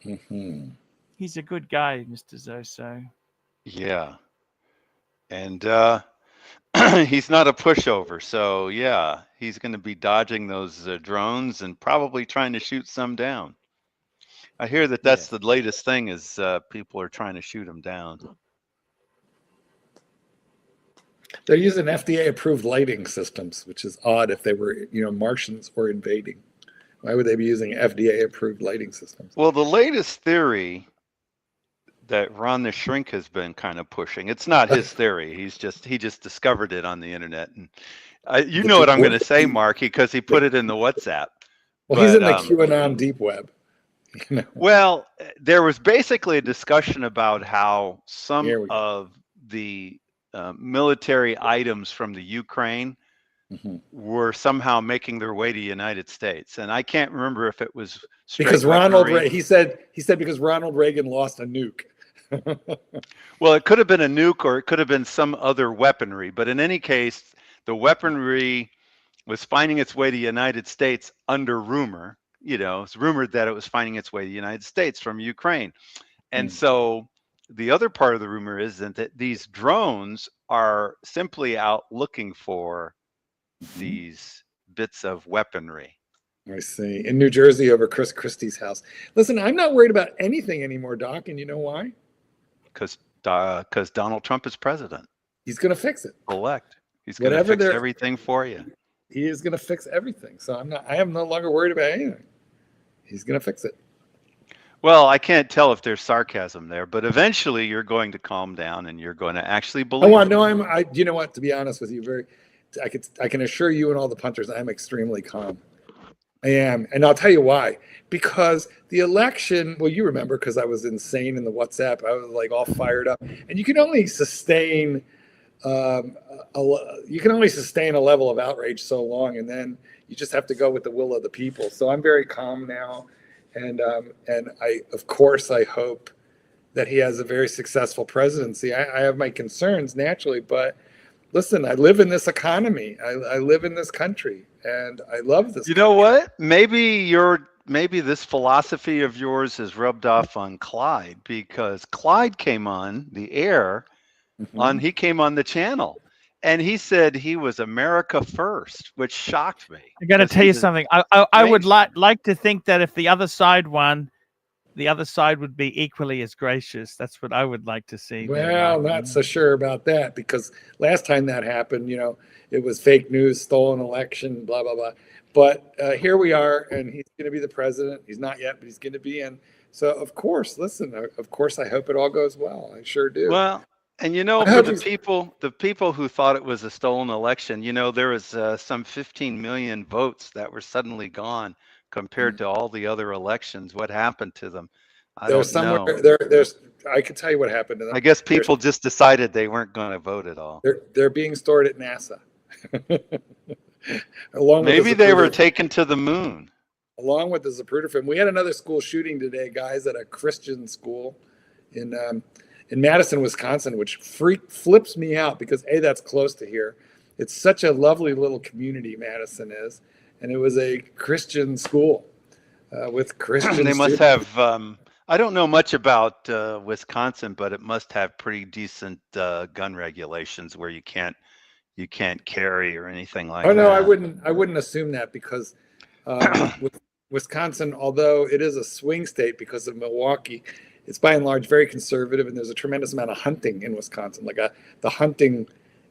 Mm-hmm. He's a good guy, Mr. Zoso. Yeah. And he's not a pushover. So, yeah, he's going to be dodging those drones and probably trying to shoot some down. I hear that that's the latest thing is people are trying to shoot them down. They're using FDA-approved lighting systems, which is odd if they were, Martians or invading. Why would they be using FDA-approved lighting systems? Well, the latest theory that Ron the Shrink has been kind of pushing, it's not his theory. He just discovered it on the internet. And you know what I'm going to say, Marky, because he put it in the WhatsApp. Well, he's in the QAnon deep web. Well, there was basically a discussion about how some of the military items from the Ukraine were somehow making their way to the United States, and I can't remember if it was because Ronald Reagan. He said because Ronald Reagan lost a nuke. Well, it could have been a nuke, or it could have been some other weaponry. But in any case, the weaponry was finding its way to the United States under rumor. It's rumored that it was finding its way to the United States from Ukraine, and so. The other part of the rumor is that these drones are simply out looking for these bits of weaponry. I see. In New Jersey over Chris Christie's house. Listen, I'm not worried about anything anymore, Doc, and you know why? Because Donald Trump is president. He's going to fix it. Elect. He's going to fix everything for you. He is going to fix everything. So I am no longer worried about anything. He's going to fix it. Well, I can't tell if there's sarcasm there, but eventually you're going to calm down and you're going to actually believe. You know what? To be honest with you, I can assure you and all the punters, I'm extremely calm. I am, and I'll tell you why. Because the election, well, you remember, because I was insane in the WhatsApp. I was like all fired up, and you can only sustain a level of outrage so long, and then you just have to go with the will of the people. So I'm very calm now. And of course, I hope that he has a very successful presidency. I have my concerns naturally, but listen, I live in this economy. I live in this country, and I love this. You know what? Maybe this philosophy of yours has rubbed off on Clyde, because Clyde came on the air, he came on the channel. And he said he was America first, which shocked me. I got to tell you something. I would like to think that if the other side won, the other side would be equally as gracious. That's what I would like to see. Well, not so sure about that, because last time that happened, it was fake news, stolen election, blah, blah, blah. But here we are, and he's going to be the president. He's not yet, but he's going to be in. So, of course, listen, of course, I hope it all goes well. I sure do. Well, and for the people who thought it was a stolen election, there was some 15 million votes that were suddenly gone compared to all the other elections. What happened to them? I don't know. There's I can tell you what happened to them. I guess people just decided they weren't going to vote at all. They're being stored at NASA. Maybe they were taken to the moon. Along with the Zapruder film. We had another school shooting today, guys, at a Christian school in Madison, Wisconsin, which flips me out because that's close to here. It's such a lovely little community, Madison is, and it was a Christian school with Christian. They must have. I don't know much about Wisconsin, but it must have pretty decent gun regulations where you can't carry or anything like that. Oh no, I wouldn't assume that, because with Wisconsin, although it is a swing state because of Milwaukee, it's by and large very conservative, and there's a tremendous amount of hunting in Wisconsin, the hunting,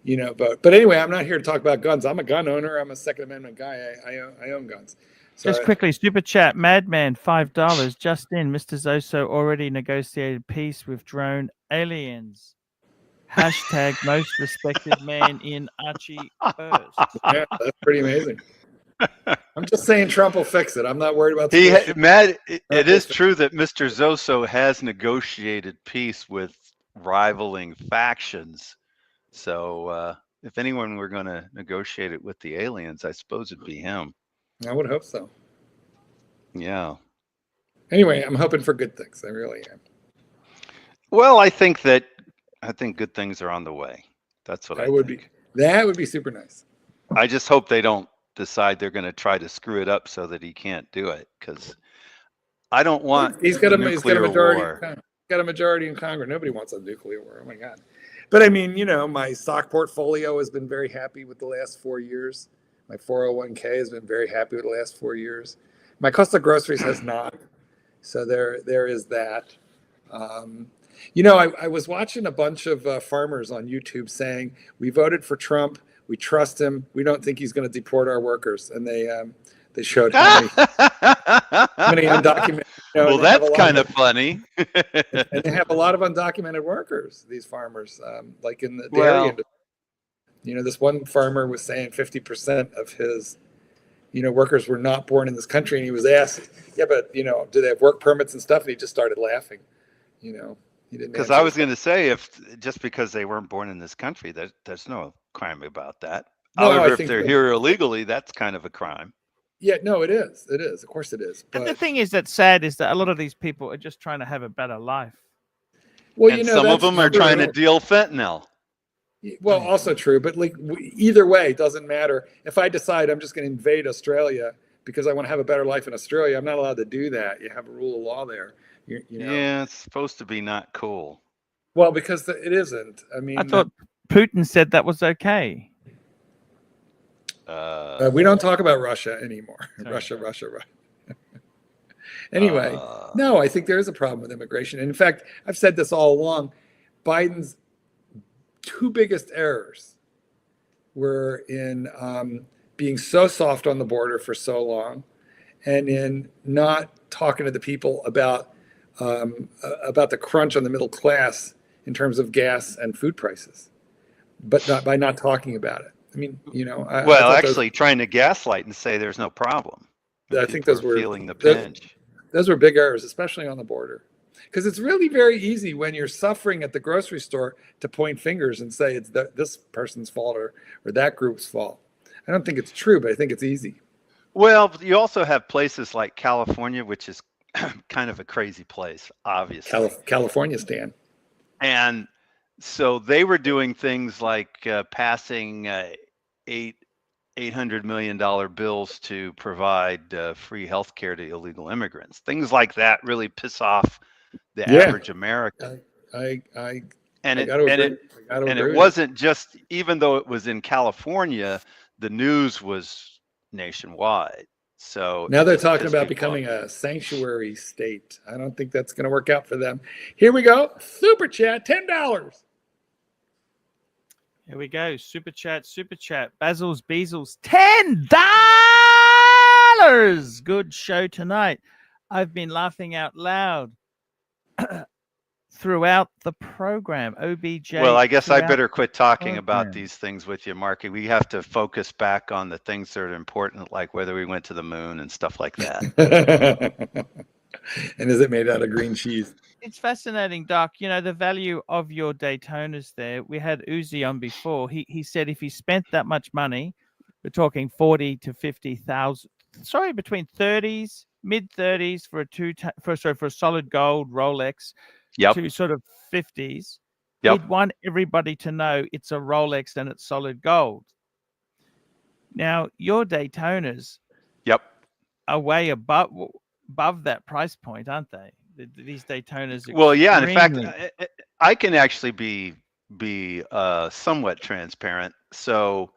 But anyway, I'm not here to talk about guns. I'm a gun owner. I'm a Second Amendment guy. I own guns. So just quickly, super chat, Madman, $5. Just in, Mr. Zoso already negotiated peace with drone aliens. Hashtag most respected man in Archie first. Yeah, that's pretty amazing. I'm just saying Trump will fix it. I'm not worried about it is true that Mr. Zoso has negotiated peace with rivaling factions. So if anyone were going to negotiate it with the aliens, I suppose it'd be him. I would hope so. Yeah. Anyway, I'm hoping for good things. I really am. Well, I think good things are on the way. That's what I think. That would be super nice. I just hope they don't decide they're going to try to screw it up so that he can't do it, because I don't want. He's got a majority in Congress. Nobody wants a nuclear war. Oh my God. But I mean, my stock portfolio has been very happy with the last 4 years. My 401k has been very happy with the last 4 years. My cost of groceries has not. So there is that. I was watching a bunch of farmers on YouTube saying, we voted for Trump. We trust him. We don't think he's going to deport our workers. And they showed how many undocumented. Well, that's kind of funny. And they have a lot of undocumented workers, these farmers, like in the dairy industry. This one farmer was saying 50% of his, workers were not born in this country. And he was asked, yeah, but, do they have work permits and stuff? And he just started laughing, He didn't. Because I was going to say, just because they weren't born in this country, there's no crime about that. No, however, if they're here illegally, that's kind of a crime. Yeah, no, it is. It is. Of course it is. But the thing is that's sad is that a lot of these people are just trying to have a better life. Well, and some of them are trying to deal fentanyl. Well, also true, but either way, it doesn't matter. If I decide I'm just going to invade Australia because I want to have a better life in Australia, I'm not allowed to do that. You have a rule of law there. Yeah, it's supposed to be not cool. Well, because it isn't. I mean, I thought Putin said that was okay. We don't talk about Russia anymore. Okay. Russia. Anyway, no, I think there is a problem with immigration. And in fact, I've said this all along. Biden's two biggest errors were in being so soft on the border for so long, and in not talking to the people about the crunch on the middle class in terms of gas and food prices, but not talking about it. I mean, actually trying to gaslight and say there's no problem. I think those were feeling the pinch. Those were big errors, especially on the border, because it's really very easy when you're suffering at the grocery store to point fingers and say it's this person's fault or that group's fault. I don't think it's true, but I think it's easy. Well, you also have places like California, which is kind of a crazy place, obviously. California, Stan. And so they were doing things like passing $800 million bills to provide free health care to illegal immigrants. Things like that really piss off the average American. It wasn't just, even though it was in California, the news was nationwide. So now they're it's talking just about people- becoming a sanctuary state. I don't think that's going to work out for them. Here we go. Super chat, $10. Here we go. Super chat. Basil's Beezels, $10. Good show tonight. I've been laughing out loud throughout the program. OBJ. Well, I guess I throughout better quit talking program. about these things with you, Marky. We have to focus back on the things that are important, like whether we went to the moon and stuff like that. And is it made out of green cheese? It's fascinating, Doc. You know, the value of your Daytonas there. We had Uzi on before. He said if he spent that much money, we're talking 40 to 50,000. Sorry, between 30s, mid 30s for a solid gold Rolex, Yep. to sort of 50s. Yep. He'd want everybody to know it's a Rolex and it's solid gold. Now, your Daytonas Yep. are way above that price point, aren't they? These Daytonas. Well, yeah. And in fact, extremely- I can actually be somewhat transparent. So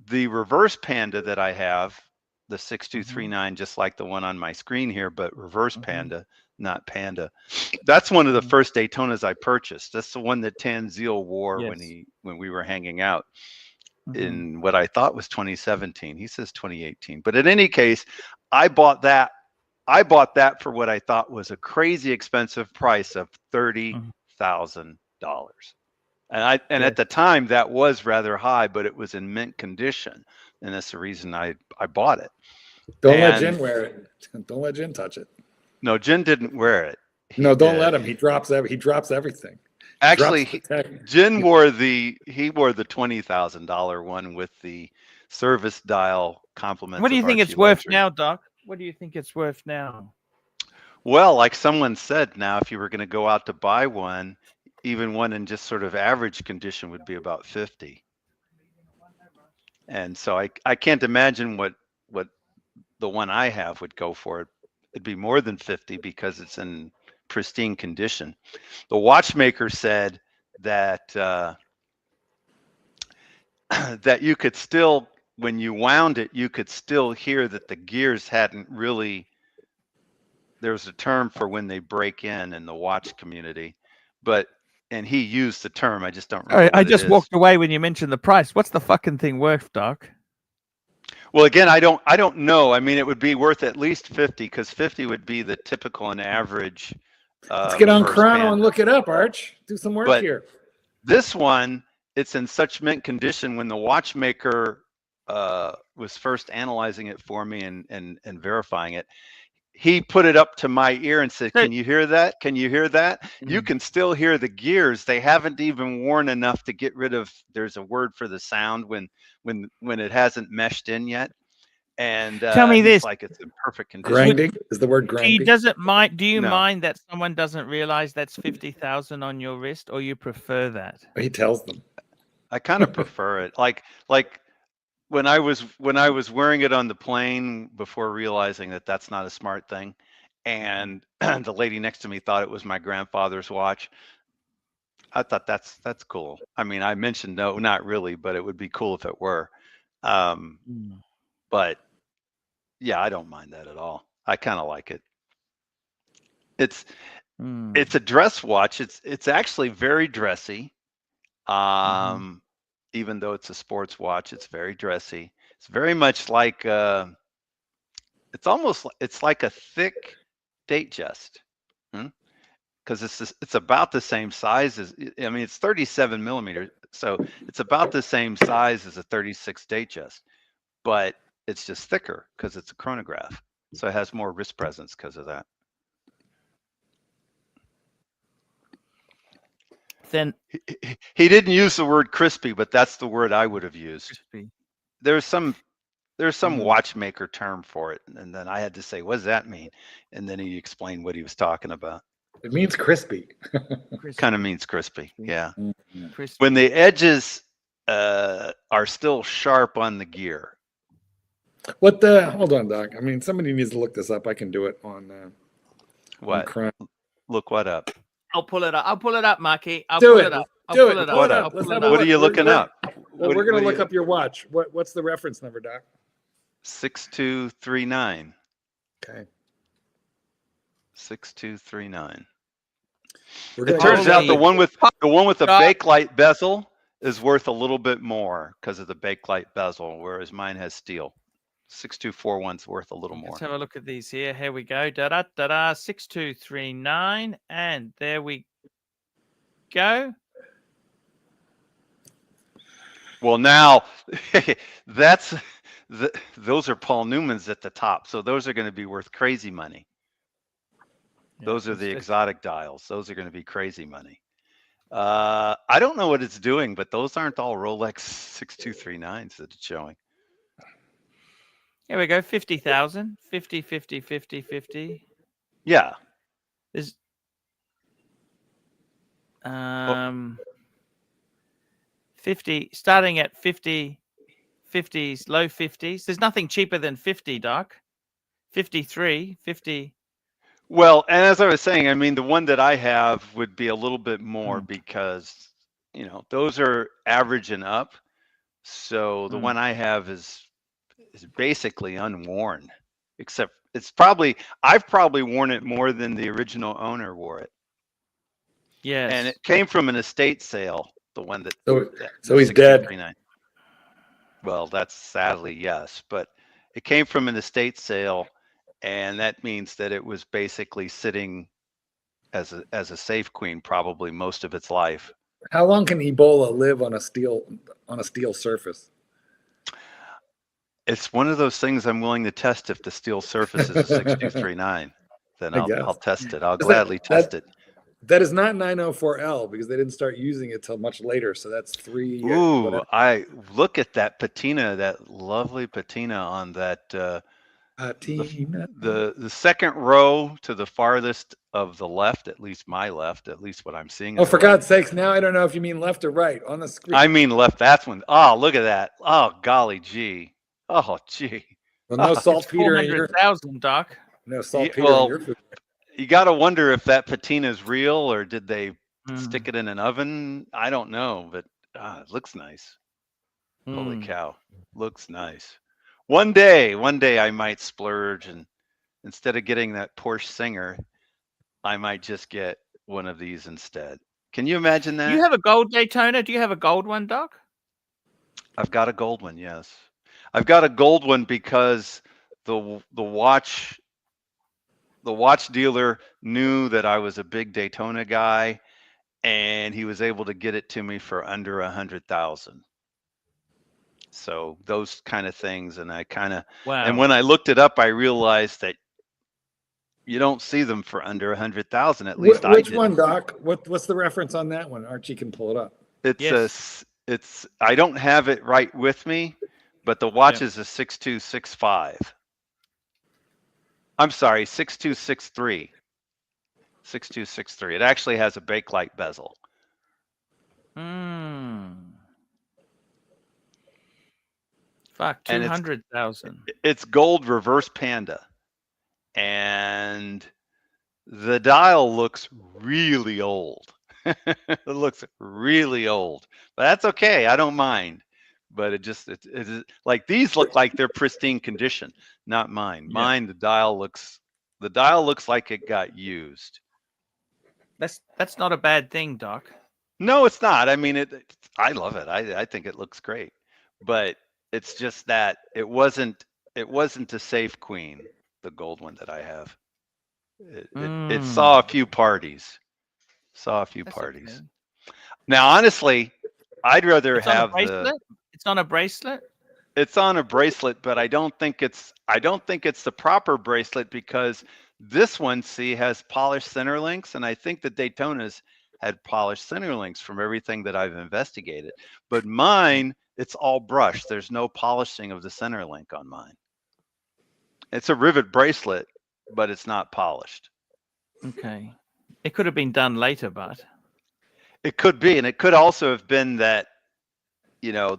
the reverse Panda that I have, the 6239, just like the one on my screen here, but reverse Panda, not Panda. That's one of the first Daytonas I purchased. That's the one that Tanzil wore when we were hanging out in what I thought was 2017. He says 2018. But in any case, I bought that for what I thought was a crazy expensive price of $30,000. And at the time that was rather high, but it was in mint condition. And that's the reason I bought it. Don't let Jen wear it. Don't let Jen touch it. No, Jen didn't wear it. Don't let him. He drops everything. Actually, Jen wore the $20,000 one with the service dial compliments. What do you think Archie it's worth Luxury. now, Doc? What do you think it's worth now? Well, like someone said, now if you were going to go out to buy one, even one in just sort of average condition would be about 50. And so I can't imagine what the one I have would go for. It'd be more than 50 because it's in pristine condition. The watchmaker said that that you could still, when you wound it, you could still hear that the gears hadn't really. There's a term for when they break in the watch community, and he used the term. I just don't remember. I just walked away when you mentioned the price. What's the fucking thing worth, Doc? Well, again, I don't know. I mean, it would be worth at least 50 because 50 would be the typical and average. Let's get on reverse Chrono Panda. and look it up, Arch. Do some work here. This one, it's in such mint condition. When the watchmaker was first analyzing it for me and verifying it, he put it up to my ear and said, "Can you hear that? Can you hear that? You can still hear the gears. They haven't even worn enough to get rid of." There's a word for the sound when it hasn't meshed in yet. And tell me this: like it's in perfect condition. Grinding is the word. Grinding. He doesn't mind. Do you No. mind that someone doesn't realize that's 50,000 on your wrist, or you prefer that? He tells them. I kind of prefer it. Like when I was wearing it on the plane before realizing that that's not a smart thing, and the lady next to me thought it was my grandfather's watch. I thought that's cool. I mean, I mentioned no, not really, but it would be cool if it were. But yeah, I don't mind that at all. I kind of like it. It's a dress watch. It's actually very dressy. Even though it's a sports watch, it's very dressy. It's very much like it's like a thick Datejust, because it's about the same size as. I mean, it's 37 millimeters, so it's about the same size as a 36 Datejust, but it's just thicker because it's a chronograph, so it has more wrist presence because of that. Then he didn't use the word crispy, but that's the word I would have used. crispy. There's some watchmaker term for it, and then I had to say, what does that mean? And then he explained what he was talking about. It means crispy. Kind of means crispy, yeah. Crispy. When the edges are still sharp on the gear. What the? Hold on, Doc. I mean, somebody needs to look this up. I can do it on. What? Chrono. Look what up? I'll pull it up. I'll pull it up, Marky. I'll Do pull it. it up. I'll Do pull it. it up. Pull it I'll up. pull Let's it have up. a What are you look. looking up? Well, we're going to look up your watch. What's the reference number, Doc? 6239. Okay. 6239. We're It gonna turns go out the Holy one with the God. bakelite bezel is worth a little bit more because of the bakelite bezel, whereas mine has steel. 6241's worth a little more. Let's have a look at these here. Here we go. Da-da-da-da. 6239. And there we go. Well, now those are Paul Newman's at the top, so those are going to be worth crazy money. Those are the exotic dials. Those are going to be crazy money. I don't know what it's doing, but those aren't all Rolex 6239s that it's showing. Here we go. 50,000. 50, 50, 50, 50. Yeah. There's 50, starting at 50, 50s, low 50s. There's nothing cheaper than 50, Doc. 53, 50. Well, and as I was saying, I mean, the one that I have would be a little bit more because, those are average and up. So the one I have is basically unworn, except I've probably worn it more than the original owner wore it. Yes. And it came from an estate sale, the one that. So he's dead. Well, that's sadly, yes, but it came from an estate sale, and that means that it was basically sitting as a safe queen probably most of its life. How long can Ebola live on a steel surface? It's one of those things I'm willing to test. If the steel surface is a 6239, then I'll test it. I'll gladly test it. That is not 904L because they didn't start using it till much later. So that's 3. Ooh, I look at that patina, that lovely patina on that. Patina. The second row to the farthest of the left, at least my left, at least what I'm seeing. Oh, for God's sakes! Now I don't know if you mean left or right on the screen. I mean left. That's one. Oh, look at that. Oh, golly gee. Oh, gee. Well, no saltpeter in your 400,000, Doc. No saltpeter in your food. You got to wonder if that patina is real or did they stick it in an oven? I don't know, but it looks nice. Holy cow, looks nice. One day I might splurge, and instead of getting that Porsche Singer, I might just get one of these instead. Can you imagine that? You have a gold Daytona? Do you have a gold one, Doc? I've got a gold one, yes. I've got a gold one because the watch dealer knew that I was a big Daytona guy, and he was able to get it to me for under 100,000. So those kind of things, and and when I looked it up, I realized that you don't see them for under 100,000. At least Which one, Doc? What's the reference on that one? Archie can pull it up. It's I don't have it right with me, but the watch is a 6265. I'm sorry, 6263. 6263. It actually has a bakelite bezel. Fuck, 200,000. It's gold reverse panda. And the dial looks really old. It looks really old. But that's okay. I don't mind. But it's like these look like they're pristine condition, not mine. Mine, the dial looks like it got used. That's not a bad thing, Doc. No, it's not. I mean, I love it. I think it looks great. But it's just that it wasn't a safe queen, the gold one that I have. It saw a few parties. Okay. Now, honestly, I'd rather have It's on a bracelet. It's on a bracelet, but I don't think it's the proper bracelet because this one, has polished center links, and I think the Daytonas had polished center links from everything that I've investigated. But mine, it's all brushed. There's no polishing of the center link on mine. It's a rivet bracelet, but it's not polished. Okay. It could have been done later, but it could be, and it could also have been that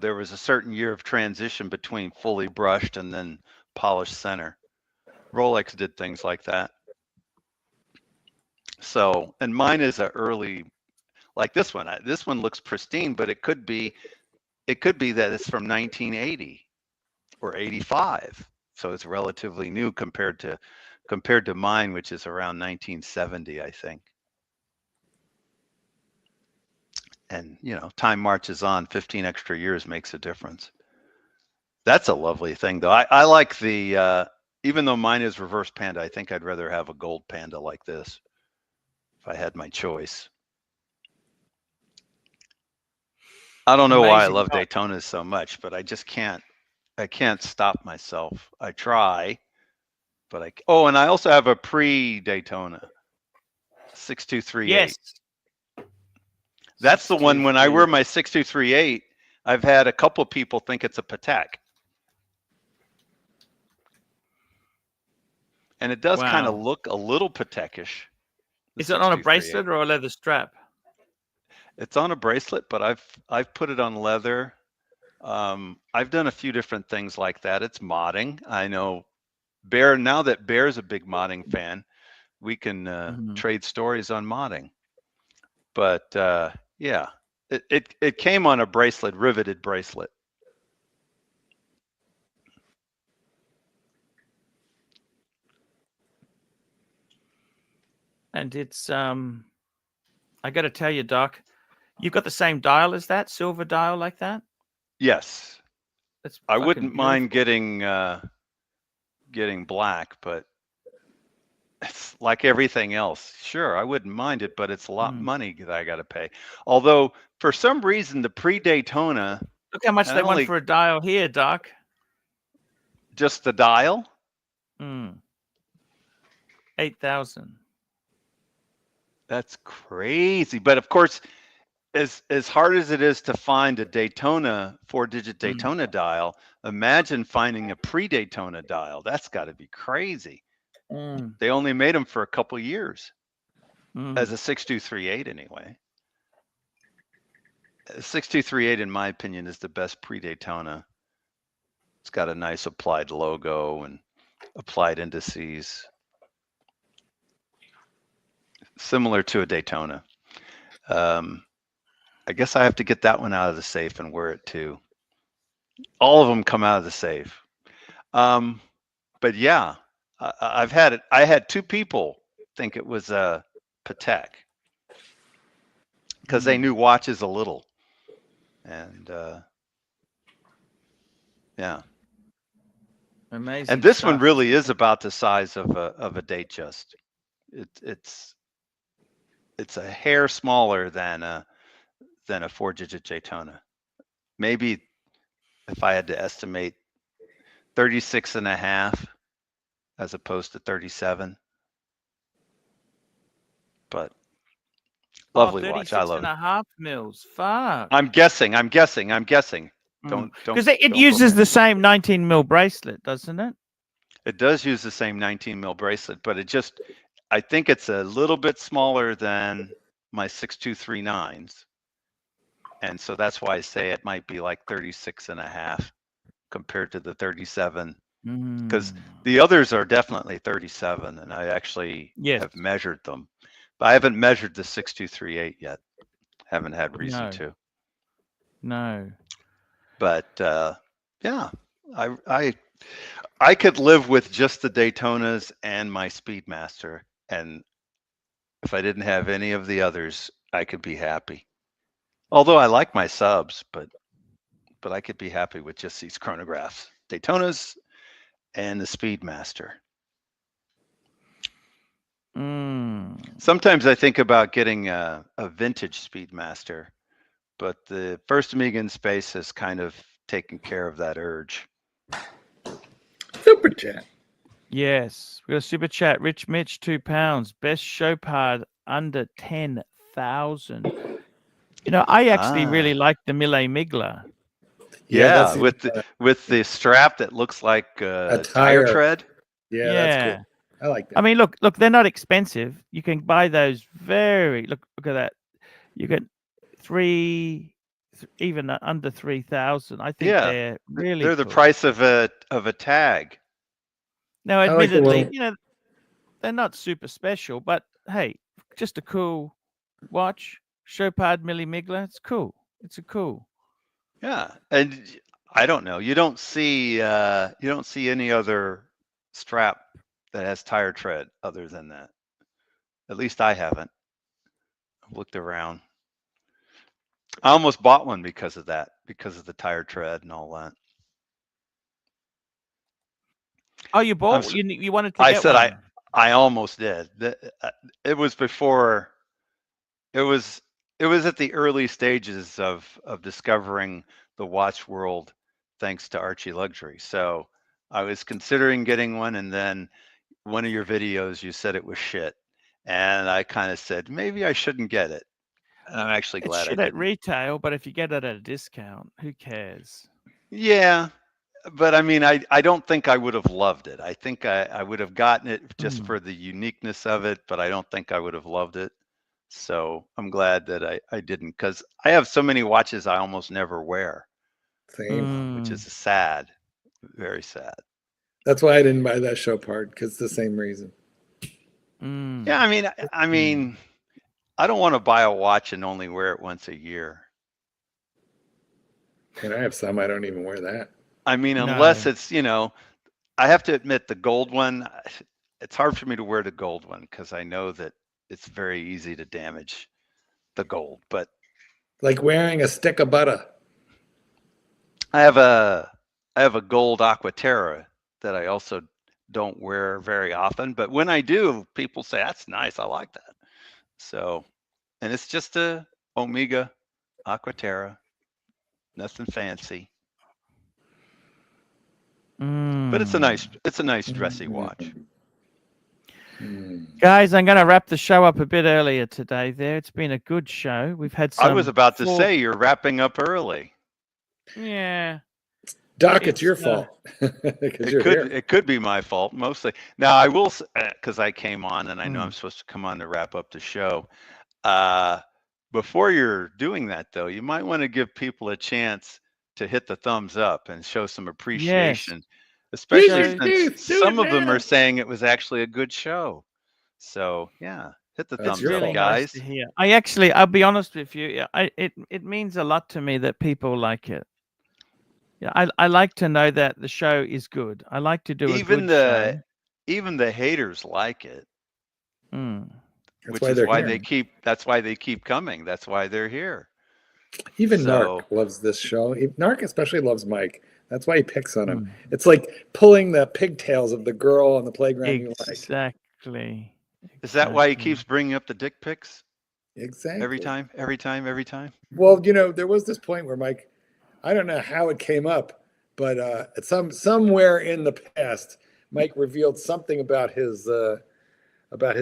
there was a certain year of transition between fully brushed and then polished center. Rolex did things like that. So, and mine is a early, like this one. This one looks pristine, but it could be that it's from 1980 or 85. so it's relatively new compared to mine, which is around 1970, I think. And time marches on. 15 extra years makes a difference. That's a lovely thing, though. I like the even though mine is reverse panda, I think I'd rather have a gold panda like this if I had my choice. I don't know why I love Daytonas so much, but I just can't. I can't stop myself. I try, but and I also have a pre-Daytona 6238. Yes. That's the one. When I wear my 6238, I've had a couple of people think it's a Patek. And it does kind of look a little Patekish. Is it on a bracelet or a leather strap? It's on a bracelet, but I've put it on leather. I've done a few different things like that. It's modding. I know now that Bear's a big modding fan, we can trade stories on modding. But yeah, it came on a bracelet, riveted bracelet. And it's I got to tell you, Doc, you've got the same dial as that, silver dial like that? Yes. That's I wouldn't mind getting black, but it's like everything else. Sure, I wouldn't mind it, but it's a lot of money that I got to pay. Although for some reason the pre-Daytona, look how much they want for a dial here, Doc. Just the dial? 8,000. That's crazy. But of course, as hard as it is to find a Daytona 4-digit Daytona dial, imagine finding a pre-Daytona dial. That's got to be crazy. They only made them for a couple years as a 6238 anyway. 6238, in my opinion, is the best pre-Daytona. It's got a nice applied logo and applied indices, similar to a Daytona. I guess I have to get that one out of the safe and wear it too. All of them come out of the safe. But yeah, I've had it. I had two people think it was a Patek because they knew watches a little. And yeah. Amazing. And this one really is about the size of a Datejust. It's a hair smaller than a 4-digit Daytona. Maybe if I had to estimate, 36 and a half as opposed to 37. But lovely watch. I love it. 36.5 mils. Fuck. I'm guessing. Don't because it uses the same 19 mil bracelet, doesn't it? It does use the same 19 mil bracelet, but I think it's a little bit smaller than my 6239s. And so that's why I say it might be like 36 and a half compared to the 37, because the others are definitely 37, and I actually have measured them. But I haven't measured the 6238 yet. Haven't had reason to. No. But yeah, I could live with just the Daytonas and my Speedmaster, and if I didn't have any of the others, I could be happy. Although I like my subs, but I could be happy with just these chronographs, Daytonas and the Speedmaster. Sometimes I think about getting a vintage Speedmaster, but the First Amiga in Space has kind of taken care of that urge. Super chat. Yes, we got a super chat. Rich Mitch, £2. Best show part under 10,000. I actually really like the Mille Migla. Yeah, with the strap that looks like a tire tread. Yeah, that's cool. I like that. I mean, look, they're not expensive. You can buy those look at that. You get even under 3,000. I think they're really they're the price of a tag. Now, admittedly, they're not super special, but hey, just a cool watch. Chopard Mille Migla. It's cool. It's a cool. Yeah, and I don't know. You don't see any other strap that has tire tread other than that. At least I haven't. I've looked around. I almost bought one because of that, because of the tire tread and all that. Oh, you bought? You wanted to I get said one? I almost did. It was before. It was at the early stages of discovering the watch world, thanks to Archie Luxury. So I was considering getting one, and then one of your videos, you said it was shit, and I kind of said maybe I shouldn't get it. And I'm actually It's glad I shit at didn't. retail, but if you get it at a discount, who cares? Yeah, but I mean, I don't think I would have loved it. I think I would have gotten it just for the uniqueness of it, but I don't think I would have loved it. So I'm glad that I didn't, because I have so many watches I almost never wear. Same. Which is sad, very sad. That's why I didn't buy that show part, because the same reason. Yeah, I mean, I don't want to buy a watch and only wear it once a year. And I have some, I don't even wear that. I mean, unless it's, I have to admit the gold one, it's hard for me to wear the gold one because I know that it's very easy to damage the gold. But like wearing a stick of butter. I have a gold Aquaterra that I also don't wear very often, but when I do, people say that's nice. I like that. So, and it's just a Omega Aquaterra, nothing fancy. But it's a nice dressy watch. Guys, I'm going to wrap the show up a bit earlier today. It's been a good show. We've had some. I was about to say you're wrapping up early. Yeah. Doc, it's your fault. It could be my fault mostly. Now I will, because I came on and I know I'm supposed to come on to wrap up the show. Before you're doing that though, you might want to give people a chance to hit the thumbs up and show some appreciation, especially since some of them are saying it was actually a good show. So yeah, hit the thumbs up, guys. Nice to hear. I'll be honest with you. It means a lot to me that people like it. Yeah, I like to know that the show is good. I like to do a good show. Even the haters like it. That's why they keep coming. That's why they're here. Even Narc loves this show. Narc especially loves Mike. That's why he picks on him. It's like pulling the pigtails of the girl on the playground you like. Exactly. Is that why he keeps bringing up the dick pics? Exactly. Every time. Well, there was this point where Mike, I don't know how it came up, but at somewhere in the past, Mike revealed something about his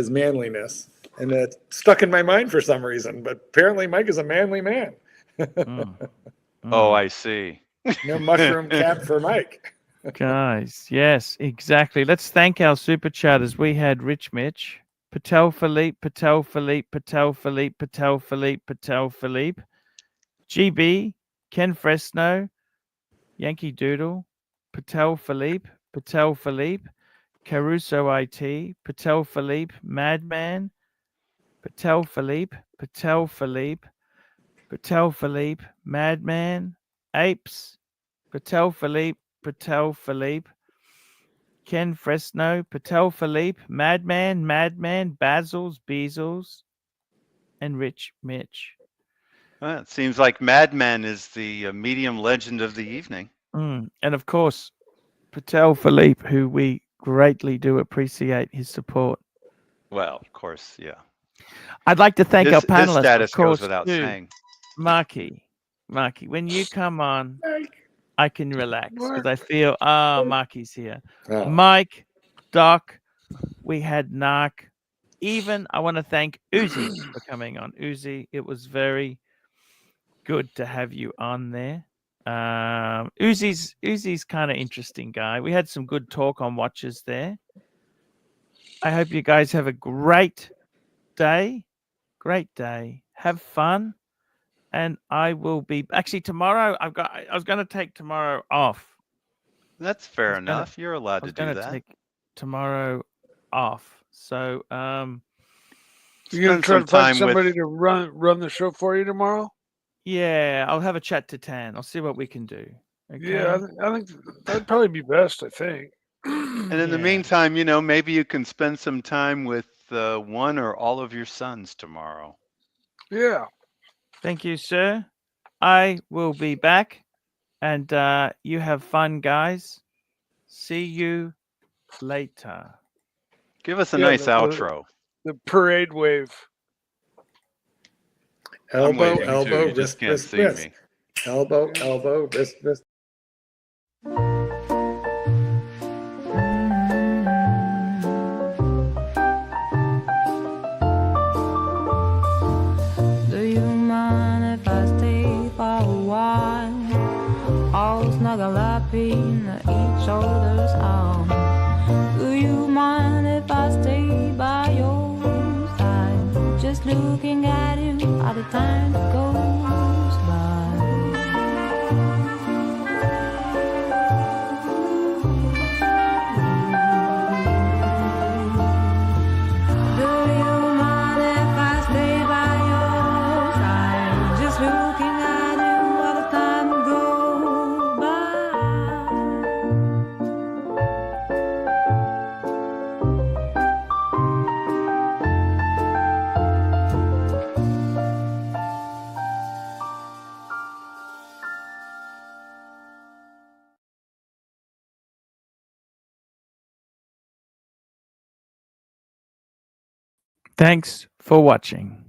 manliness, and it stuck in my mind for some reason. But apparently, Mike is a manly man. Oh, I see. No mushroom cap for Mike. Guys, yes, exactly. Let's thank our super chatters. We had Rich Mitch, Patel Philippe, Patel Philippe, Patel Philippe, Patel Philippe, Patel Philippe, GB, Ken Fresno, Yankee Doodle, Patel Philippe, Patel Philippe, Caruso IT, Patel Philippe, Madman, Patel Philippe, Patel Philippe, Patel Philippe, Madman, Apes, Patel Philippe, Patel Philippe, Ken Fresno, Patel Philippe, Madman, Bazils, Beazles, and Rich Mitch. Well, it seems like Madman is the medium legend of the evening. And of course, Patel Philippe, who we greatly do appreciate his support. Well, of course, yeah. I'd like to thank our panelists. His status of course, goes without saying. Marky, when you come on, I can relax because I feel, Marky's here. Oh. Mike, Doc, we had Narc. Even I want to thank Uzi for coming on. Uzi, it was very good to have you on there. Uzi's kind of interesting guy. We had some good talk on watches there. I hope you guys have a great day. Great day. Have fun. And I will be actually tomorrow. I was going to take tomorrow off. That's fair enough. You're allowed to do that. Take tomorrow off. So you're going to try to find somebody to run the show for you tomorrow? Yeah, I'll have a chat to Tan. I'll see what we can do. Okay? Yeah, I think that'd probably be best. I think. And in the Yeah. meantime, maybe you can spend some time with one or all of your sons tomorrow. Yeah. Thank you, sir. I will be back, and you have fun, guys. See you later. Give us a Yeah, nice outro. the parade wave. I'm Elbow, waving too. elbow, You just wrist, can't wrist, see wrist. me. Elbow, elbow, wrist, wrist. Do you mind if I stay for a while? All snuggle up in each other's arms. Do you mind if I stay by your side? Just looking at you all the time goes by. Do you mind if I stay by your side? Just looking at you while the time goes Thanks for watching.